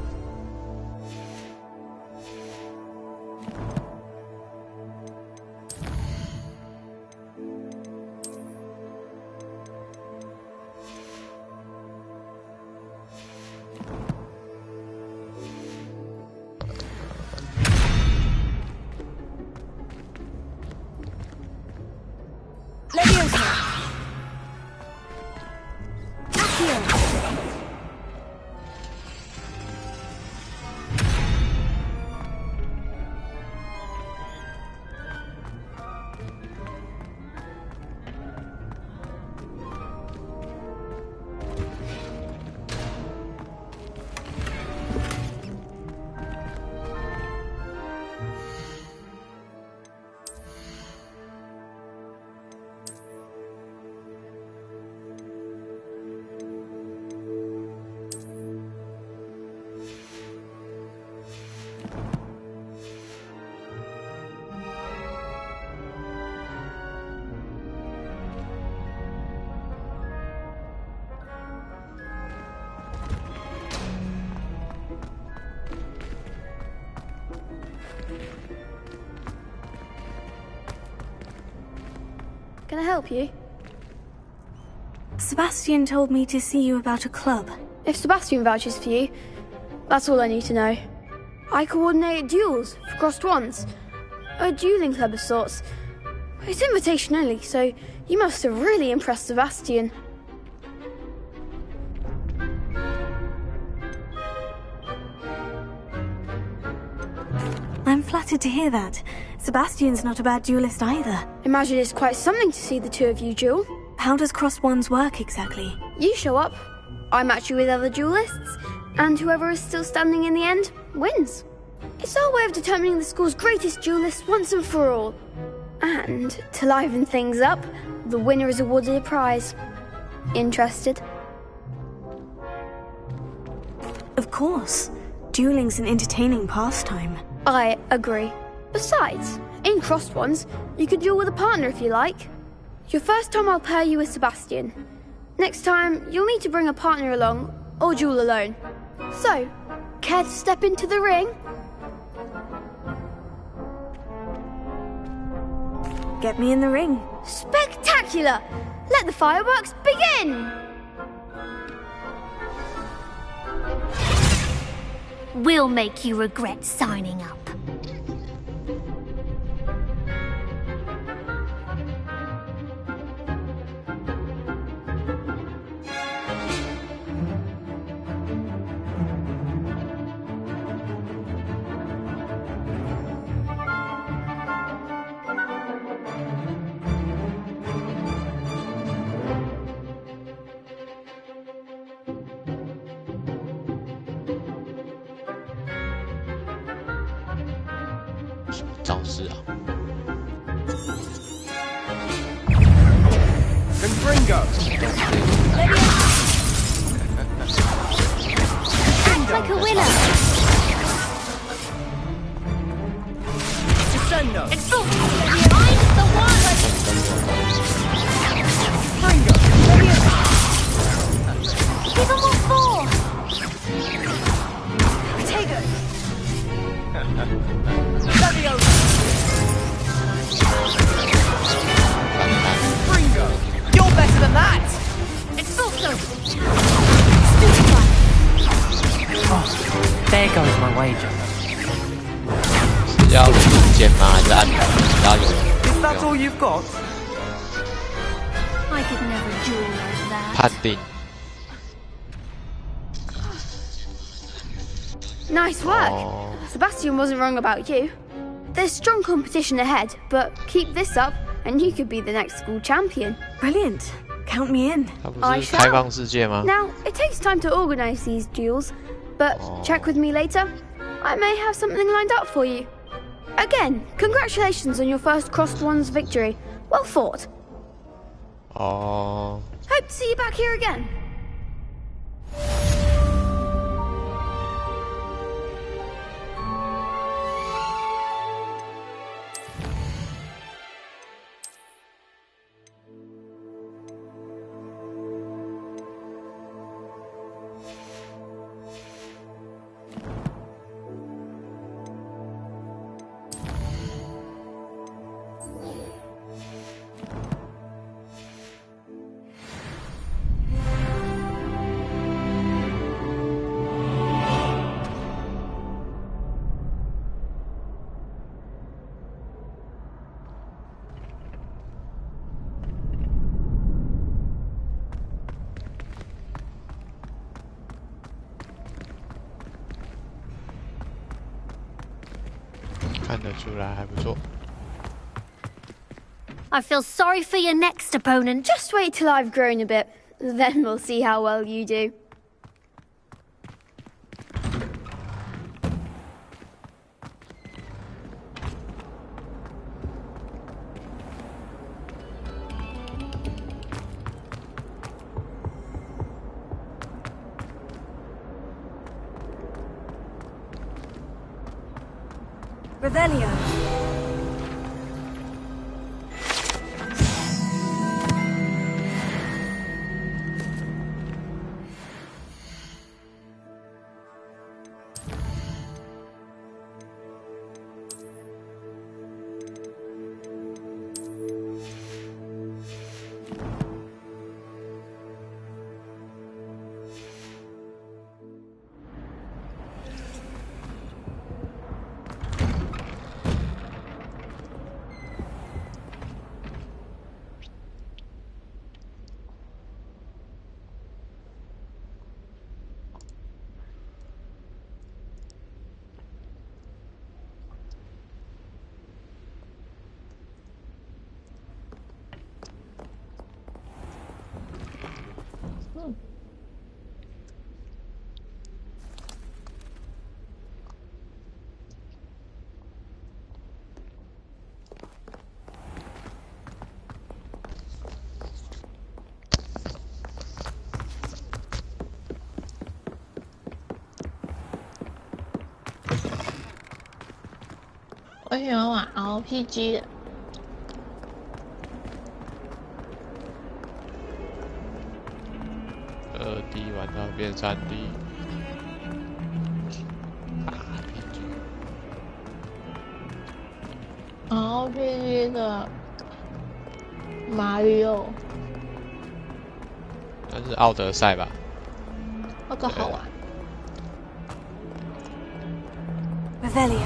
Can I help you? Sebastian told me to see you about a club. If Sebastian vouches for you, that's all I need to know. I coordinate duels for crossed ones. A dueling club of sorts. It's invitation only, so you must have really impressed Sebastian. I'm flattered to hear that. Sebastian's not a bad duelist either. Imagine it's quite something to see the two of you duel. How does crossed ones work exactly? You show up, I match you with other duelists, and whoever is still standing in the end wins. It's our way of determining the school's greatest duelist once and for all. And to liven things up, the winner is awarded a prize. Interested? Of course. Dueling's an entertaining pastime. I agree. Besides, in crossed ones, you could duel with a partner if you like. Your first time I'll pair you with Sebastian. Next time, you'll need to bring a partner along, or duel alone. So, care to step into the ring? Get me in the ring. Spectacular! Let the fireworks begin! We'll make you regret signing up. Act like a winner. Descendo. Find the one. Give them all four. Potato. Ringo. You're better than that. Expulso. Oh, there goes my wager. 是要瞬间吗？还是按要有？ Is that all you've got? I could never duel like that. 判定。 Nice work. Sebastian wasn't wrong about you. There's strong competition ahead, but keep this up and you could be the next school champion. Brilliant. Count me in. 它不是开放世界吗？ Now, it takes time to organize these duels, but check with me later. I may have something lined up for you. Again, congratulations on your first Crossed Ones victory. Well fought. Oh. Hope to see you back here again. I feel sorry for your next opponent. Just wait till I've grown a bit. Then we'll see how well you do. Revelio.我喜欢玩 RPG 的。2D 玩到变3D。RPG 的马里奥，那是奥德赛吧？那个好玩。Revelio.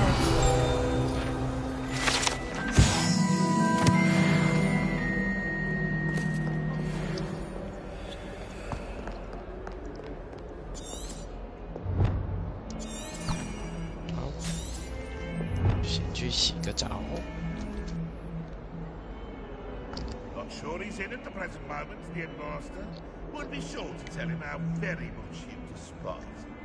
Not sure he's in at the present moment, the headmaster. Would be sure to tell him how very much you despise him.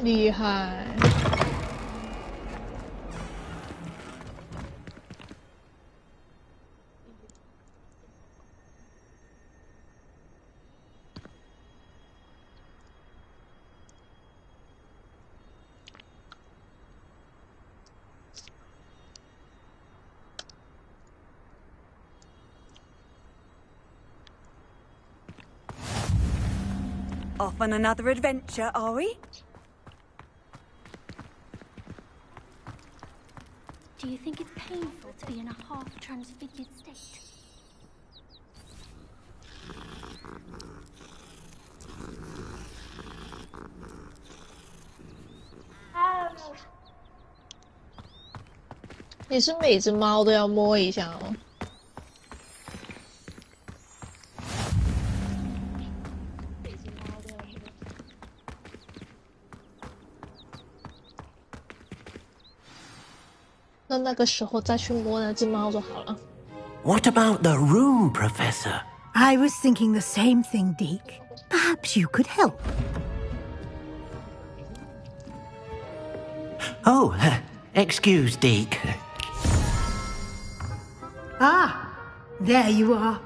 厉害。Off on another adventure, are we? Do you think it's painful to be in a half-transfigured state? 你是每只猫都要摸一下哦。那个时候再去摸那只猫就好了。What about the room, Professor? I was thinking the same thing, Deke. Perhaps you could help. Oh, excuse, Deke. Ah, there you are.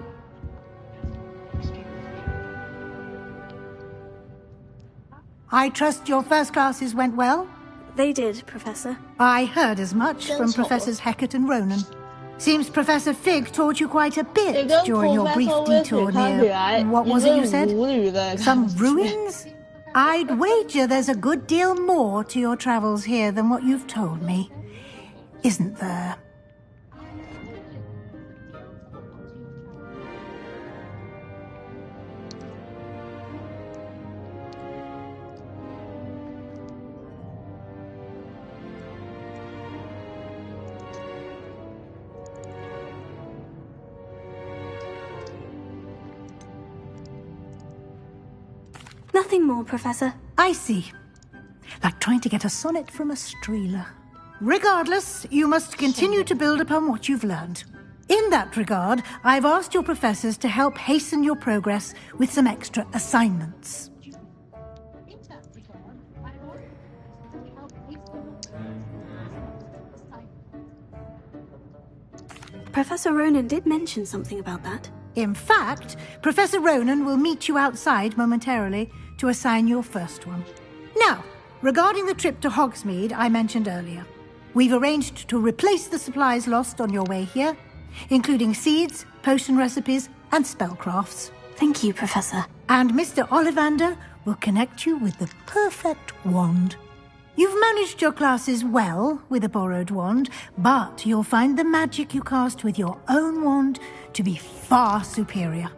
I trust your first classes went well? They did, Professor. I heard as much from Professors Hecat and Ronan. Seems Professor Fig taught you quite a bit during your brief detour near... What was it you said? Some ruins? I'd wager there's a good deal more to your travels here than what you've told me. Isn't there? Nothing more, Professor. I see. Like trying to get a sonnet from a streeler. Regardless, you must continue to build upon what you've learned. In that regard, I've asked your professors to help hasten your progress with some extra assignments. Professor Ronan did mention something about that. In fact, Professor Ronan will meet you outside momentarily to assign your first one. Now, regarding the trip to Hogsmeade I mentioned earlier, we've arranged to replace the supplies lost on your way here, including seeds, potion recipes, and spellcrafts. Thank you, Professor. And Mr. Ollivander will connect you with the perfect wand. You've managed your classes well with a borrowed wand, but you'll find the magic you cast with your own wand to be far superior.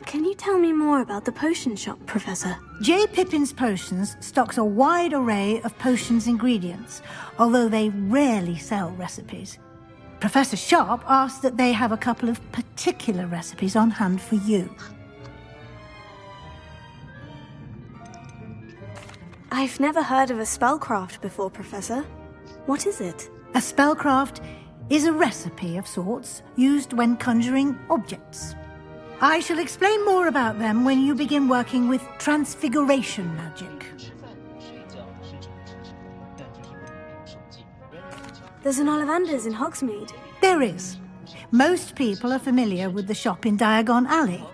Can you tell me more about the potion shop, Professor? J. Pippin's Potions stocks a wide array of potions ingredients, although they rarely sell recipes. Professor Sharp asked that they have a couple of particular recipes on hand for you. I've never heard of a spellcraft before, Professor. What is it? A spellcraft is a recipe of sorts used when conjuring objects. I shall explain more about them when you begin working with transfiguration magic. There's an Ollivander's in Hogsmeade. There is. Most people are familiar with the shop in Diagon Alley.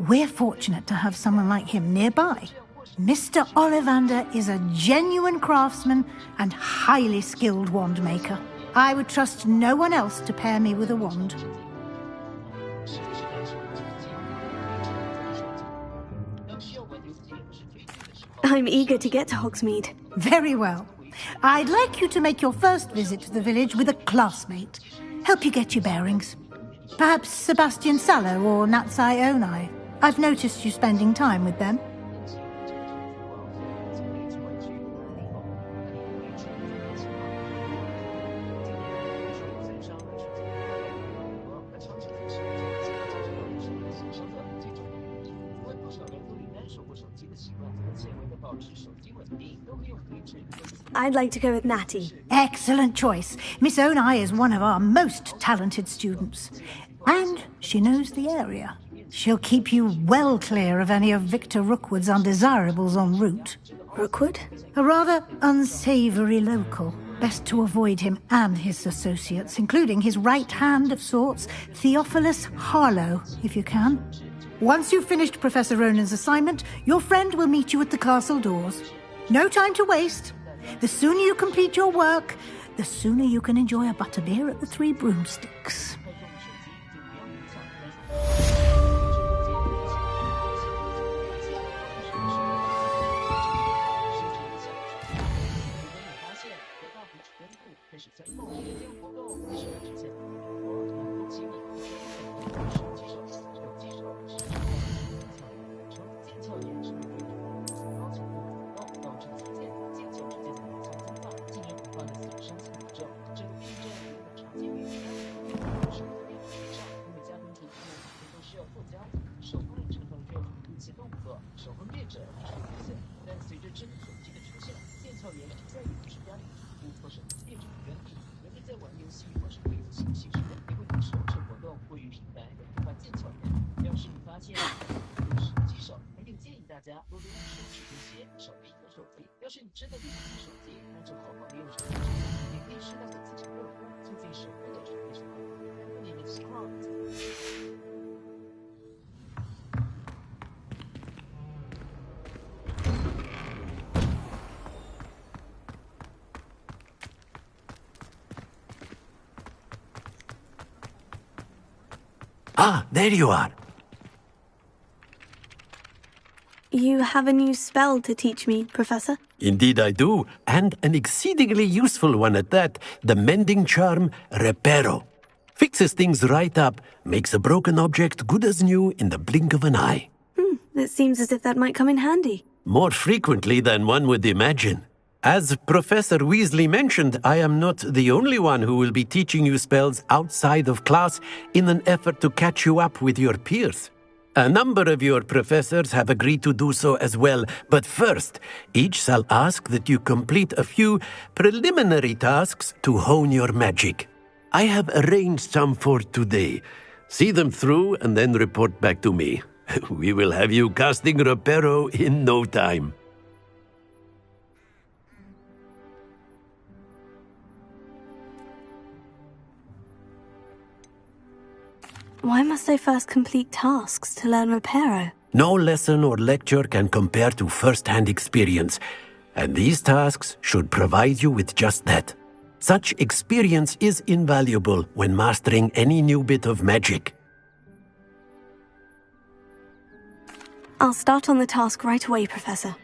We're fortunate to have someone like him nearby. Mr. Ollivander is a genuine craftsman and highly skilled wand maker. I would trust no one else to pair me with a wand. I'm eager to get to Hogsmeade. Very well. I'd like you to make your first visit to the village with a classmate. Help you get your bearings. Perhaps Sebastian Sallow or Natsai Onai. I've noticed you spending time with them. I'd like to go with Natty. Excellent choice. Miss Onai is one of our most talented students. And she knows the area. She'll keep you well clear of any of Victor Rookwood's undesirables en route. Rookwood? A rather unsavoury local. Best to avoid him and his associates, including his right hand of sorts, Theophilus Harlow, if you can. Once you've finished Professor Ronan's assignment, your friend will meet you at the castle doors. No time to waste. The sooner you complete your work, the sooner you can enjoy a butterbeer at the Three Broomsticks. Ah, there you are. You have a new spell to teach me, Professor? Indeed I do, and an exceedingly useful one at that. The mending charm, Reparo. Fixes things right up, makes a broken object good as new in the blink of an eye. It seems as if that might come in handy. More frequently than one would imagine. As Professor Weasley mentioned, I am not the only one who will be teaching you spells outside of class in an effort to catch you up with your peers. A number of your professors have agreed to do so as well, but first, each shall ask that you complete a few preliminary tasks to hone your magic. I have arranged some for today. See them through and then report back to me. We will have you casting Reparo in no time. Why must I first complete tasks to learn Reparo? No lesson or lecture can compare to first-hand experience, and these tasks should provide you with just that. Such experience is invaluable when mastering any new bit of magic. I'll start on the task right away, Professor.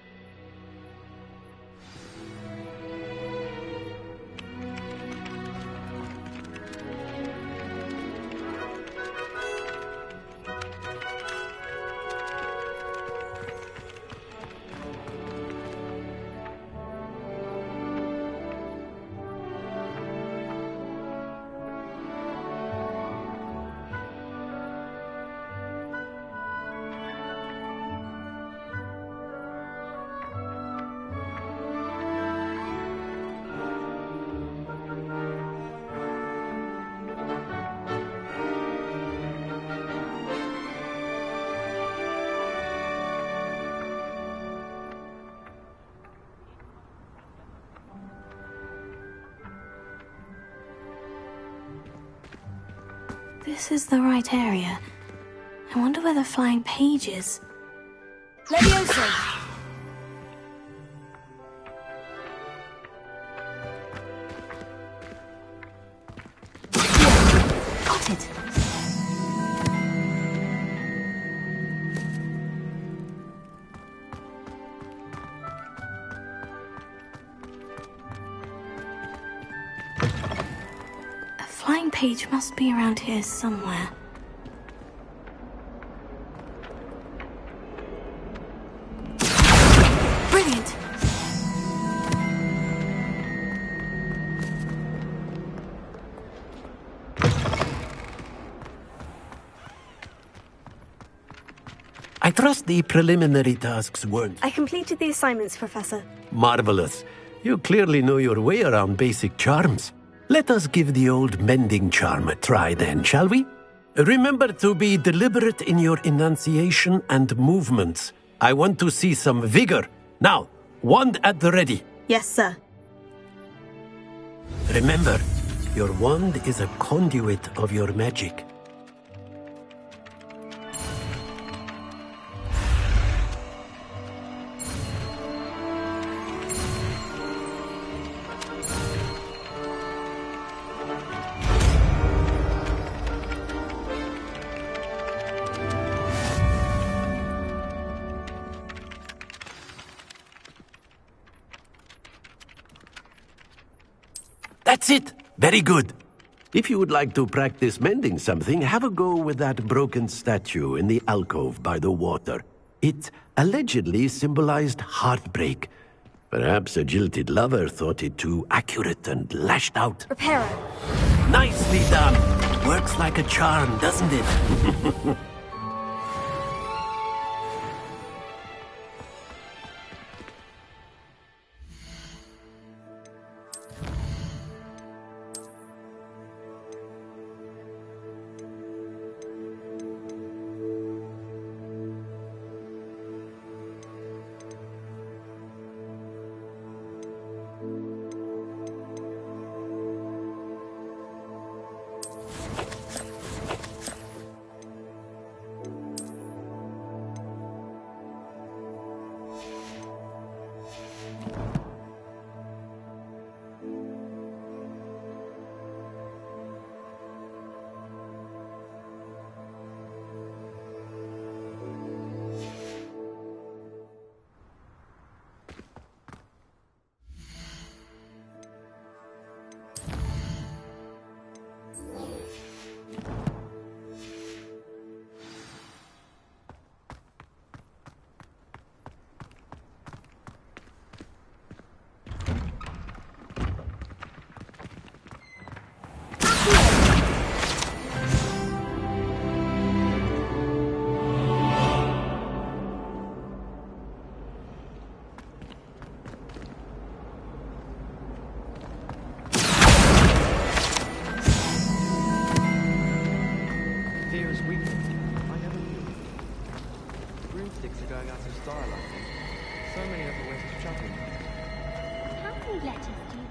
This is the right area. I wonder where the flying page is. Leviosa! Got it. A flying page must be around here somewhere. Brilliant! I trust the preliminary tasks weren't I completed the assignments, Professor. marvelous. You clearly know your way around basic charms. Let us give the old mending charm a try then, shall we? Remember to be deliberate in your enunciation and movements. I want to see some vigor. Now, wand at the ready. Yes, sir. Remember, your wand is a conduit of your magic. That's it! Very good. If you would like to practice mending something, have a go with that broken statue in the alcove by the water. It allegedly symbolized heartbreak. Perhaps a jilted lover thought it too accurate and lashed out. Reparo. Nicely done! Works like a charm, doesn't it?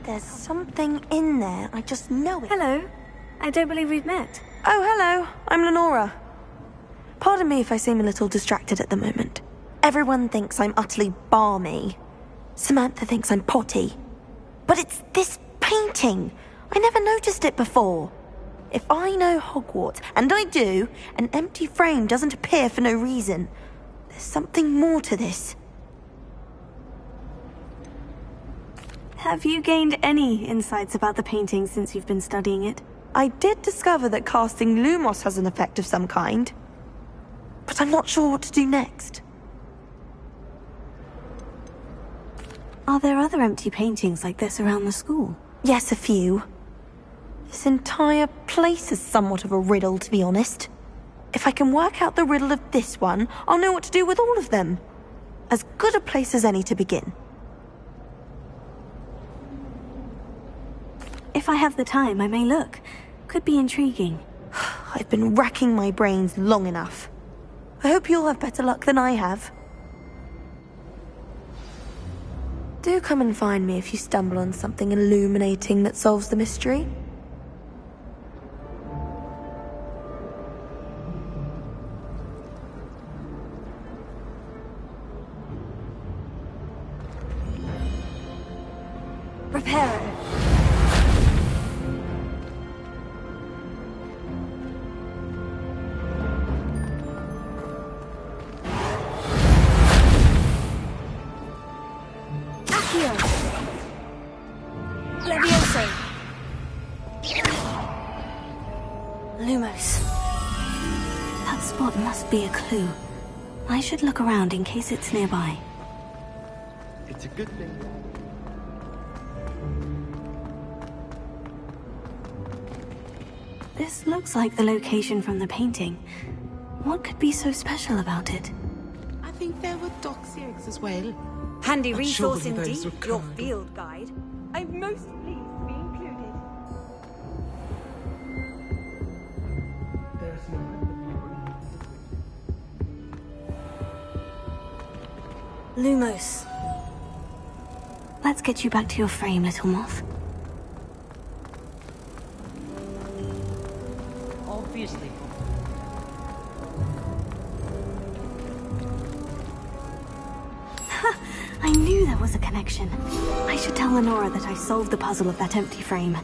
There's something in there, I just know it. Hello. I don't believe we've met. Oh, hello. I'm Lenora. Pardon me if I seem a little distracted at the moment. Everyone thinks I'm utterly balmy. Samantha thinks I'm potty. But it's this painting. I never noticed it before. If I know Hogwarts, and I do, an empty frame doesn't appear for no reason. There's something more to this. Have you gained any insights about the painting since you've been studying it? I did discover that casting Lumos has an effect of some kind. But I'm not sure what to do next. Are there other empty paintings like this around the school? Yes, a few. This entire place is somewhat of a riddle, to be honest. If I can work out the riddle of this one, I'll know what to do with all of them. As good a place as any to begin. If I have the time, I may look. Could be intriguing. I've been racking my brains long enough. I hope you'll have better luck than I have. Do come and find me if you stumble on something illuminating that solves the mystery. Reparo. Lumos. That spot must be a clue. I should look around in case it's nearby. It's a good thing. This looks like the location from the painting. What could be so special about it? think there were doxy eggs as well? Handy But resource surely those indeed, were your curdled. field guide. I'm most pleased to be included. There's no Lumos. Let's get you back to your frame, little moth. Obviously. I knew there was a connection. I should tell Lenora that I solved the puzzle of that empty frame.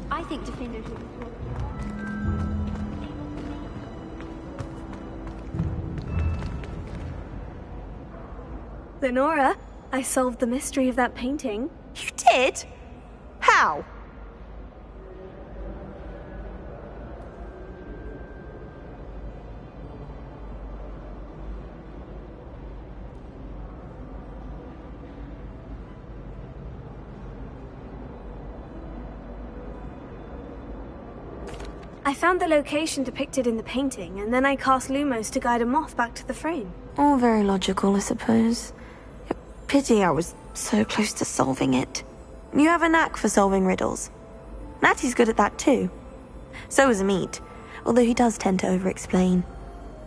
I think Defender should be Lenora, I solved the mystery of that painting. You did? How? I found the location depicted in the painting, and then I cast Lumos to guide a moth back to the frame. All very logical, I suppose. Pity I was so close to solving it. You have a knack for solving riddles. Natty's good at that too. So is Amit, although he does tend to over-explain.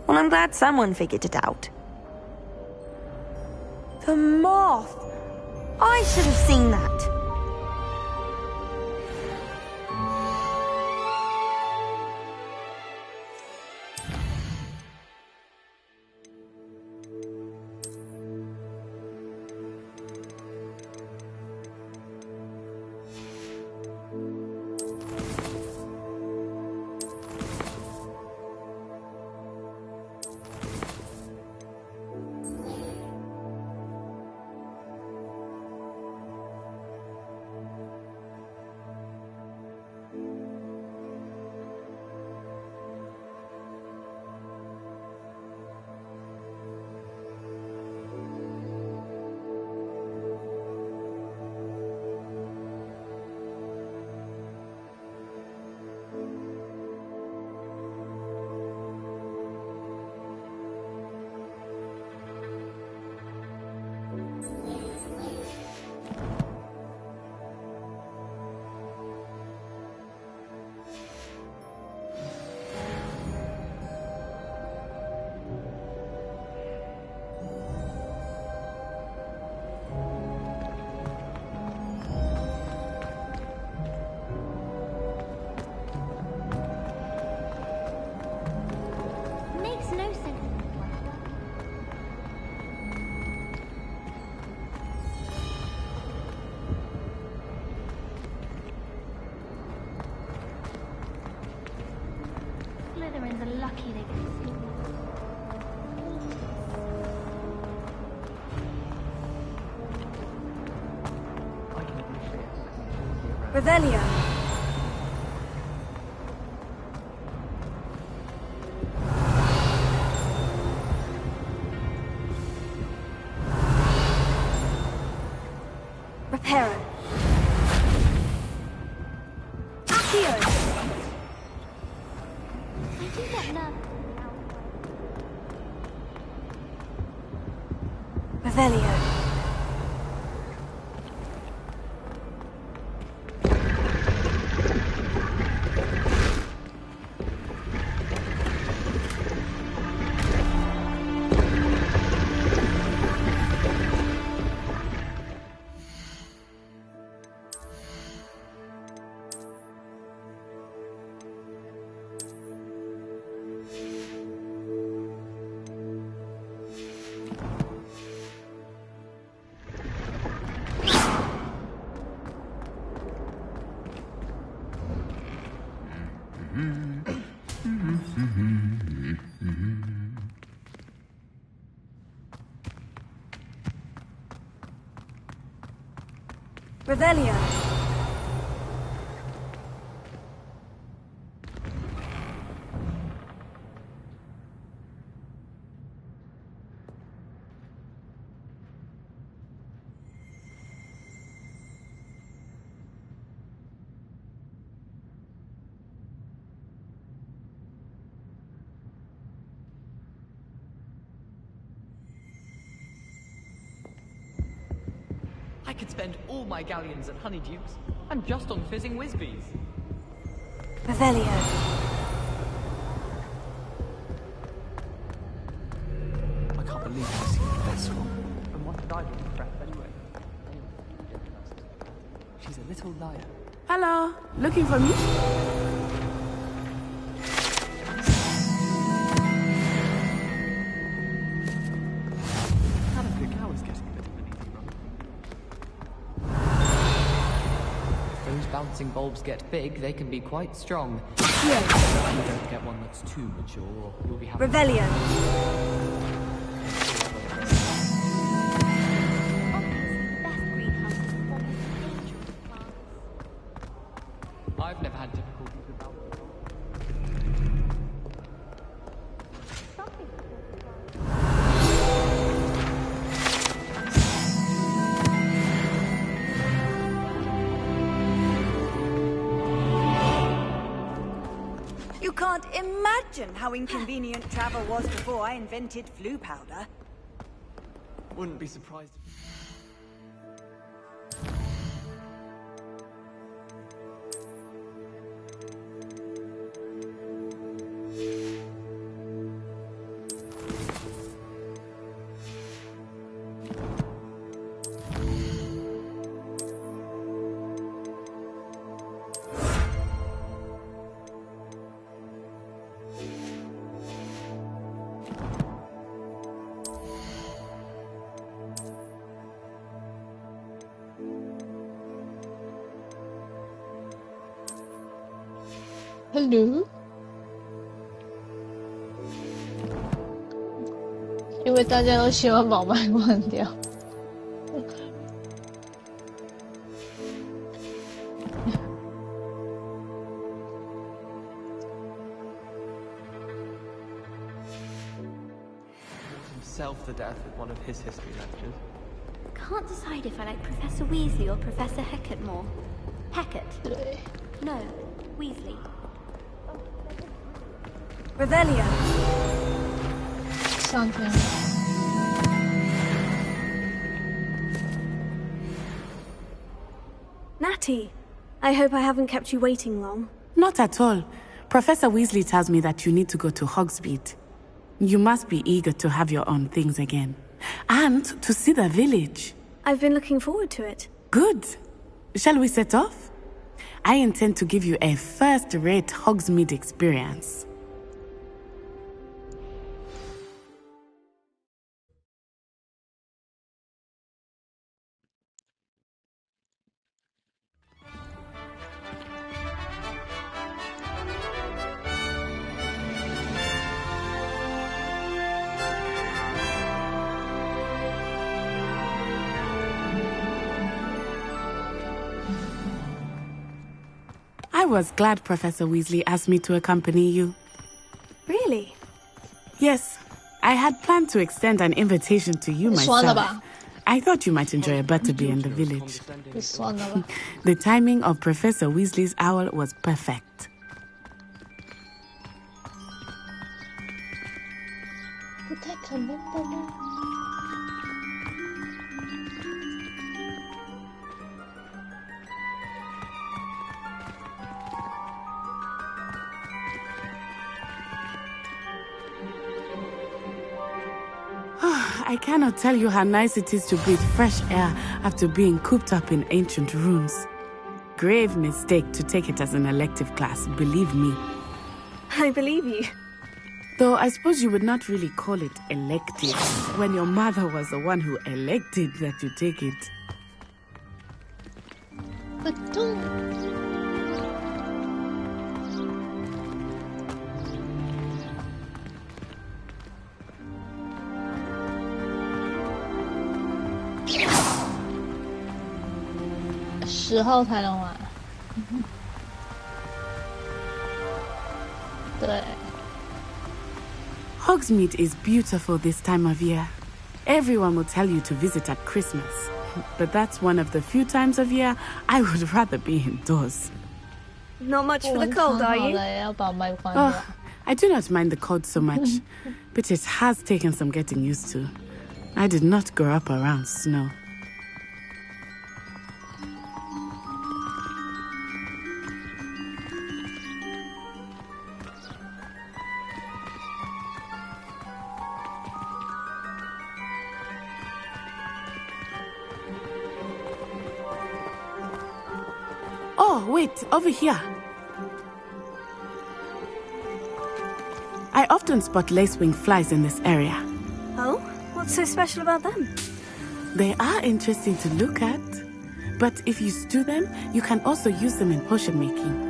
Well, I'm glad someone figured it out. The moth! I should have seen that. Makes no sense. Slytherins are lucky they can see me. Revelio. Reparo. Accio. I do get nervous. Revelio. Revelio. could spend all my galleons at Honeydukes and just on fizzing Whizbees. Revelio. I can't believe I see the best one. And what did I do with Brett anyway? She's a little liar. Hello, looking for me? Bouncing bulbs get big, they can be quite strong. Yeah. You don't get one that's too mature, or you'll be having... Revelio. I've never had difficulties with that. You can't imagine how inconvenient travel was before I invented flu powder. Wouldn't be surprised. Hello， 因为大家都希望把麦关掉。Himself to death at one of his history lectures. Can't decide if I like Professor Weasley or Professor Hecat more. Hecat? No, Weasley. Revelio. Something. Natty, I hope I haven't kept you waiting long. Not at all. Professor Weasley tells me that you need to go to Hogsmeade. You must be eager to have your own things again. And to see the village. I've been looking forward to it. Good. Shall we set off? I intend to give you a first-rate Hogsmeade experience. I was glad Professor Weasley asked me to accompany you. Really? Yes. I had planned to extend an invitation to you myself. I thought you might enjoy a butterbeer in the village. The timing of Professor Weasley's owl was perfect. I cannot tell you how nice it is to breathe fresh air after being cooped up in ancient rooms. Grave mistake to take it as an elective class, believe me. I believe you. Though I suppose you would not really call it elective when your mother was the one who elected that you take it. But don't. 10号才能玩。对。Hogsmeade is beautiful this time of year. Everyone will tell you to visit at Christmas. But that's one of the few times of year I would rather be indoors. Not much for the cold, are you? Oh, I do not mind the cold so much, but it has taken some getting used to. I did not grow up around snow. Oh, wait, over here. I often spot lacewing flies in this area. Oh? What's so special about them? They are interesting to look at. But if you stew them, you can also use them in potion making.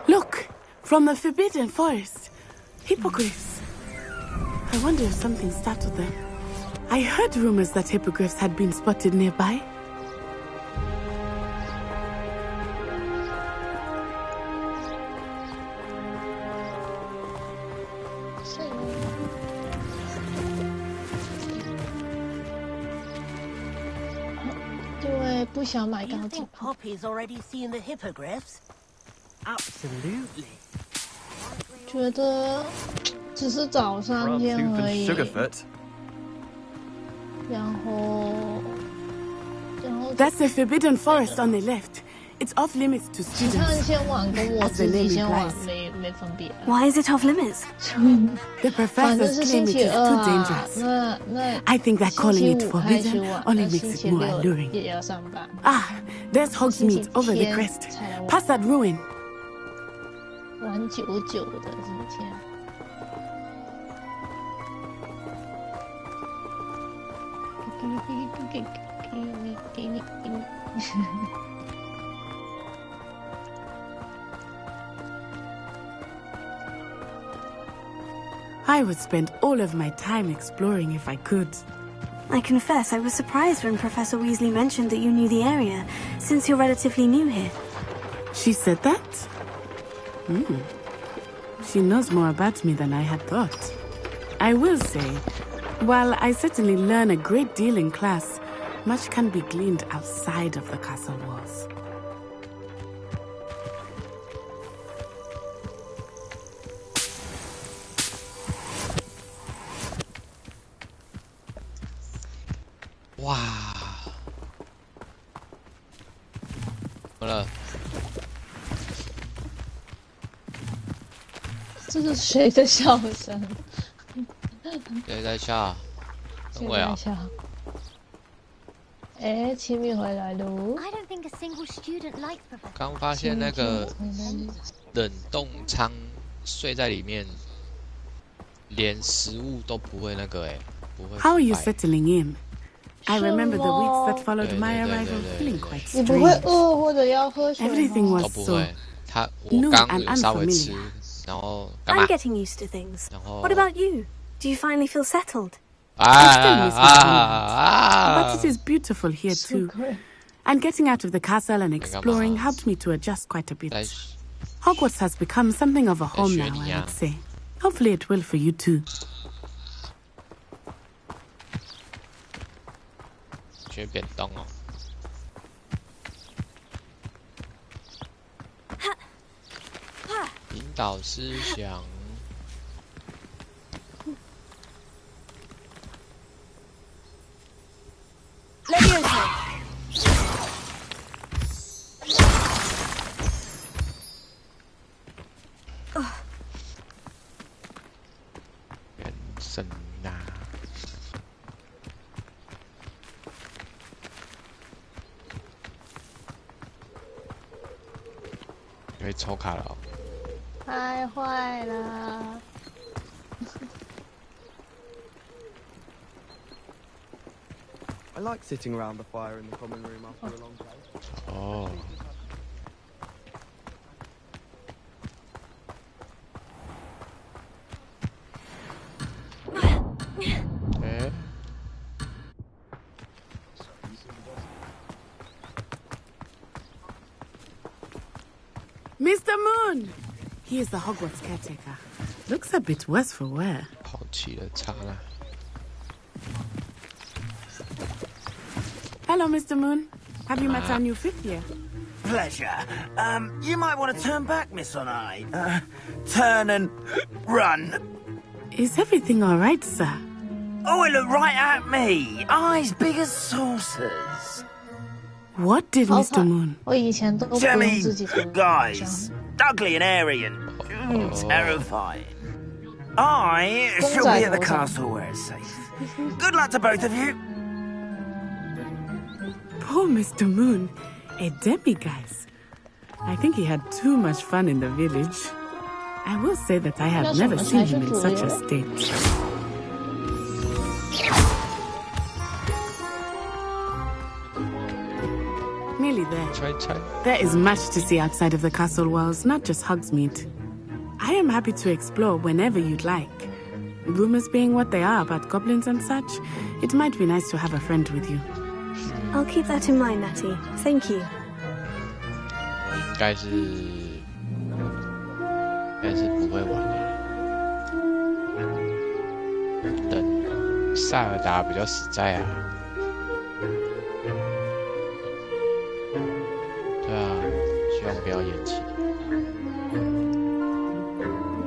Look! From the Forbidden Forest. Hippogriffs. I wonder if something startled them. I heard rumors that hippogriffs had been spotted nearby. You think Poppy's already seen the hippogriffs? Absolutely. 觉得只是早上见而已。然后 That's the Forbidden Forest on the left. It's off limits to 其他人 students. 先玩跟我 As the 自己 name 先玩 implies. 没分别。 Why is it off limits? The 反正 professors 是 claim 星 it 期 is 二 too 啊， dangerous. 那 I think that 星 calling 期 it 五开始 forbidden 玩， only 那 makes 星 it 期 more 六 alluring. 也要上班。 Ah, there's Hogsmeade over the 星期 crest. 天才来玩 Past that ruin. 玩久久的今天。给你。I would spend all of my time exploring if I could. I confess I was surprised when Professor Weasley mentioned that you knew the area, since you're relatively new here. She said that? She knows more about me than I had thought. I will say, while I certainly learn a great deal in class, much can be gleaned outside of the castle walls. Wow. 好了，这是谁的笑声？谁在笑？谁我呀在。笑？哎，奇米回来喽！ I don't think a single student likes Professor. 刚发现那个冷冻舱睡在里面，连食物都不会那个不会。 How are you settling in? I remember the weeks that followed my arrival feeling quite 你不会 strange. 饿或者要喝水 Everything 吗？ was 都不 so 会。我 new 刚 and 有稍微吃 unfamiliar.，然后干嘛 I'm？ getting used to things. 然后 What about you? Do you finally feel settled? I still miss my homeland. 啊 But it is beautiful here too. And getting out of the castle and exploring helped me to adjust quite a bit. Hogwarts has become something of a home now, I would say. Hopefully it will for you too. 学变动哦。引导思想。人生啊！可以抽卡了哦。太坏了！ I like sitting around the fire in the common room after a long day. 哦。哎。 Mr. Moon! He is the Hogwarts caretaker. Looks a bit worse for wear. 抛弃了他了。 Hello, Mr. Moon. Have you met our new fifth year? pleasure. You might want to turn back, Miss Onai. Turn and run. Is everything all right, sir? Oh, it looked right at me. Eyes big as saucers. What did Mr. Moon? Jemmy, guys, ugly and airy and terrifying. I shall be at the castle where it's safe. Good luck to both of you. Poor Mr. Moon, a demiguise. I think he had too much fun in the village. I will say that I have never seen him in such a state. Nearly there. There is much to see outside of the castle walls, not just Hogsmeade. I am happy to explore whenever you'd like. Rumors being what they are about goblins and such, it might be nice to have a friend with you. I'll keep that in mind, Natty. Thank you. 应该是不会玩的。等塞尔达比较实在啊。对啊，希望不要延期。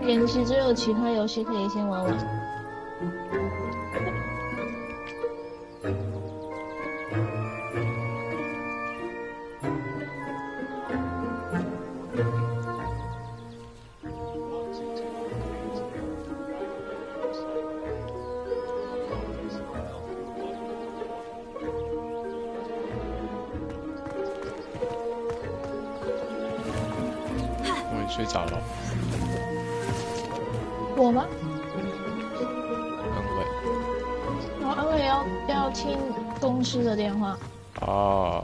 延期只有其他游戏可以先玩玩。睡着了。我吗？安伟。我安伟要听公司的电话。哦。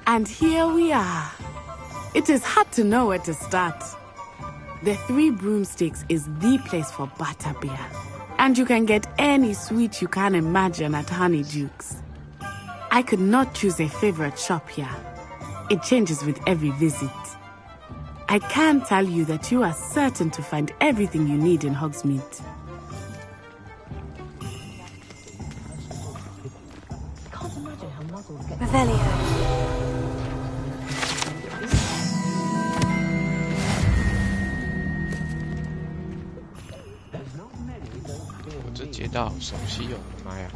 And here we are. It is hard to know where to start. The Three Broomsticks is the place for butterbeer. And you can get any sweet you can imagine at Honeyduke's. I could not choose a favorite shop here. It changes with every visit. I can tell you that you are certain to find everything you need in Hogsmeade. Revelio.这街道好熟悉哦，我的妈呀！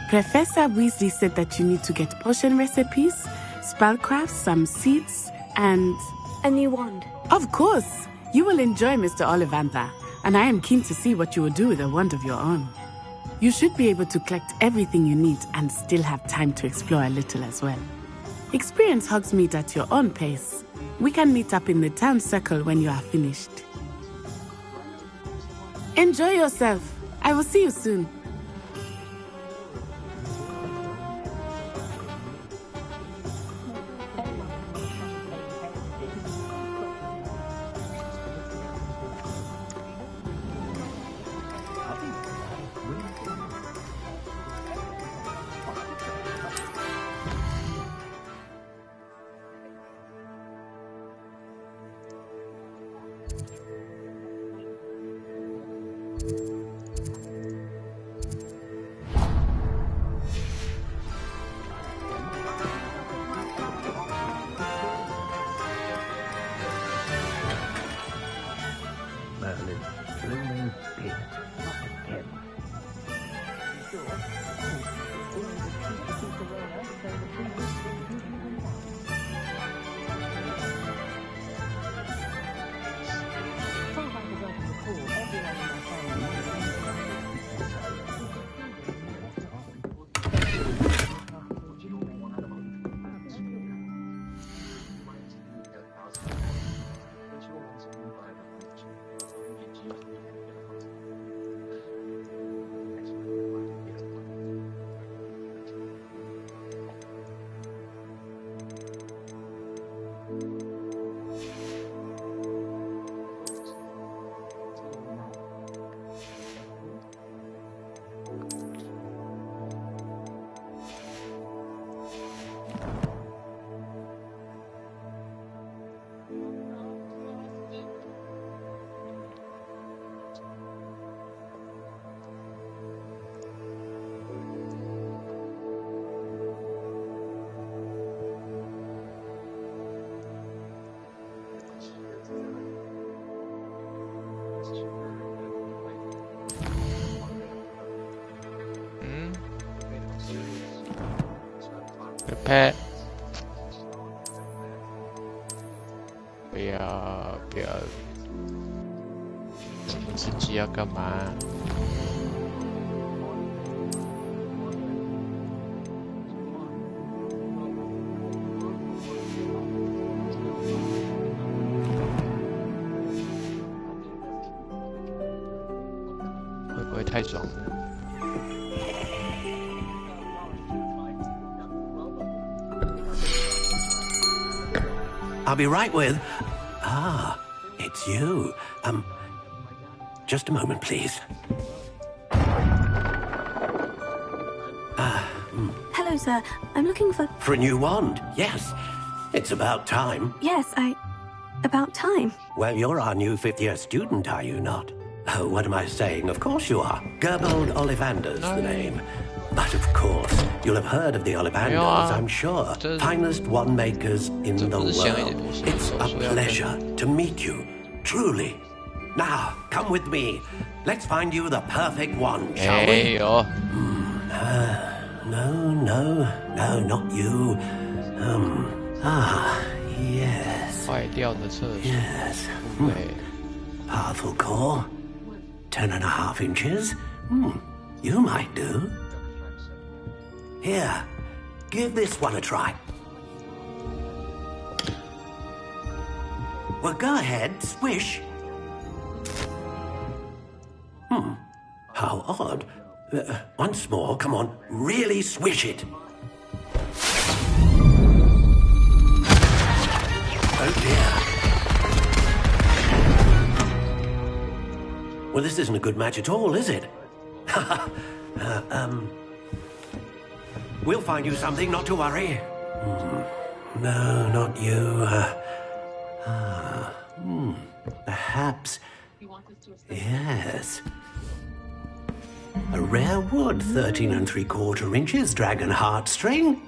Professor Weasley said that you need to get potion recipes, spellcrafts, some seeds, and... a new wand. Of course! You will enjoy Mr. Ollivandher, and I am keen to see what you will do with a wand of your own. You should be able to collect everything you need and still have time to explore a little as well. Experience Hogsmeade at your own pace. We can meet up in the town circle when you are finished. Enjoy yourself. I will see you soon. OK。不要，我自己要干嘛？会不会太爽了？ I'll be right with... Ah, it's you. Just a moment, please. Hello, sir. I'm looking for... For a new wand, yes. It's about time. Yes, about time. Well, you're our new fifth-year student, are you not? Oh, what am I saying? Of course you are. Gerbold Ollivander's the name. But of course, you'll have heard of the Ollivanders, I'm sure. Finest wand makers in the world. It's a pleasure to meet you, truly. Now, come with me. Let's find you the perfect wand, shall we? No, not you. Yes. Yes. Powerful core. 10.5 inches. You might do. Here, give this one a try. Well, go ahead, swish. How odd. Once more, come on, really swish it. Oh dear. Well, this isn't a good match at all, is it? We'll find you something, not to worry. No, not you. Perhaps... Yes. A rare wood, 13 3/4 inches, dragon heartstring.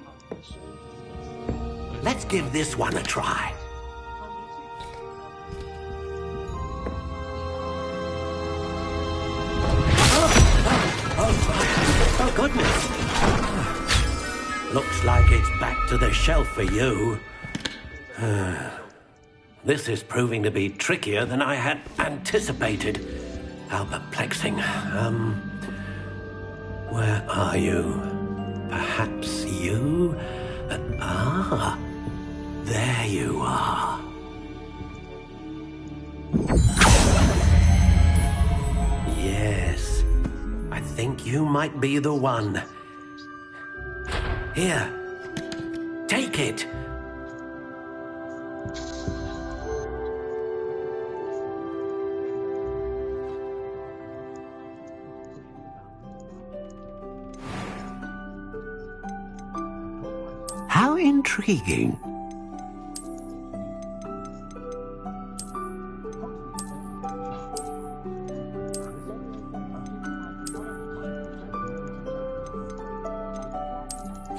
Let's give this one a try. Oh, goodness. Looks like it's back to the shelf for you. This is proving to be trickier than I had anticipated. How perplexing. Where are you? Perhaps you? There you are. Yes, I think you might be the one. Here, take it. How intriguing.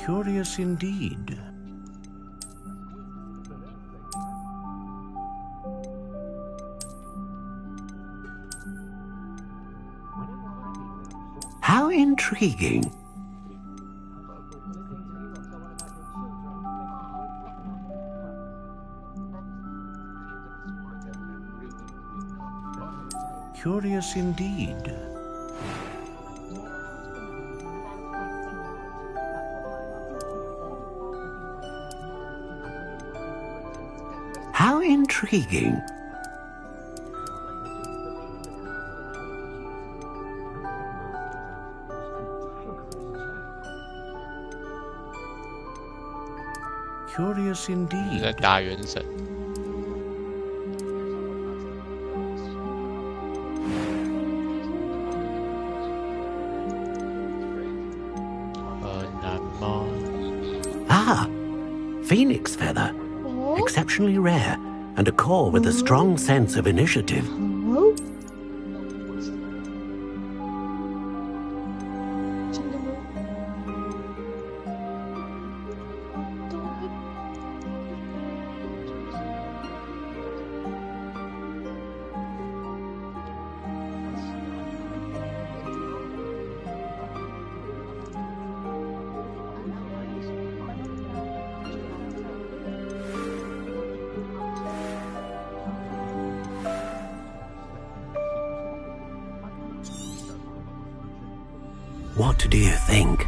Curious indeed. How intriguing. Curious indeed. How intriguing. Curious indeed. 在打原神。难吗？ Ah, phoenix feather. Exceptionally rare, and a core with a strong sense of initiative. What do you think?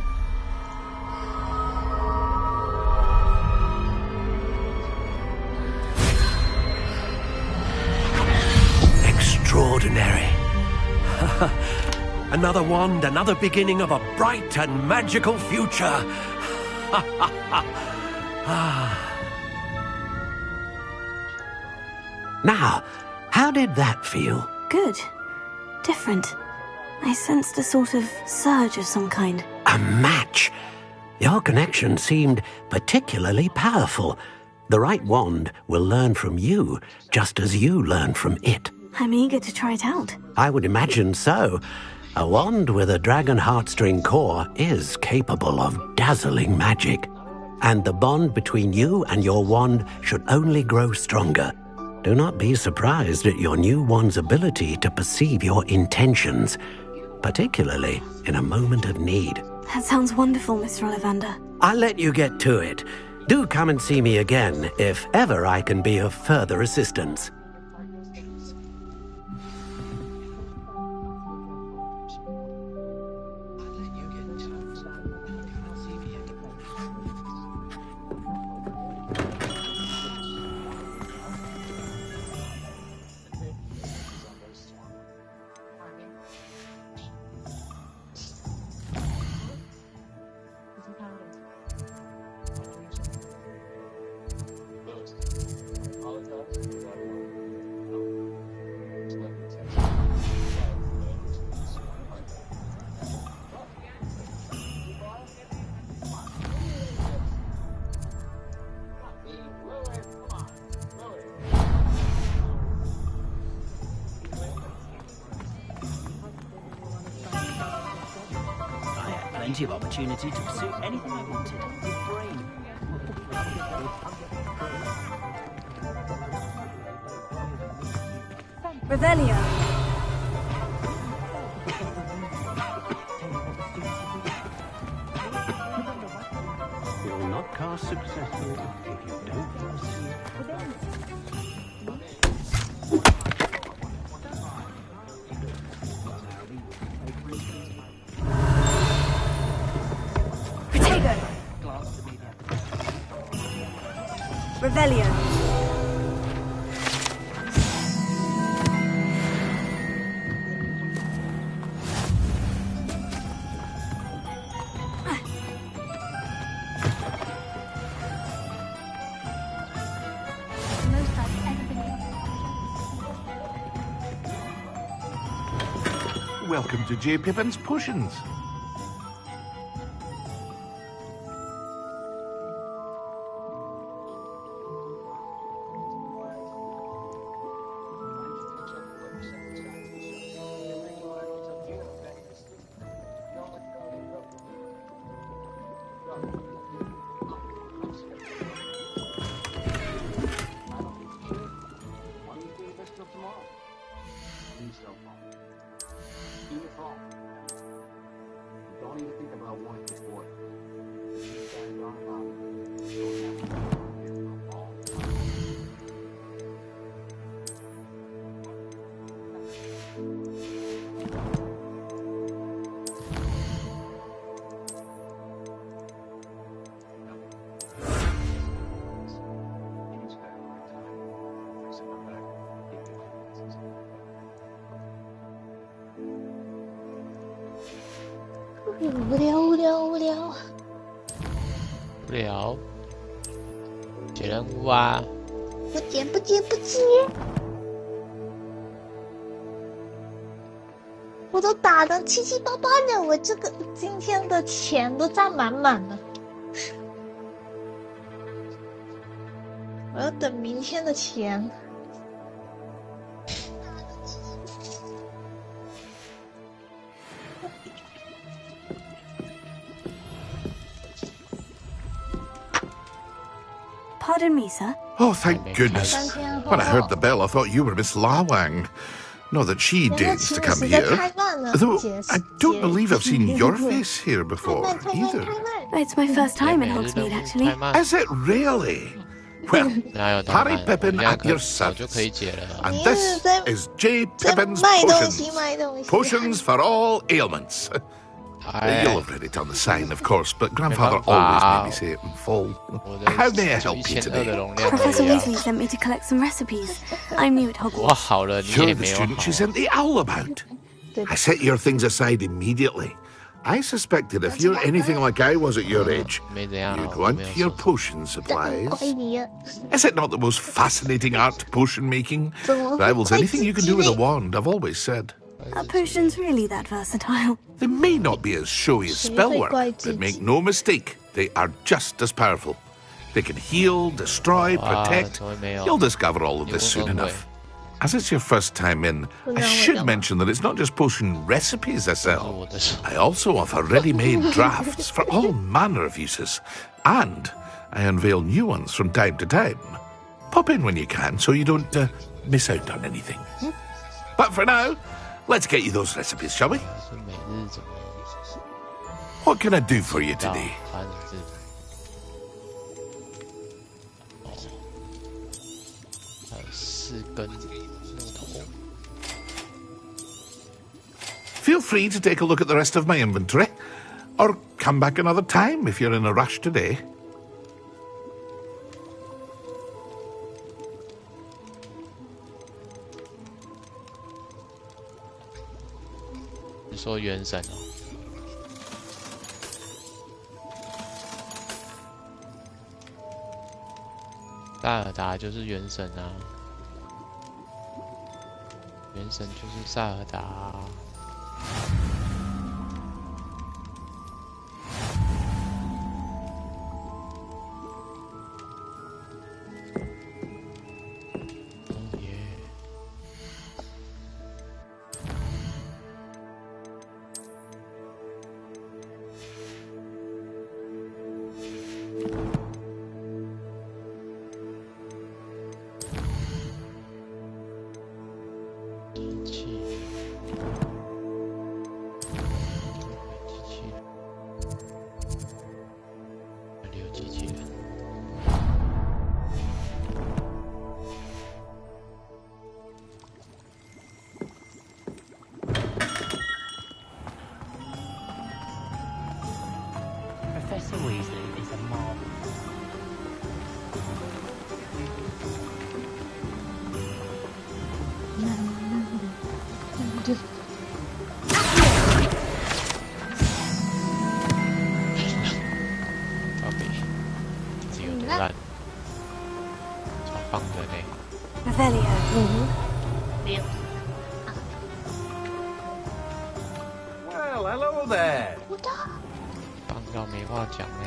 Extraordinary. Another wand, another beginning of a bright and magical future. Now, how did that feel? Good. Different. I sensed a sort of surge of some kind. A match? Your connection seemed particularly powerful. The right wand will learn from you, just as you learn from it. I'm eager to try it out. I would imagine so. A wand with a dragon heartstring core is capable of dazzling magic. And the bond between you and your wand should only grow stronger. Do not be surprised at your new wand's ability to perceive your intentions, particularly in a moment of need. That sounds wonderful, Mr. Ollivander. I'll let you get to it. Do come and see me again if ever I can be of further assistance. Plenty of opportunity to pursue anything I wanted. Revelio. You will not cast successfully if you don't foresee. Revelio. Welcome to J. Pippin's Potions.无聊无聊无聊无聊，解任务啊！不接不接不接！我都打得七七八八的，我这个今天的钱都占满满的。我要等明天的钱。Pardon me, sir. Oh, thank goodness. When I heard the bell, I thought you were Miss Lawang. Not that she dares to come here. Though I don't believe I've seen your face here before, either. It's my first time in Hogsmeade, actually. Is it really? Well, Harry Pippin at your service. And this is J. Pippin's Potions. Potions for all ailments. You'll have read it on the sign, of course, but Grandfather always made me say it in full. How may I help you today? Professor Weasley sent me to collect some recipes. I'm new at Hogwarts. You're the student she sent the owl about. I set your things aside immediately. I suspected if you're anything like I was at your age, you'd want your potion supplies. Is it not the most fascinating art, potion making? Rivals anything you can do with a wand, I've always said. Are potions really that versatile? They may not be as showy as spellwork, but make no mistake, they are just as powerful. They can heal, destroy, protect. You'll discover all of this soon enough. As it's your first time in, I should mention that it's not just potion recipes I sell. I also offer ready-made drafts for all manner of uses. And I unveil new ones from time to time. Pop in when you can so you don't miss out on anything. But for now, let's get you those recipes, shall we? What can I do for you today? Feel free to take a look at the rest of my inventory, or come back another time if you're in a rush today.你说原神哦？塞尔达就是原神啊，原神就是塞尔达啊。Professor Weasley is a marvel. Well, hello there. 棒到没话讲呢。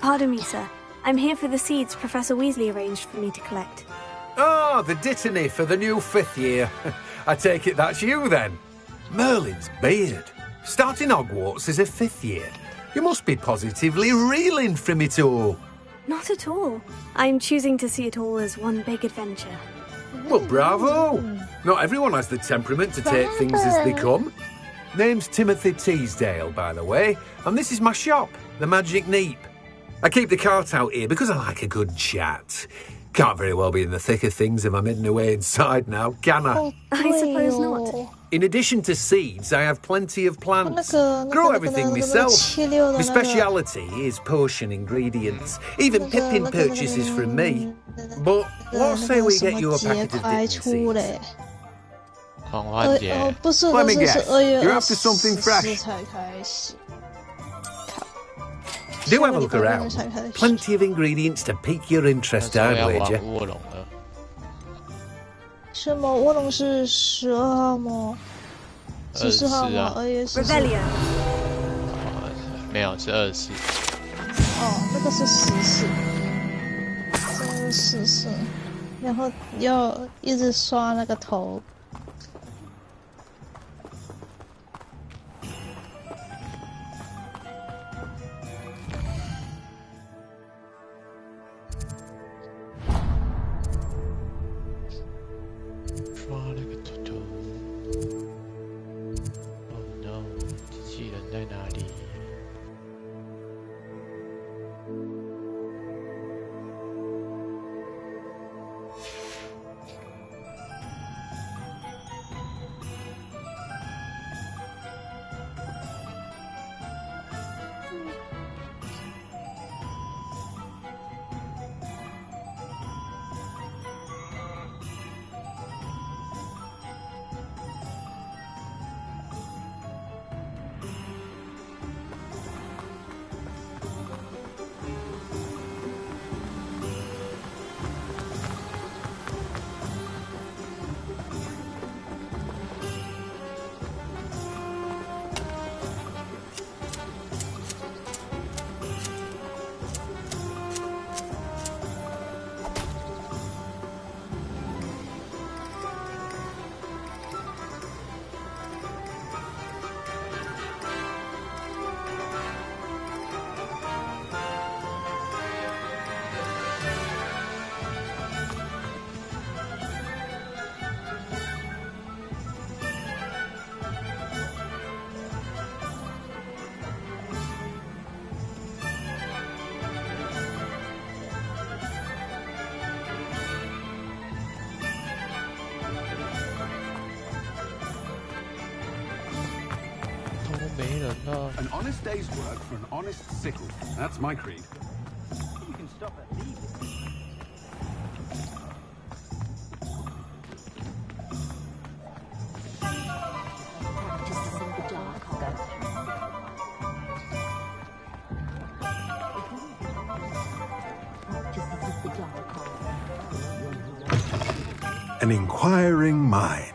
Pardon me, sir. I'm here for the seeds Professor Weasley arranged for me to collect. Oh, the dittany for the new 5th year. I take it that's you then. Merlin's beard. Starting Hogwarts as a 5th year. You must be positively reeling from it all. Not at all. I'm choosing to see it all as one big adventure. Well, bravo! Not everyone has the temperament to take things as they come. Name's Timothy Teasdale, by the way, and this is my shop, the Magic Neep. I keep the cart out here because I like a good chat. Can't very well be in the thick of things if I'm hidden away inside now, can I? I suppose not. In addition to seeds, I have plenty of plants. Grow everything myself. My speciality is potion ingredients. Even Pippin purchases from me. But what say we get you a packet of dipping seeds? Let me guess, you're after something fresh. Do have a look around. Plenty of ingredients to pique your interest, I'd wager. 是吗？卧龙是12号吗？14号吗？2月14。没有，是24。哦，那个是14，这是14，然后要一直刷那个头。没人了。An honest day's work for an honest sickle. That's my creed. You can stop at leaving. An inquiring mind.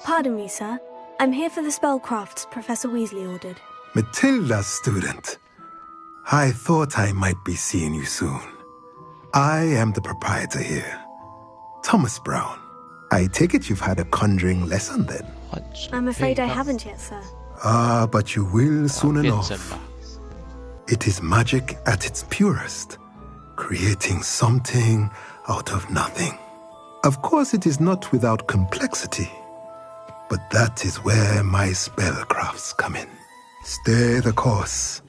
Pardon me, sir. I'm here for the spellcrafts Professor Weasley ordered. Matilda, student. I thought I might be seeing you soon. I am the proprietor here, Thomas Brown. I take it you've had a conjuring lesson then? I'm afraid I haven't yet, sir. Ah, but you will soon enough. It is magic at its purest, creating something out of nothing. Of course, it is not without complexity, but that is where my spellcrafts come in. Stay the course,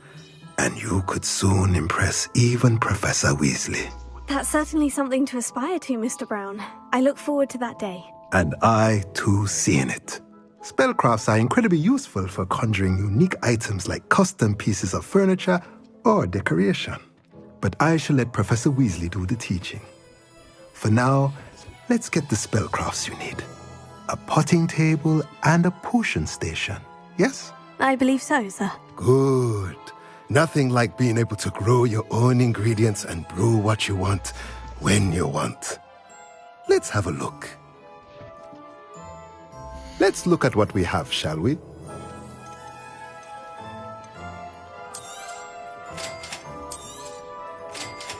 and you could soon impress even Professor Weasley. That's certainly something to aspire to, Mr. Brown. I look forward to that day. And I, too, seeing it. Spellcrafts are incredibly useful for conjuring unique items like custom pieces of furniture or decoration. But I shall let Professor Weasley do the teaching. For now, let's get the spellcrafts you need. A potting table and a potion station, yes? I believe so, sir. Good. Nothing like being able to grow your own ingredients and brew what you want, when you want. Let's have a look. Let's look at what we have, shall we?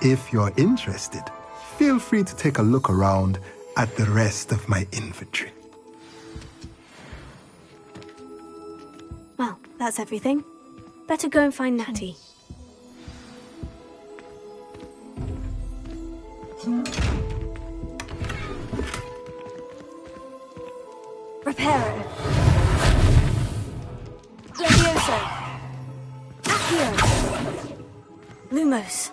If you're interested, feel free to take a look around at the rest of my inventory. Well, that's everything. Better go and find Natty. Reparo. Levioso. Accio. Lumos.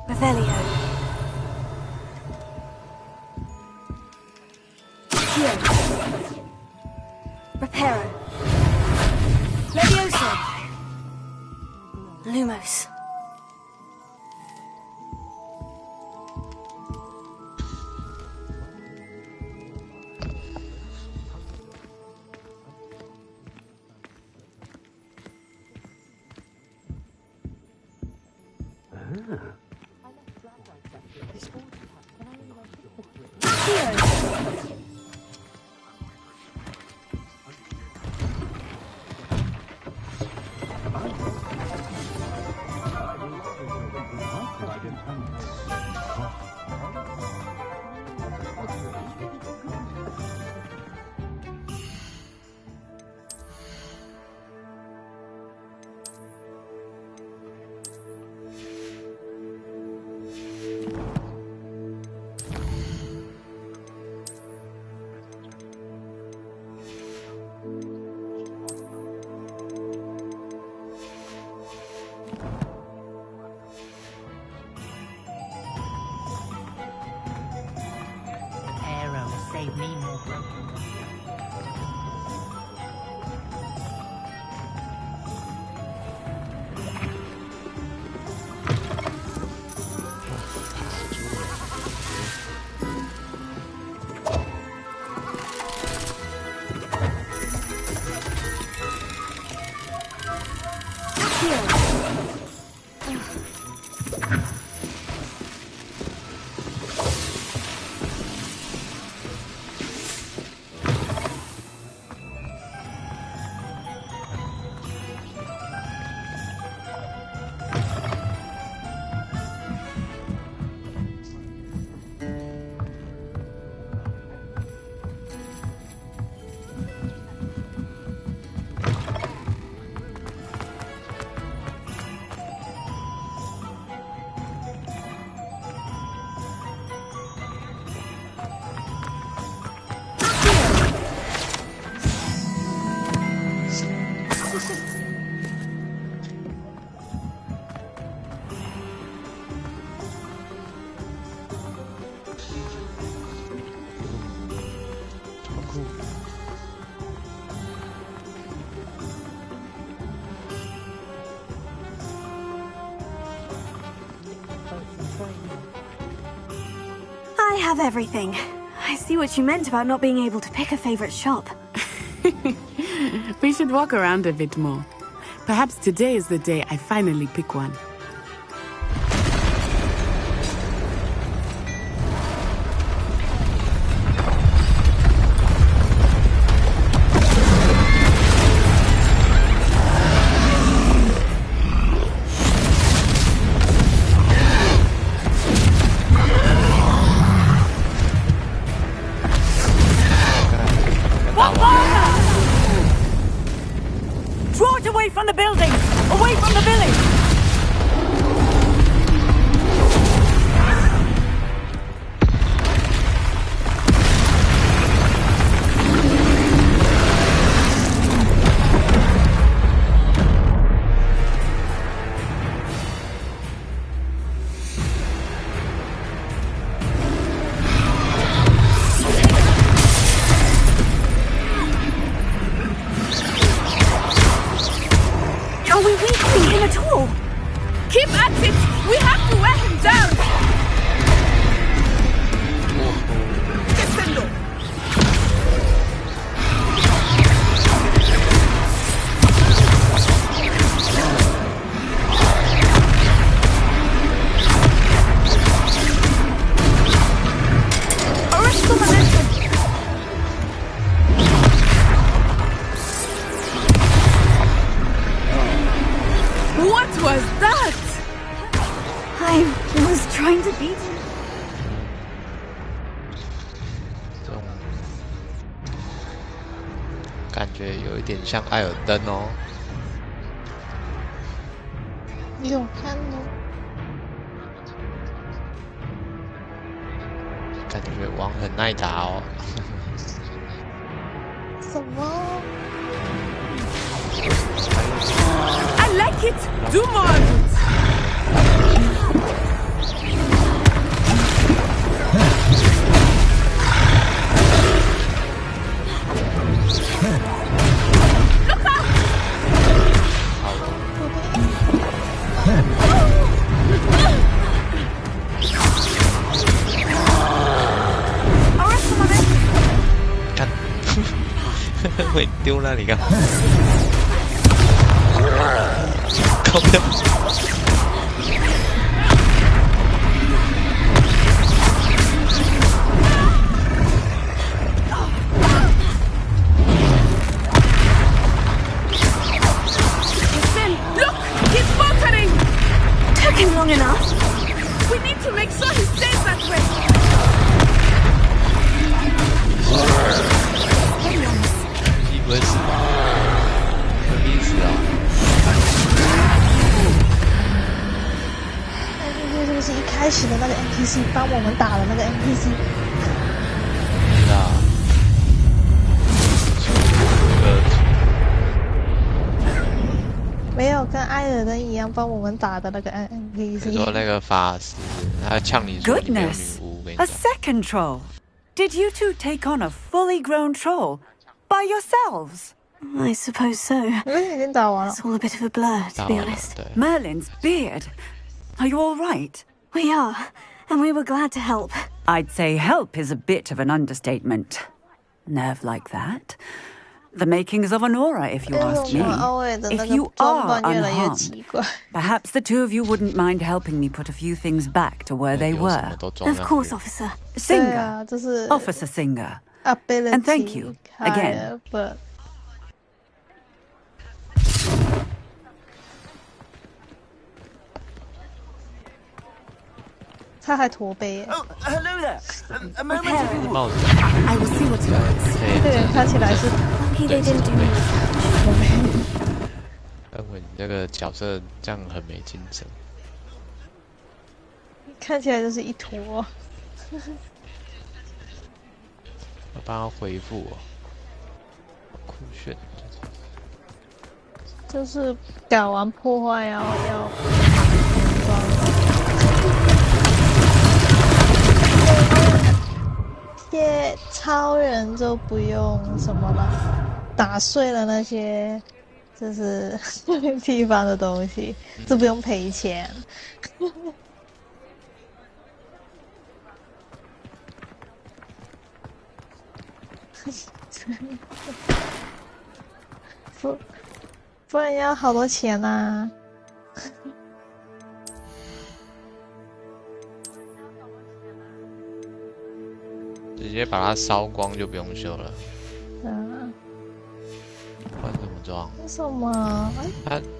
Revelio. Accio. Reparo. Levioso. Lumos. I have everything. I see what you meant about not being able to pick a favorite shop. We should walk around a bit more. Perhaps today is the day I finally pick one. From the building! Away from the village! Keep at it! We have to wear him down! Descendo! Arrest the momentum! What was that? I was trying to beat him. 这种感觉有一点像艾尔登哦。有看哦。感觉王很耐打哦。什么？ I like it! Do more! Look out! Arrest the momentum! 看，会丢那里干嘛？靠边！ Long enough. We need to make sure he stays that way. 你不会死吧？什么意思啊？那是不是一开始的那个 NPC 帮我们打的那个 NPC？ 是啊。没有跟艾尔登一样帮我们打的那个 NPC。你说那个法师，他呛你说你没有女巫， A second troll. Did you two take on a fully grown troll by yourselves? I suppose so. It's all a bit of a blur, to be honest. Merlin's beard. Are you all right? We are, and we were glad to help. I'd say help is a bit of an understatement. Nerve like that. The makings of an aura, if you ask me. If you are unharmed, perhaps the two of you wouldn't mind helping me put a few things back to where they were. Of course, officer. Singer. Officer Singer. And thank you, again.他还驼背耶。 Oh, hello there. A moment if you would. I will see what it is. 这个人看起来是。你这个角色这样很没精神。看起来就是一坨。我帮他回复哦。酷炫。就是搞完破坏要。些超人就不用什么了，打碎了那些就是地方的东西，就不用赔钱。不然要好多钱啊。直接把它烧光就不用修了。嗯。不然怎么装？为什么？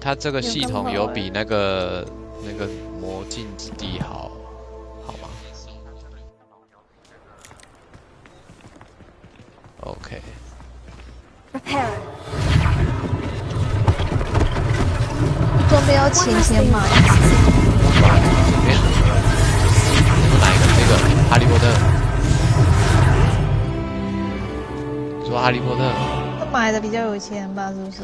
它这个系统有比那个魔镜之地好吗 ？OK。都没有钱先买。哪一个？这个哈利波特。说哈利波特，他买的比较有钱吧？是不是？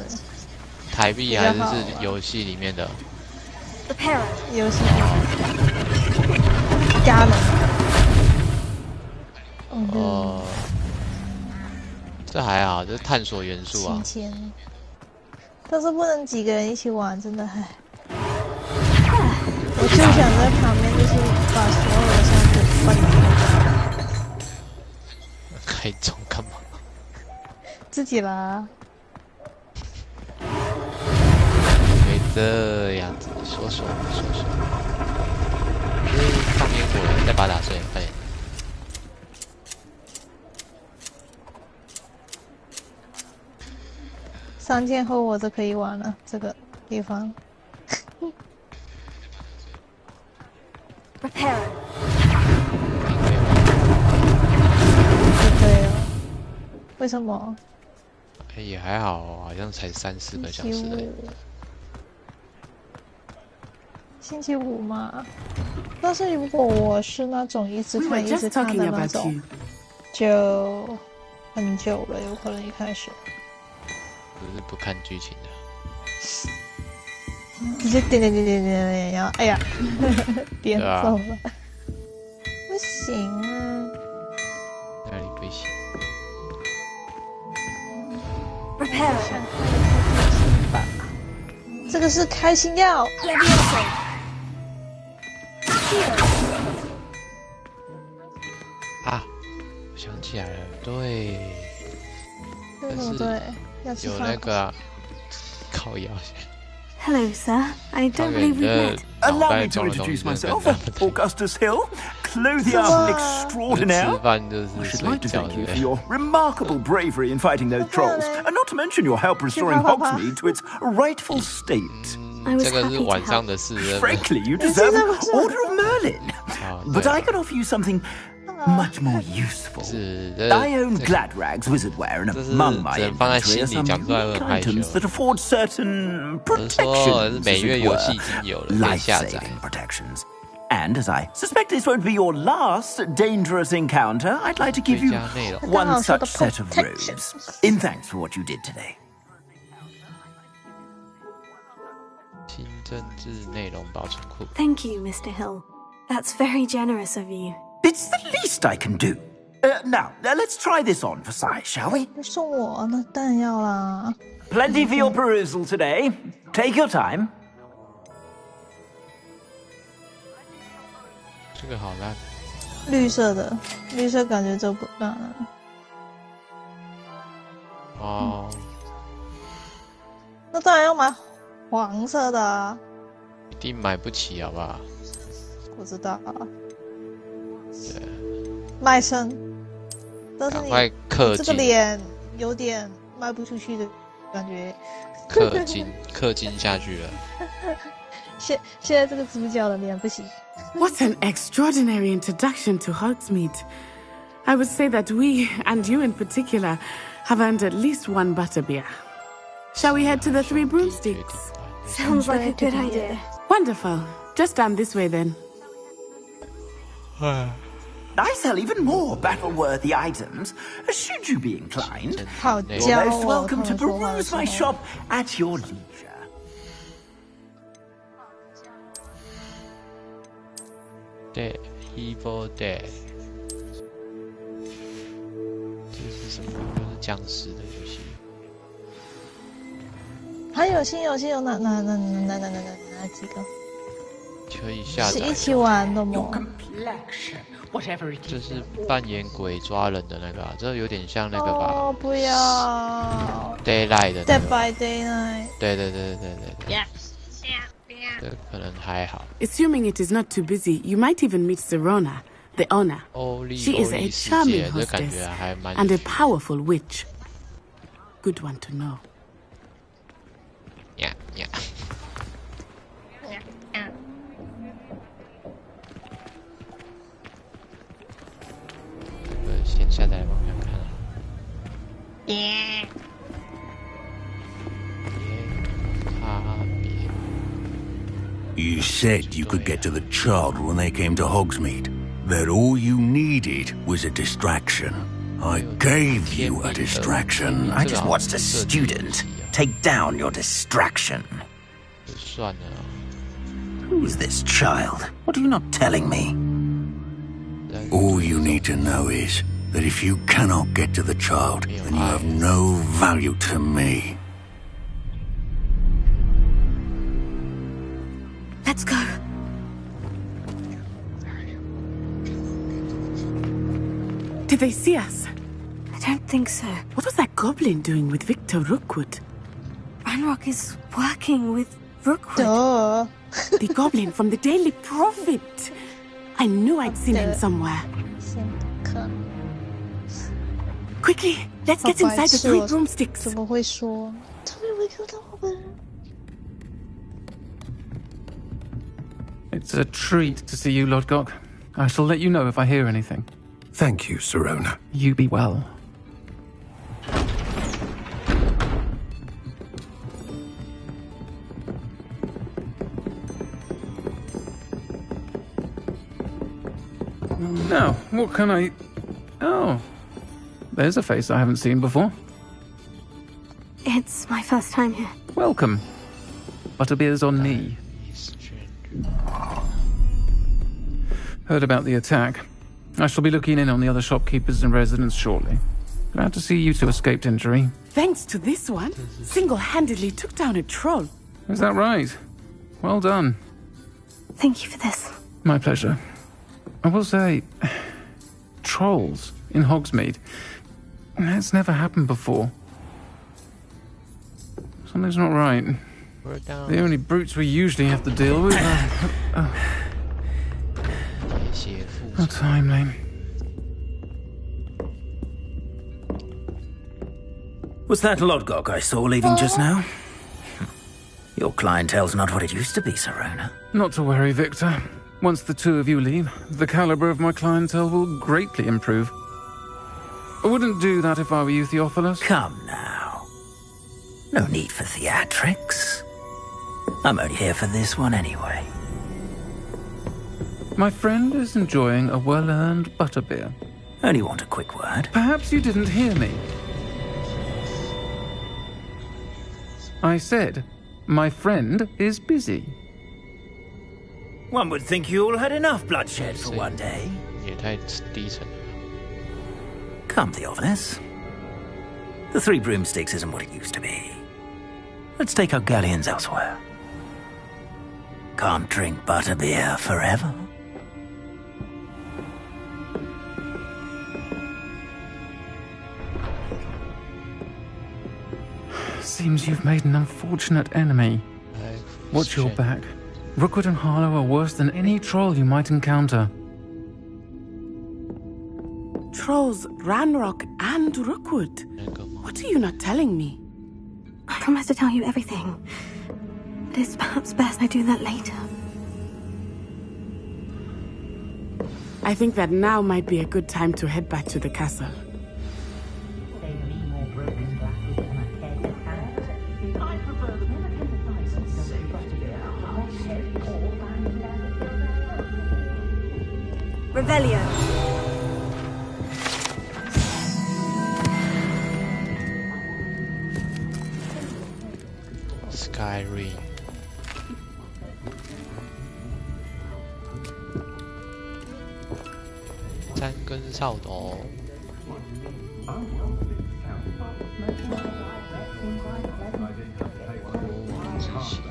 台币还是游戏里面的？游戏加人。哦，这还好，这是探索元素啊。但是不能几个人一起玩，真的唉。我就想在旁边，就是把所有的箱子搬开中干嘛？自己啦。没这样子，说。放烟火了，再把它打碎，快点。3天后我就可以玩了，这个地方。Prepare。对哦。为什么？也还好，好像才3-4个小时而已。星期五嘛，但是如果我是那种一直看的那种，就很久了，有可能一开始。不是不看剧情的。直接点，然后哎呀，点走了，不行啊！哪里不行？ Prepare。这个是开心药。啊，我想起来了，对。对什么对？有那个靠腰。 Hello, sir. I don't believe we've met. Allow me to introduce myself, Augustus Hill, clothier extraordinaire. I should like to thank you for your remarkable bravery in fighting those trolls, and not to mention your help restoring Hogsmeade to its rightful state. I was happy to help. Frankly, you deserve an Order of Merlin. But I can offer you something much more useful. I own Gladrag's wizardware, and among my inventory are some unique items that afford certain protections, as it were, life-saving protections. And as I suspect this won't be your last dangerous encounter, I'd like to give you one such set of robes, in thanks for what you did today. Thank you, Mr. Hill. That's very generous of you. It's the least I can do. Now, let's try this on for size, shall we? 送我那当然要啦。 Plenty for your perusal today. Take your time. 这个好烂。绿色的，绿色感觉就不烂了。哦。那当然要买黄色的啊。一定买不起，好不好？我知道啊。对。卖身，但是你氪金这个脸有点卖不出去的感觉。氪金下去了。现在这个主角的脸不行。What an extraordinary introduction to Hogsmeade. I would say that we, and you in particular, have earned at least one butterbeer. Shall we head to the Three Broomsticks? Sounds like a good idea. Wonderful. Just down this way then. I sell even more battle-worthy items. Should you be inclined, you're most welcome to peruse my shop at your leisure. Evil Dead， 这是什么？就是僵尸的游戏。还有新游戏有哪几个？可以下载。是一起玩的吗？这是扮演鬼抓人的那个、啊，这有点像那个吧？哦，不要。Daylight 的、那个。Dead by Daylight。对。Yes. 这可能还好。Assuming it is not too busy, you might even meet Serona, the owner. She is a charming hostess and a powerful witch. Good one to know. Yeah. 这个先下载网上看。You said you could get to the child when they came to Hogsmeade. That all you needed was a distraction. I gave you a distraction. I just watched a student take down your distraction. Who's this child? What are you not telling me? All you need to know is that if you cannot get to the child, then you have no value to me. Let's go. Did they see us? I don't think so. What was that goblin doing with Victor Rookwood? Ranrock is working with Rookwood. Duh. The goblin from the Daily Prophet. I knew I'd seen him somewhere. Quickly, let's get inside the Three Broomsticks. 怎么会说？他们会看到我们。 It's a treat to see you, Lodgok. I shall let you know if I hear anything. Thank you, Serona. You be well. Now, what can I... Oh, there's a face I haven't seen before. It's my first time here. Welcome. Butterbeer's on me. Heard about the attack. I shall be looking in on the other shopkeepers and residents shortly. Glad to see you two escaped injury. Thanks to this one, single-handedly took down a troll. Is that right? Well done. Thank you for this. My pleasure. I will say, trolls in Hogsmeade. That's never happened before. Something's not right. The only brutes we usually have to deal with are... How timely. Was that Lodgok I saw leaving just now? Your clientele's not what it used to be, Serona. Not to worry, Victor. Once the two of you leave, the caliber of my clientele will greatly improve. I wouldn't do that if I were you, Theophilus. Come now. No need for theatrics. I'm only here for this one anyway. My friend is enjoying a well-earned butterbeer. Only want a quick word. Perhaps you didn't hear me. I said, my friend is busy. One would think you all had enough bloodshed for one day. Come, Theophilus. The Three Broomsticks isn't what it used to be. Let's take our galleons elsewhere. Can't drink butterbeer forever. seems you've made an unfortunate enemy. Watch your back. Rookwood and Harlow are worse than any troll you might encounter. Trolls, Ranrock, and Rookwood. What are you not telling me? I promise to tell you everything. But it's perhaps best I do that later. I think that now might be a good time to head back to the castle. Revelio. Skyrim. 三根哨头。国王之血。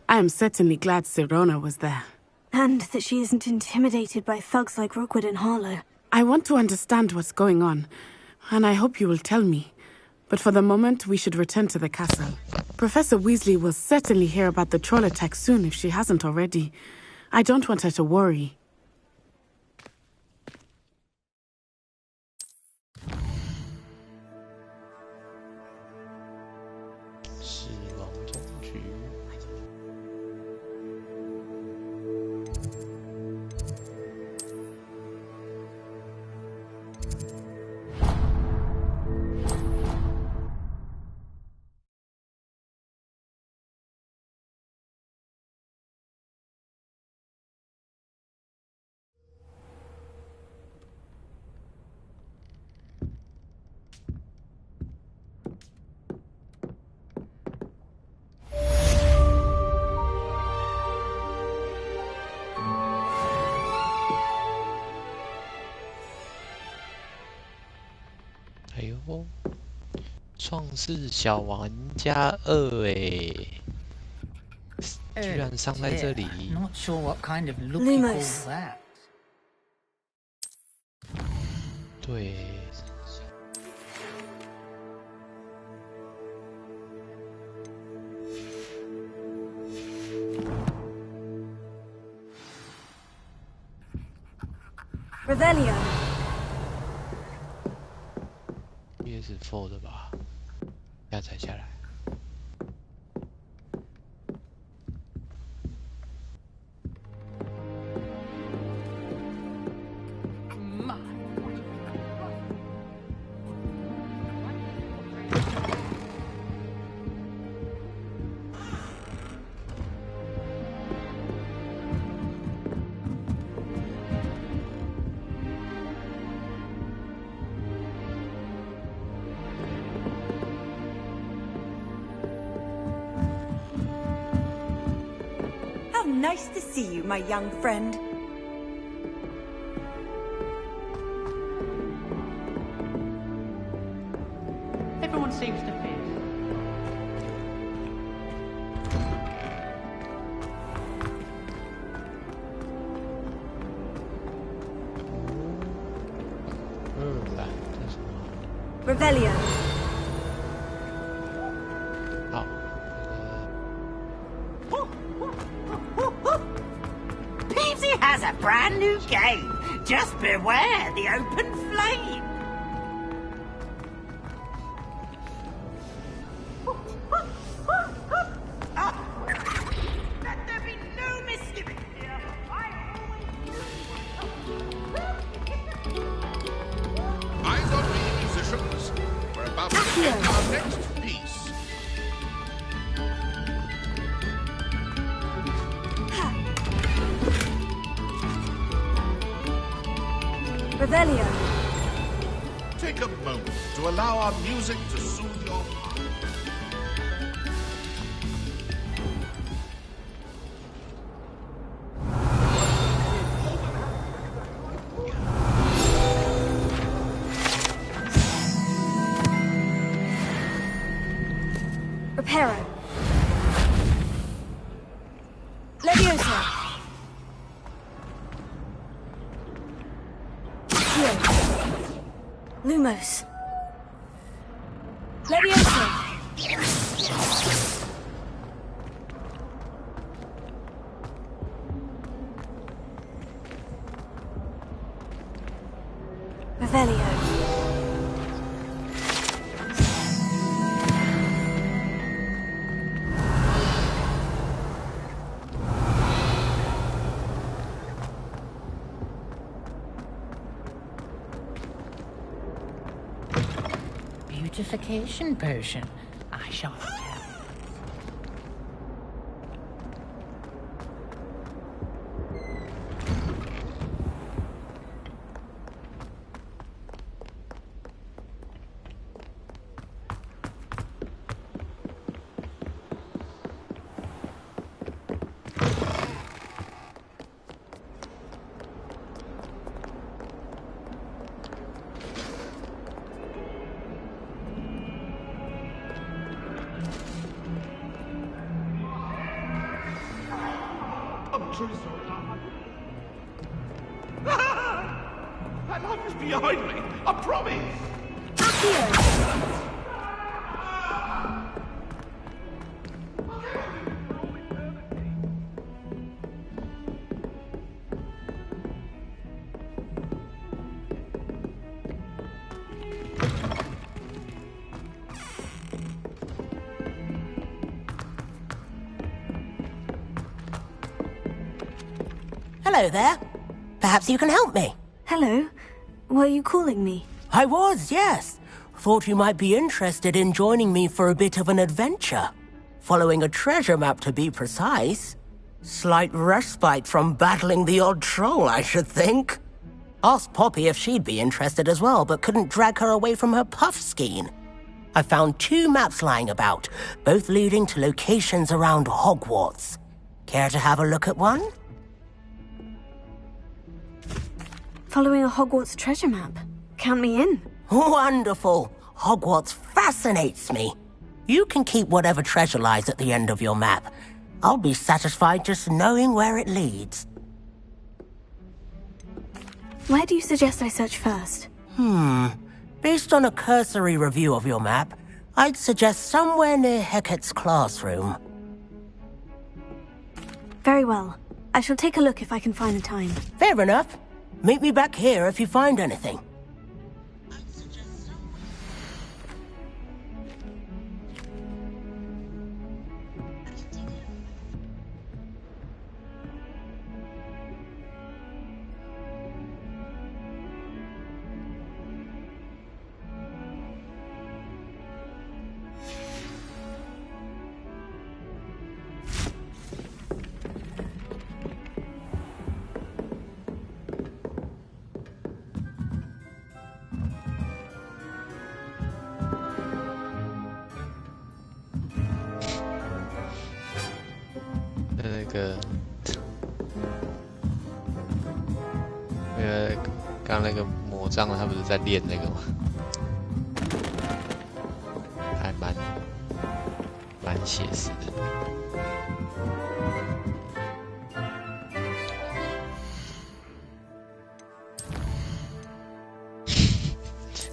I am certainly glad Sirona was there. And that she isn't intimidated by thugs like Rookwood and Harlow. I want to understand what's going on, and I hope you will tell me. But for the moment, we should return to the castle. Professor Weasley will certainly hear about the troll attack soon if she hasn't already. I don't want her to worry.哎呦，创世小玩家2哎，居然上在这里。Not sure what kind of look you call that. 对。Revelio. PS4 的吧，下载下来。Nice to see you, my young friend. Everyone seems to fit. Revelio. 好。has a brand new game. Just beware the open flame. Let there be no misgiving here. Eyes on me, musicians. We're about to begin our next piece. Revelio. Take a moment to allow our music to soothe your heart. Reparo. Leviosa. Lumos. Leviosa. Revelio. Beautification potion. I shall tell. That life is behind me, I promise. Hello there. Perhaps you can help me. Hello. Were you calling me? I was, yes. Thought you might be interested in joining me for a bit of an adventure. Following a treasure map, to be precise. Slight respite from battling the odd troll, I should think. Asked Poppy if she'd be interested as well, but couldn't drag her away from her puff skein. I found 2 maps lying about, both leading to locations around Hogwarts. Care to have a look at one? Following a Hogwarts treasure map. Count me in. Wonderful. Hogwarts fascinates me. You can keep whatever treasure lies at the end of your map. I'll be satisfied just knowing where it leads. Where do you suggest I search first? Based on a cursory review of your map, I'd suggest somewhere near Hecat's classroom. Very well. I shall take a look if I can find the time. Fair enough. Meet me back here if you find anything.刚那个魔杖他不是在练那个吗？还蛮写实的。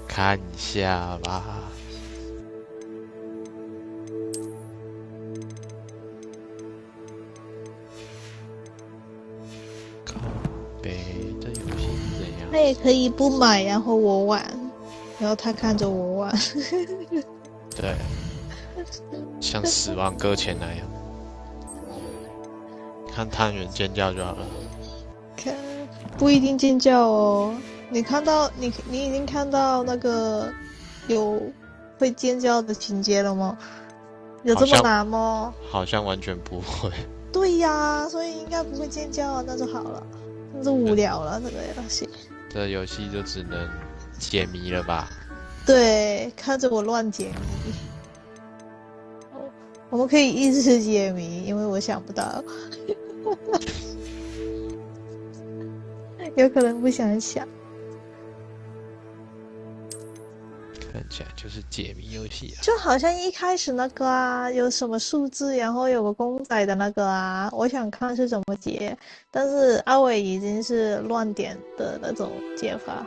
看一下吧。靠。呗，这游戏是怎样？他也可以不买，然后我玩，然后他看着我玩。对，像死亡搁浅那样，看探员尖叫就好了。看，不一定尖叫哦。你看到你已经看到那个有会尖叫的情节了吗？有这么难吗？好像完全不会。对呀，所以应该不会尖叫，那就好了。那就无聊了，这个游戏。这游戏就只能解谜了吧？对，看着我乱解谜。我们可以一直解谜，因为我想不到。有可能不想想。看起来就是解谜游戏啊，就好像一开始那个啊，有什么数字，然后有个公仔的那个啊，我想看是怎么解，但是阿伟已经是乱点的那种解法。